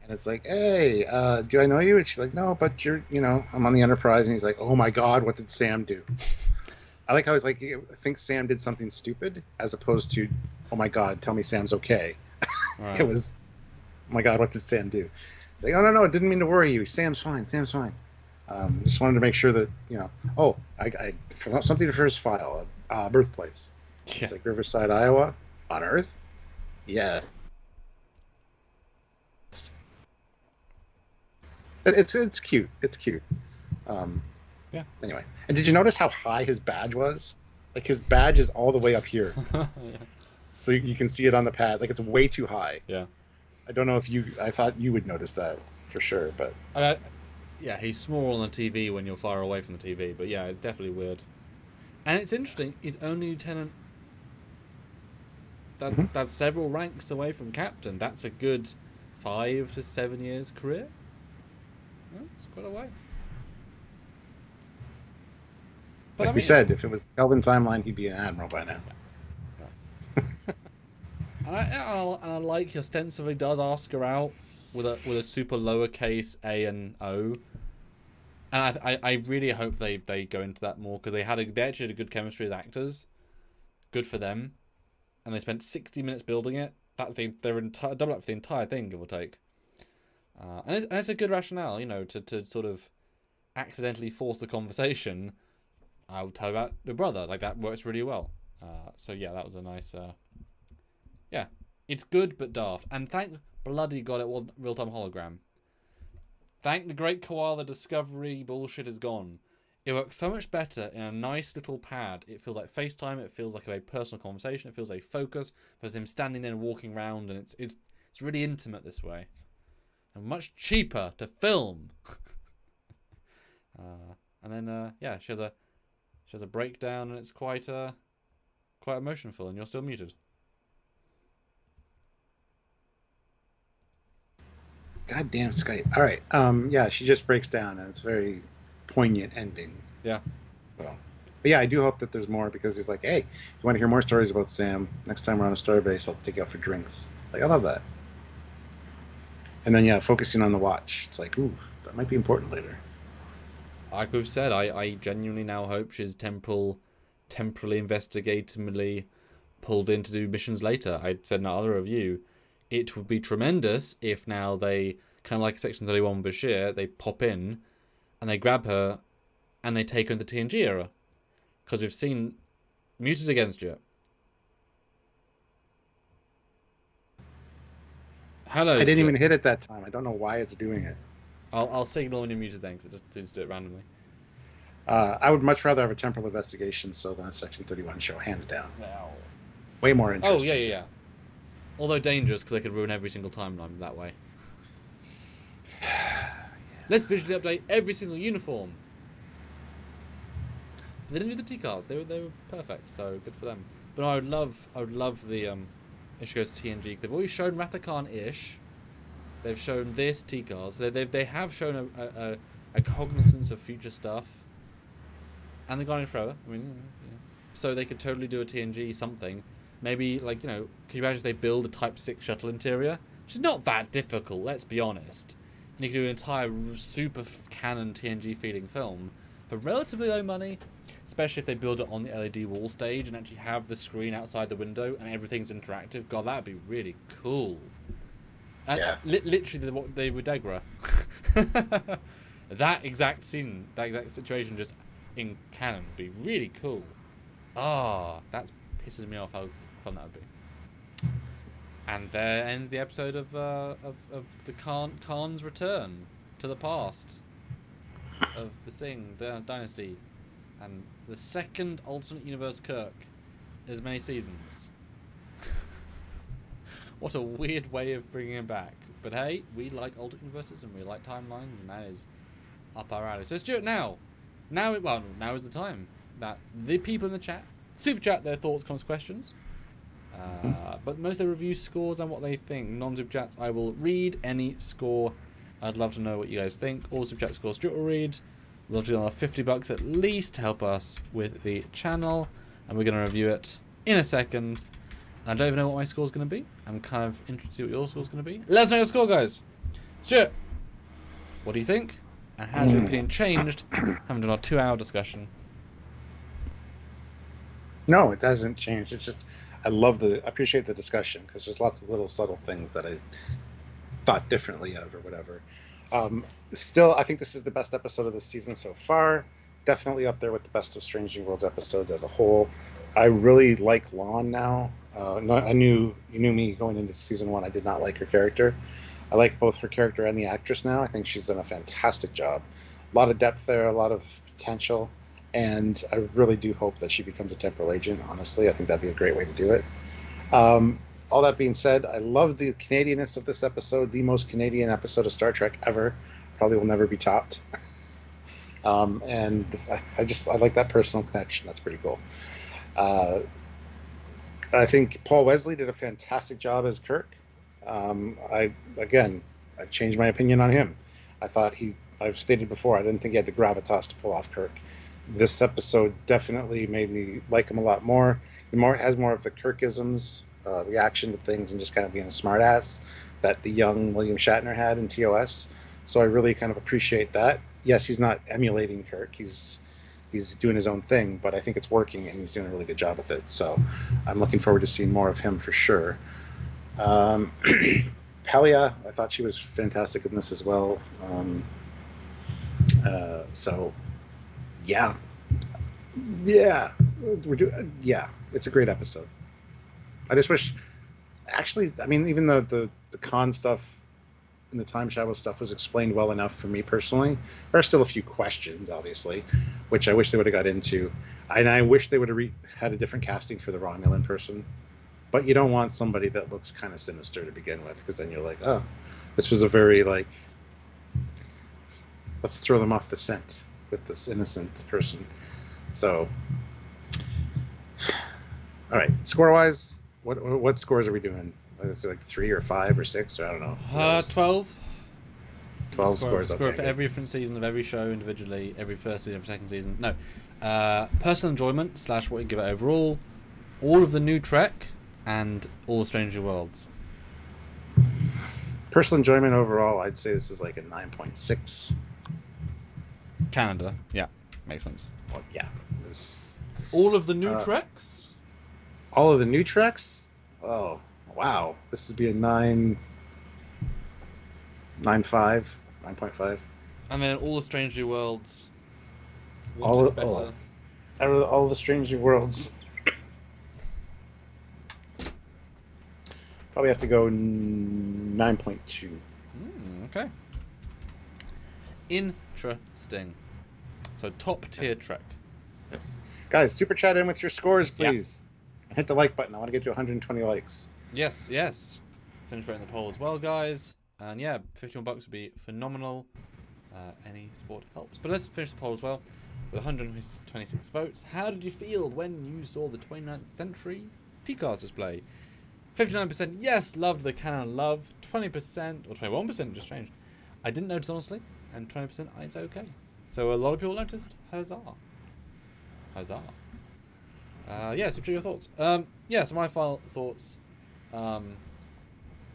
And it's like, hey, do I know you? And she's like, no, but I'm on the Enterprise. And he's like, oh my God, what did Sam do? I like how he's like, I think Sam did something stupid, as opposed to, oh my God, tell me Sam's okay. Right. It was, oh my God, what did Sam do? It's like, oh no, didn't mean to worry you. Sam's fine. Just wanted to make sure that, I forgot something for his file, birthplace. Yeah. It's like Riverside, Iowa, on Earth. Yeah. It's cute. It's cute. Yeah. Anyway, and did you notice how high his badge was? Like his badge is all the way up here. Yeah. So you can see it on the pad. Like it's way too high. Yeah. I don't know if I thought you would notice that for sure, but. Yeah, he's small on the TV when you're far away from the TV, but yeah, it's definitely weird. And it's interesting, he's only lieutenant. That's several ranks away from captain. That's a good 5 to 7 years career. That's quite a way. But like we said, if it was Kelvin timeline, he'd be an admiral by now. And I like he ostensibly does ask her out with a super lowercase a and o. And I really hope they go into that more, because they actually had a good chemistry as actors. Good for them. And they spent 60 minutes building it. That's their double up for the entire thing, give or take. And it's a good rationale, to sort of accidentally force a conversation. I'll tell you about your brother. Like, that works really well. So yeah, that was a nice. Yeah, it's good but daft. And thank bloody god it wasn't real time hologram. Thank the great koala discovery bullshit is gone. It works so much better in a nice little pad. It feels like FaceTime. It feels like a very personal conversation. It feels very focused. There's him standing there and walking around, and it's really intimate this way, and much cheaper to film. And then yeah, she has a breakdown, and it's quite emotionful. And you're still muted. Goddamn Skype. All right. Yeah, she just breaks down, and it's a very poignant ending. Yeah. So, but yeah, I do hope that there's more, because he's like, hey, you want to hear more stories about Sam? Next time we're on a story base, I'll take you out for drinks. Like, I love that. And then, yeah, focusing on the watch. It's like, ooh, that might be important later. Like we've said, I genuinely now hope she's temporally investigatively pulled in to do missions later. I said in another review, it would be tremendous if now they, kind of like Section 31 Bashir, they pop in and they grab her and they take her in the TNG era. Because we've seen Muted Against You. Hello, I didn't even hit it that time. I don't know why it's doing it. I'll signal when you're muted then, because it just do it randomly. I would much rather have a temporal investigation than a Section 31 show, hands down. Wow. Way more interesting. Oh, yeah. Although dangerous, because they could ruin every single timeline that way. Let's visually update every single uniform. They didn't do the T-cards. They were perfect, so good for them. But no, I would love the if she goes to TNG. They've already shown Rathakan-ish. They've shown this T-cards. They have shown a cognizance of future stuff. And they've gone in forever. I mean, yeah. So they could totally do a TNG something. Maybe, like, can you imagine if they build a Type 6 shuttle interior? Which is not that difficult, let's be honest. And you could do an entire super canon TNG feeding film for relatively low money, especially if they build it on the LED wall stage and actually have the screen outside the window and everything's interactive. God, that'd be really cool. Yeah. Literally, they were Degra. That exact scene, that exact situation, just in canon, would be really cool. That pisses me off how fun that would be. And there ends the episode of the Khan's return to the past of the Singh dynasty, and the second alternate universe Kirk in as many seasons. What a weird way of bringing him back. But hey, we like alternate universes and we like timelines, and that is up our alley. So let's do it now. Now is the time that the people in the chat super chat their thoughts, comments, questions. But most of the review scores and what they think. Non-super chats, I will read any score. I'd love to know what you guys think. All super chat scores, Stuart will read. We'd love to do another $50 at least to help us with the channel, and we're going to review it in a second. I don't even know what my score's going to be. I'm kind of interested to see what your score's going to be. Let us know your score, guys. Stuart, what do you think? And has your opinion changed? Haven't done our 2-hour discussion. No, it hasn't changed. It's just I appreciate the discussion, because there's lots of little subtle things that I thought differently of or whatever. Still, I think this is the best episode of the season so far. Definitely up there with the best of Strange New Worlds episodes as a whole. I really like Lon now. You knew me going into season 1. I did not like her character. I like both her character and the actress now. I think she's done a fantastic job. A lot of depth there, a lot of potential. And I really do hope that she becomes a temporal agent, honestly. I think that'd be a great way to do it. All that being said, I love the Canadianness of this episode. The most Canadian episode of Star Trek ever. Probably will never be topped. And I like that personal connection. That's pretty cool. I think Paul Wesley did a fantastic job as Kirk. I've changed my opinion on him. I've stated before, I didn't think he had the gravitas to pull off Kirk. This episode definitely made me like him a lot more. It has more of the Kirkisms, reaction to things, and just kind of being a smartass that the young William Shatner had in TOS. So I really kind of appreciate that. Yes, he's not emulating Kirk. He's doing his own thing, but I think it's working, and he's doing a really good job with it. So I'm looking forward to seeing more of him for sure. Pelia, I thought she was fantastic in this as well. So, yeah, Yeah, yeah, it's a great episode. I just wish, actually, I mean, even though the con stuff and the time travel stuff was explained well enough for me personally, there are still a few questions, obviously, which I wish they would have got into, and I wish they would have had a different casting for the Romulan person. But you don't want somebody that looks kind of sinister to begin with, because then you're like, oh, this was a very like, let's throw them off the scent with this innocent person. So, all right, score wise, what scores are we doing? Is it like 3 or 5 or 6 or I don't know. 12. 12 scores. Score Okay, for good. every different season of every show individually, every first season, every second season. No, personal enjoyment / what you give it overall, all of the new Trek, and all the Strange New Worlds. Personal enjoyment overall, I'd say this is like a 9.6. Canada, yeah, makes sense. Well, yeah, it was, All of the new Treks. all of the new Treks. Oh wow, this would be a 9.5. And then all the Strange New Worlds. Which All is better? All the Strange New Worlds. Probably have to go 9.2. Okay. Interesting. So top tier Trek. Yes, guys, super chat in with your scores, please. Hit the like button. I want to get to 120 likes. Yes. Finish voting the poll as well, guys. And yeah, $51 would be phenomenal. Any support helps. But let's finish the poll as well. With 126 votes, how did you feel when you saw the 29th century Trekyards display? 59% yes, loved the canon love. 20% or 21% just changed. I didn't notice honestly, and 20% it's okay. So a lot of people noticed. Huzzah. Yeah, so your thoughts. Yeah, so my final thoughts.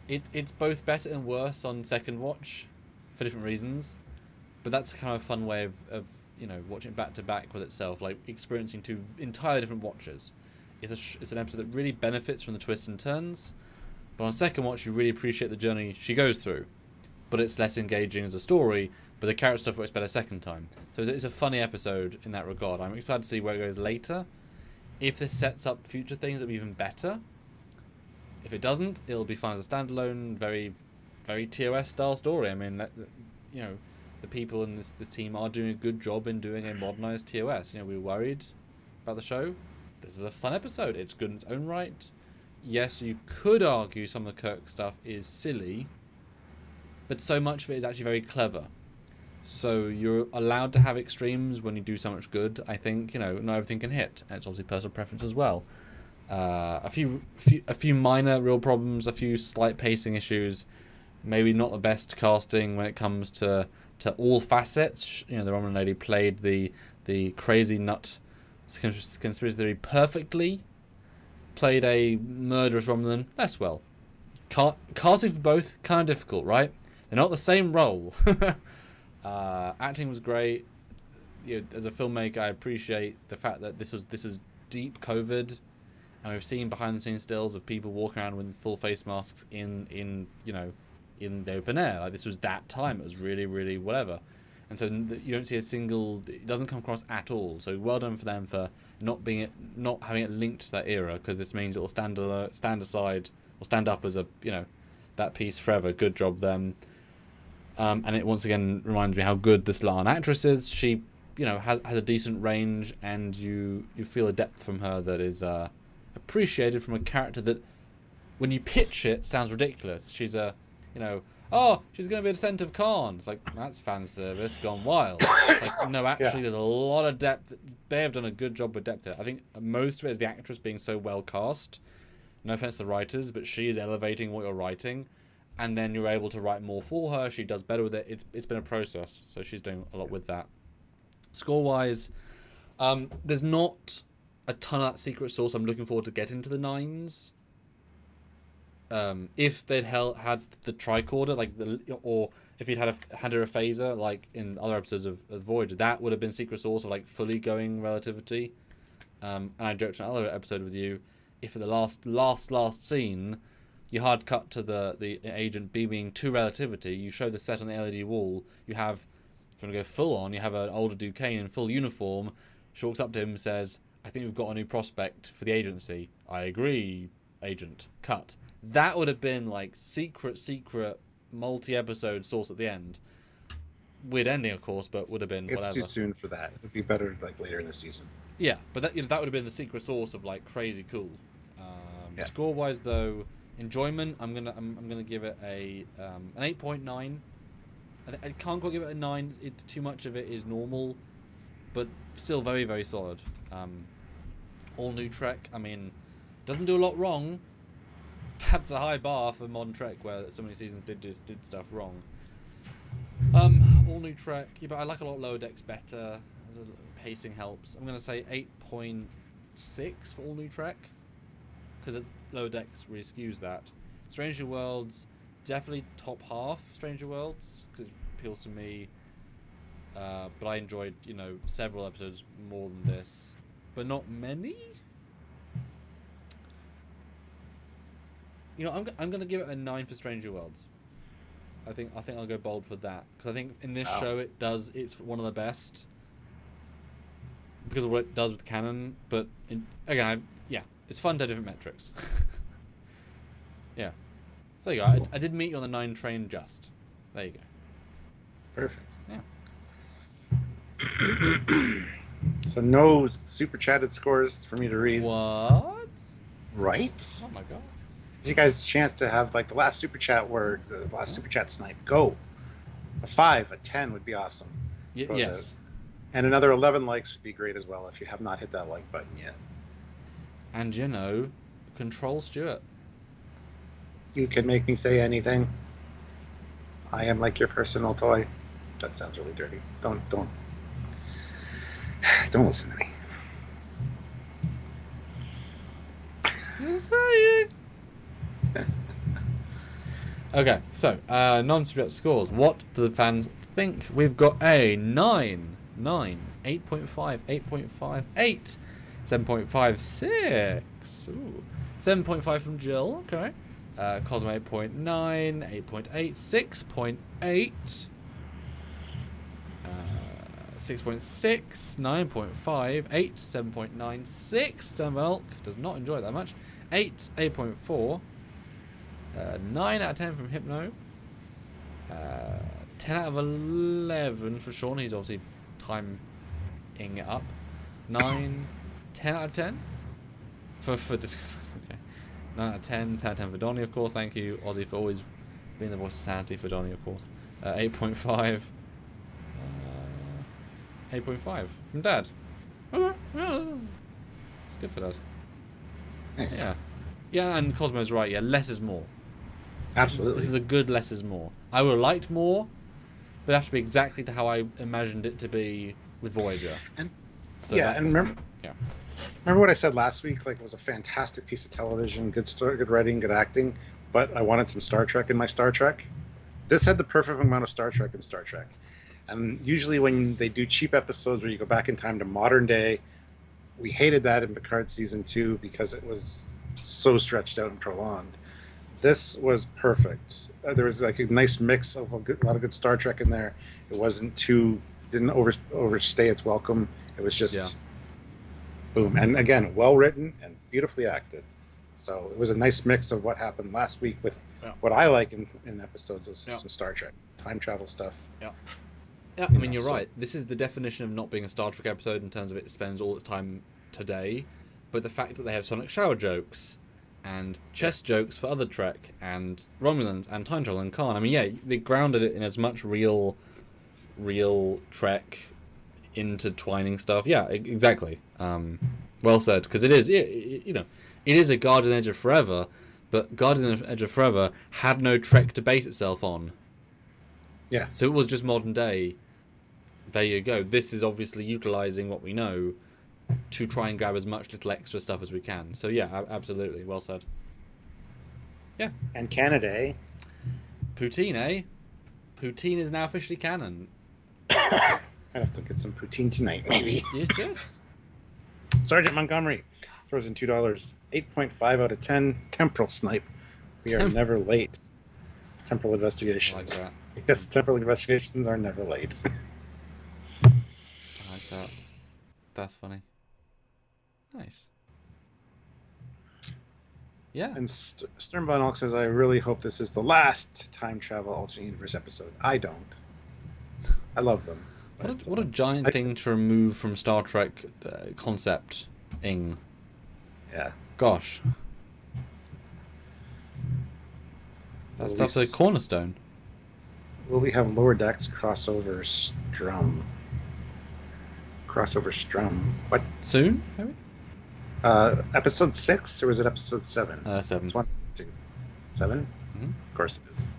It's both better and worse on second watch, for different reasons. But that's kind of a fun way of watching it back to back with itself, like experiencing two entirely different watches. It's an episode that really benefits from the twists and turns, but on second watch you really appreciate the journey she goes through. But it's less engaging as a story, but the character stuff works better second time. So it's a funny episode in that regard. I'm excited to see where it goes later. If this sets up future things, it'll be even better. If it doesn't, it'll be fun as a standalone, very, very TOS style story. I mean, the people in this team are doing a good job in doing a modernized TOS. We were worried about the show. This is a fun episode. It's good in its own right. Yes, you could argue some of the Kirk stuff is silly, but so much of it is actually very clever. So you're allowed to have extremes when you do so much good. I think not everything can hit, and it's obviously personal preference as well. A few minor real problems, a few slight pacing issues, maybe not the best casting when it comes to all facets. The Romulan lady played the crazy nut conspiracy theory perfectly. Played a murderous Romulan less well. Casting for both kind of difficult, right? They're not the same role. Acting was great. As a filmmaker, I appreciate the fact that this was deep COVID, and we've seen behind the scenes stills of people walking around with full face masks in the open air. Like, this was that time. It was really, really whatever. And so you don't see a single. It doesn't come across at all. So well done for them for not having it linked to that era, because this means it will stand aside or stand up as a that piece forever. Good job them. And it once again reminds me how good this Lan actress is. She has a decent range, and you feel a depth from her that is appreciated from a character that, when you pitch it, sounds ridiculous. She's she's going to be a descendant of Khan. It's like, that's fan service gone wild. It's like, no, actually, There's a lot of depth. They have done a good job with depth here. I think most of it is the actress being so well cast. No offense to the writers, but she is elevating what you're writing, and then you're able to write more for her. She does better with it. It's been a process, so she's doing a lot with that. Score-wise, there's not a ton of that secret sauce. I'm looking forward to getting to the 9s. If they'd had the tricorder, or if he'd had her a phaser like in other episodes of Voyager, that would have been secret sauce of like fully going relativity. And I joked in another episode with you, if at the last scene you hard cut to the agent beaming to relativity, you show the set on the LED wall, you have, if you want to go full on, you have an older Duquesne in full uniform, She walks up to him and says, I think we've got a new prospect for the agency. I agree, agent. Cut. That would have been like secret, multi-episode source at the end. Weird ending, of course, but would have been whatever. It's too soon for that. It would be better like later in the season. Yeah, but that that would have been the secret source of like crazy cool. Score wise though, enjoyment. I'm gonna give it an 8.9. I can't quite give it a 9. Too much of it is normal, but still very, very solid. All new Trek. I mean, doesn't do a lot wrong. That's a high bar for modern Trek, where so many seasons did stuff wrong. All new Trek. Yeah, but I like a lot Lower Decks better. Pacing helps. I'm gonna say 8.6 for all new Trek, because Lower Decks really skews that. Stranger Worlds, definitely top half. Stranger Worlds, because it appeals to me. But I enjoyed, several episodes more than this, but not many. I'm gonna give it a 9 for Stranger Worlds. I think I'll go bold for that, because I think in this show it's one of the best because of what it does with canon. But it's fun to have different metrics. Yeah, so there you go. I did meet you on the 9 train. Just there you go. Perfect. Yeah. So no super chatted scores for me to read. What? Right? Oh my god. You guys a chance to have like the last super chat super chat snipe. Go. A 5, a 10 would be awesome. Yes. And another 11 likes would be great as well if you have not hit that like button yet. And control Stuart. You can make me say anything. I am like your personal toy. That sounds really dirty. Don't listen to me. Just saying. Okay, so non-subject scores. What do the fans think? We've got a 9, 8.5, 8.5, 8, 7.56, 7.5 from Jill. Okay, Cosmo 8.9, 8.8, 6.8, 6.6, 9.5, 8, 7.96. Milk does not enjoy it that much. 8, 8.4. 9 out of 10 from Hypno. 10 out of 11 for Sean. He's obviously timing it up. 9, 10 out of 10 for Discovery. Okay. 9 out of 10. 10 out of 10 for Donnie, of course. Thank you, Ozzy, for always being the voice of sanity for Donnie, of course. 8.5. 8.5 from Dad. Okay. It's good for Dad. Nice. Yeah, and Cosmo's right. Yeah, less is more. Absolutely. This is a good less is more. I would have liked more, but it has to be exactly to how I imagined it to be with Voyager. And so remember what I said last week? Like, it was a fantastic piece of television, good story, good writing, good acting, but I wanted some Star Trek in my Star Trek. This had the perfect amount of Star Trek in Star Trek. And usually when they do cheap episodes where you go back in time to modern day, we hated that in Picard season 2 because it was so stretched out and prolonged. This was perfect. There was like a nice mix of a lot of good Star Trek in there. It wasn't didn't overstay its welcome. It was just boom. And again, well written and beautifully acted. So it was a nice mix of what happened last week with what I like in episodes of some Star Trek, time travel stuff. Yeah, I mean, you're right. This is the definition of not being a Star Trek episode in terms of it spends all its time today, but the fact that they have sonic shower jokes and chess jokes for other Trek and Romulans and time travel and Khan. I mean, they grounded it in as much real Trek intertwining stuff. Yeah, exactly. Well said, because it is, it is a Guardian Edge of Forever, but Guardian Edge of Forever had no Trek to base itself on. Yeah. So it was just modern day. There you go. This is obviously utilizing what we know to try and grab as much little extra stuff as we can. So yeah, absolutely. Well said. Yeah. And Canada. Poutine, eh? Poutine is now officially canon. I'd have to get some poutine tonight, maybe. Yes. Sergeant Montgomery throws in $2. 8.5 out of 10. Temporal snipe. We are never late. Temporal investigations. I like that. Yes, temporal investigations are never late. I like that. That's funny. Nice. Yeah. And Sternbonalk says, I really hope this is the last time travel alternate universe episode. I don't. I love them. What a giant thing to remove from Star Trek concept-ing. Yeah. Gosh. That's a cornerstone. Will we have Lower Decks crossover strum? What? Soon, maybe? Episode 6, or was it episode 7? 7. It's 1, 2. 7? Mm-hmm. Of course it is.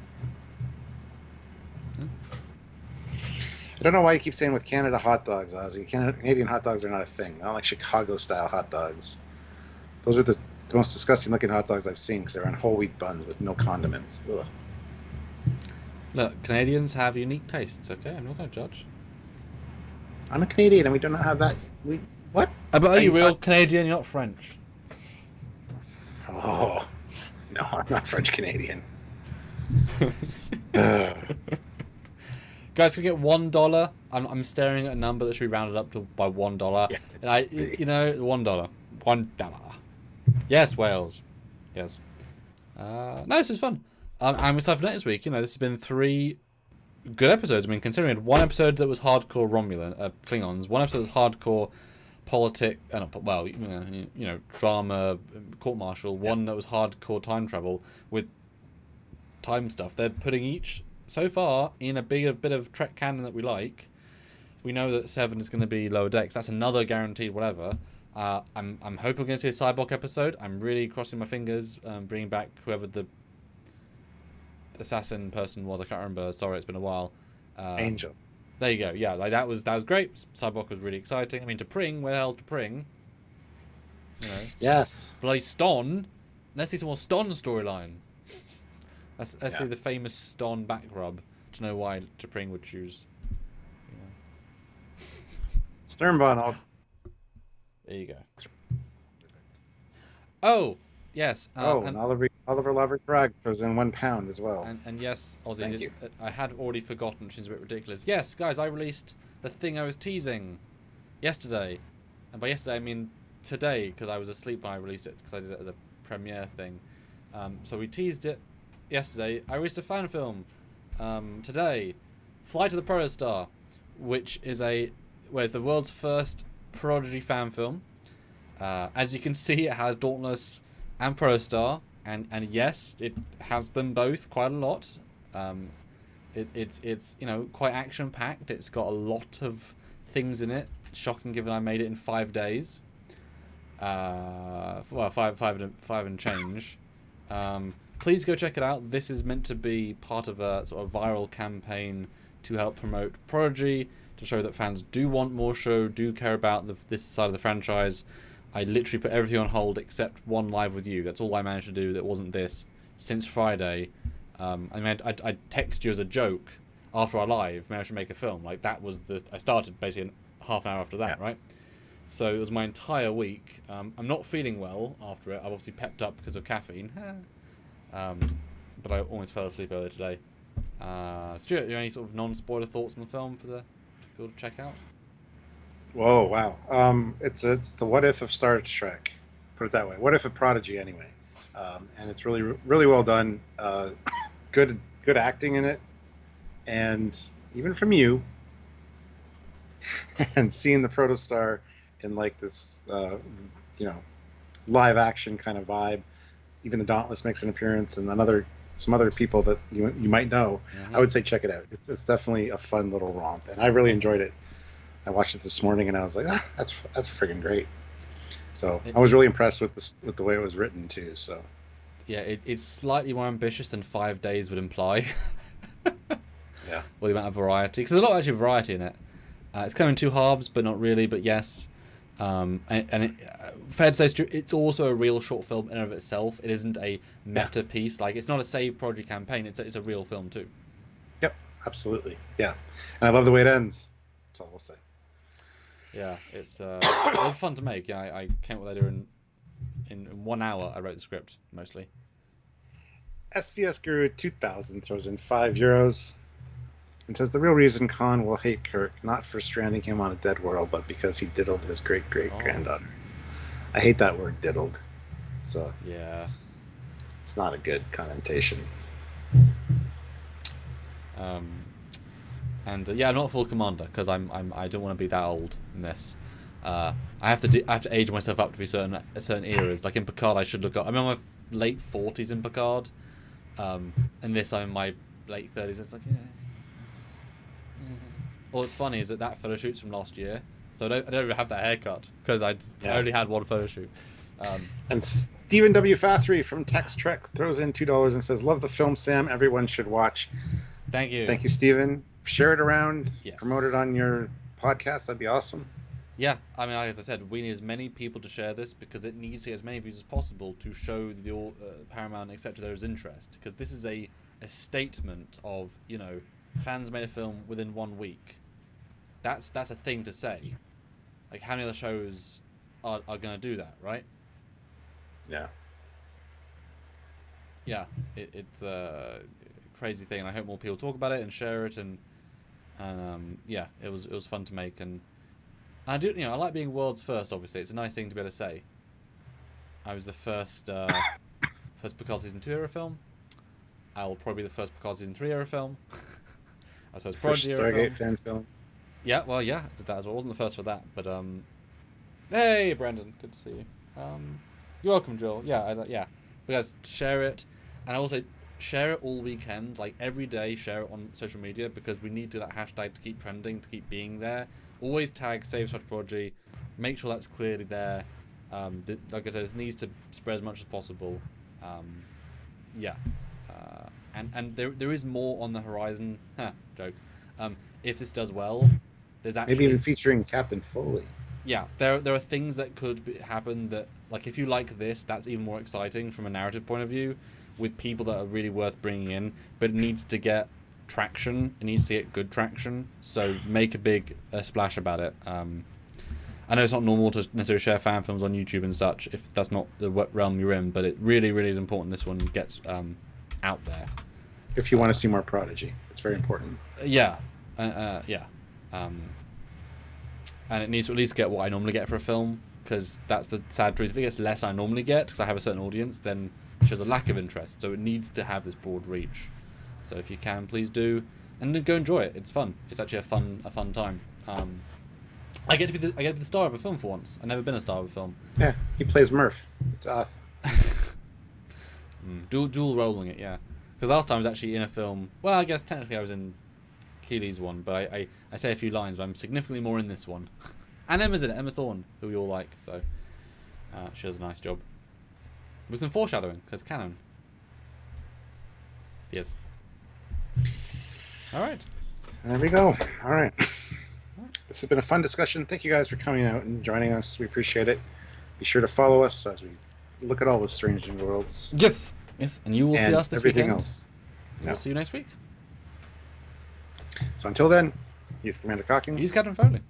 Yeah. I don't know why you keep saying with Canada hot dogs, Ozzy. Canadian hot dogs are not a thing. Not like Chicago-style hot dogs. Those are the most disgusting-looking hot dogs I've seen because they're on whole wheat buns with no condiments. Ugh. Look, Canadians have unique tastes, okay? I'm not going to judge. I'm a Canadian and we do not have that. What? But are you real Canadian? You're not French. Oh. No, I'm not French-Canadian. Guys, can we get $1? I'm staring at a number that should be rounded up to by $1. Yeah. And $1. $1. Yes, Wales. Yes. No, this is fun. I'm excited for next week. You know, this has been 3 good episodes. I mean, considering we had 1 episode that was hardcore Romulan, Klingons, 1 episode that was hardcore drama, court-martial, 1 that was hardcore time travel with time stuff. They're putting each, so far, in a bit of Trek canon that we like. We know that 7 is going to be Lower Decks. That's another guaranteed whatever. I'm hoping we're going to see a Cyborg episode. I'm really crossing my fingers, bringing back whoever the assassin person was. I can't remember. Sorry, it's been a while. Angel. There you go. Yeah, like that was great. Cyborg was really exciting. I mean, T'Pring, where the hell's T'Pring? You know. Yes. Bloody Ston. Let's see some more Ston storyline. Let's see the famous Ston back rub to know why T'Pring would choose. Sternbonalk. There you go. Oh, yes. And Oliver Lover Drag throws in £1 as well. And yes, Ozzy, Thank you. I had already forgotten, which is a bit ridiculous. Yes, guys, I released the thing I was teasing yesterday. And by yesterday, I mean today, because I was asleep when I released it, because I did it as a premiere thing. So we teased it yesterday. I released a fan film today. Fly to the Protostar, which is the world's first Prodigy fan film. As you can see, it has Dauntless and Protostar, and yes, it has them both quite a lot. It's quite action packed. It's got a lot of things in it. Shocking, given I made it in 5 days. Five and change. Please go check it out. This is meant to be part of a sort of viral campaign to help promote Prodigy, to show that fans do want more show, do care about this side of the franchise. I literally put everything on hold except one live with you. That's all I managed to do that wasn't this since Friday. I text you as a joke after our live, managed to make a film. Like, that was I started basically half an hour after that, right? So it was my entire week. I'm not feeling well after it. I've obviously pepped up because of caffeine. But I almost fell asleep earlier today. Stuart, are there any sort of non-spoiler thoughts on the film for people to check out? Whoa, wow. It's the what if of Star Trek. Put it that way. What if of Prodigy, anyway. And it's really, really well done. Good acting in it. And even from you. And seeing the Protostar in like this, live action kind of vibe. Even the Dauntless makes an appearance, and some other people that you might know. Mm-hmm. I would say check it out. It's definitely a fun little romp, and I really enjoyed it. I watched it this morning, and I was like, that's friggin' great. So I was really impressed with the way it was written too. So yeah, it's slightly more ambitious than 5 days would imply. Yeah, well, the amount of variety, because there's a lot of actually variety in it. It's coming in 2 halves, but not really. But yes, fair to say, it's also a real short film in and of itself. It isn't a meta piece. Like, it's not a Save Prodigy campaign. It's a real film too. Yep, absolutely. Yeah, and I love the way it ends. That's all I'll say. Yeah, it was fun to make. Yeah, I came up with that in 1 hour. I wrote the script mostly. SVS Guru 2000 throws in €5. and says the real reason Khan will hate Kirk, not for stranding him on a dead world, but because he diddled his great-great-granddaughter. I hate that word, diddled. So Yeah. it's not a good connotation. And I'm not a full commander because I don't want to be that old in this. I have to age myself up to be certain eras. Like in Picard, I should look up. I'm in my late 40s in Picard. In this, I'm in my late 30s. It's like, yeah. What's funny is that photo shoot's from last year, so I don't even have that haircut because I only had one photo shoot. And Stephen W. Fathry from Text Trek throws in $2 and says, "Love the film, Sam. Everyone should watch." Thank you. Thank you, Stephen. Share it around. Yes. Promote it on your podcast. That'd be awesome. Yeah, I mean, as I said, we need as many people to share this because it needs to get as many views as possible to show the Paramount, etc. there is interest. Because this is a statement of, you know, fans made a film within 1 week. That's a thing to say. Like, how many other shows are going to do that, right? Yeah. Yeah, it's a crazy thing. And I hope more people talk about it and share it. And yeah, it was fun to make. And I do, you know, I like being world's first. Obviously, it's a nice thing to be able to say. I was the first Picard season 2 era film. I will probably be the first Picard season 3 era film. I suppose Prodigy era Stargate film. fan film. Yeah, well, yeah, I did that as well. I wasn't the first for that, but hey, Brendan, good to see you. You're welcome, Joel. Yeah, yeah. We guys share it, and I also share it all weekend, like every day. Share it on social media because we need that hashtag to keep trending, to keep being there. Always tag Save Such Prodigy. Make sure that's clearly there. Like I said, this needs to spread as much as possible. Yeah. And there is more on the horizon. Joke. If this does well, there's actually maybe even featuring Captain Foley. Yeah, there are things that could happen that, like, if you like this, that's even more exciting from a narrative point of view, with people that are really worth bringing in. But it needs to get traction. It needs to get good traction. So make a big splash about it. I know it's not normal to necessarily share fan films on YouTube and such if that's not the realm you're in, but it really, really is important this one gets out there. If you want to see more Prodigy, it's very important. Yeah, yeah. And it needs to at least get what I normally get for a film, because that's the sad truth. If it gets less than I normally get, because I have a certain audience, then it shows a lack of interest. So it needs to have this broad reach. So if you can, please do, and then go enjoy it. It's fun. It's actually a fun time. I get to be the star of a film for once. I've never been a star of a film. Yeah, he plays Murph. It's awesome. Dual rolling it, yeah. Because last time I was actually in a film. Well, I guess technically I was in Keeley's one, but I say a few lines, but I'm significantly more in this one. And Emma's in it, Emma Thorne, who we all like, so she does a nice job. With some foreshadowing, because canon. Yes. Alright. There we go. Alright. This has been a fun discussion. Thank you guys for coming out and joining us. We appreciate it. Be sure to follow us as we look at all the strange new worlds. Yes! Yes, and you will see us this everything weekend. Else. We'll see you next week. So until then, he's Commander Calkins. He's Captain Foley.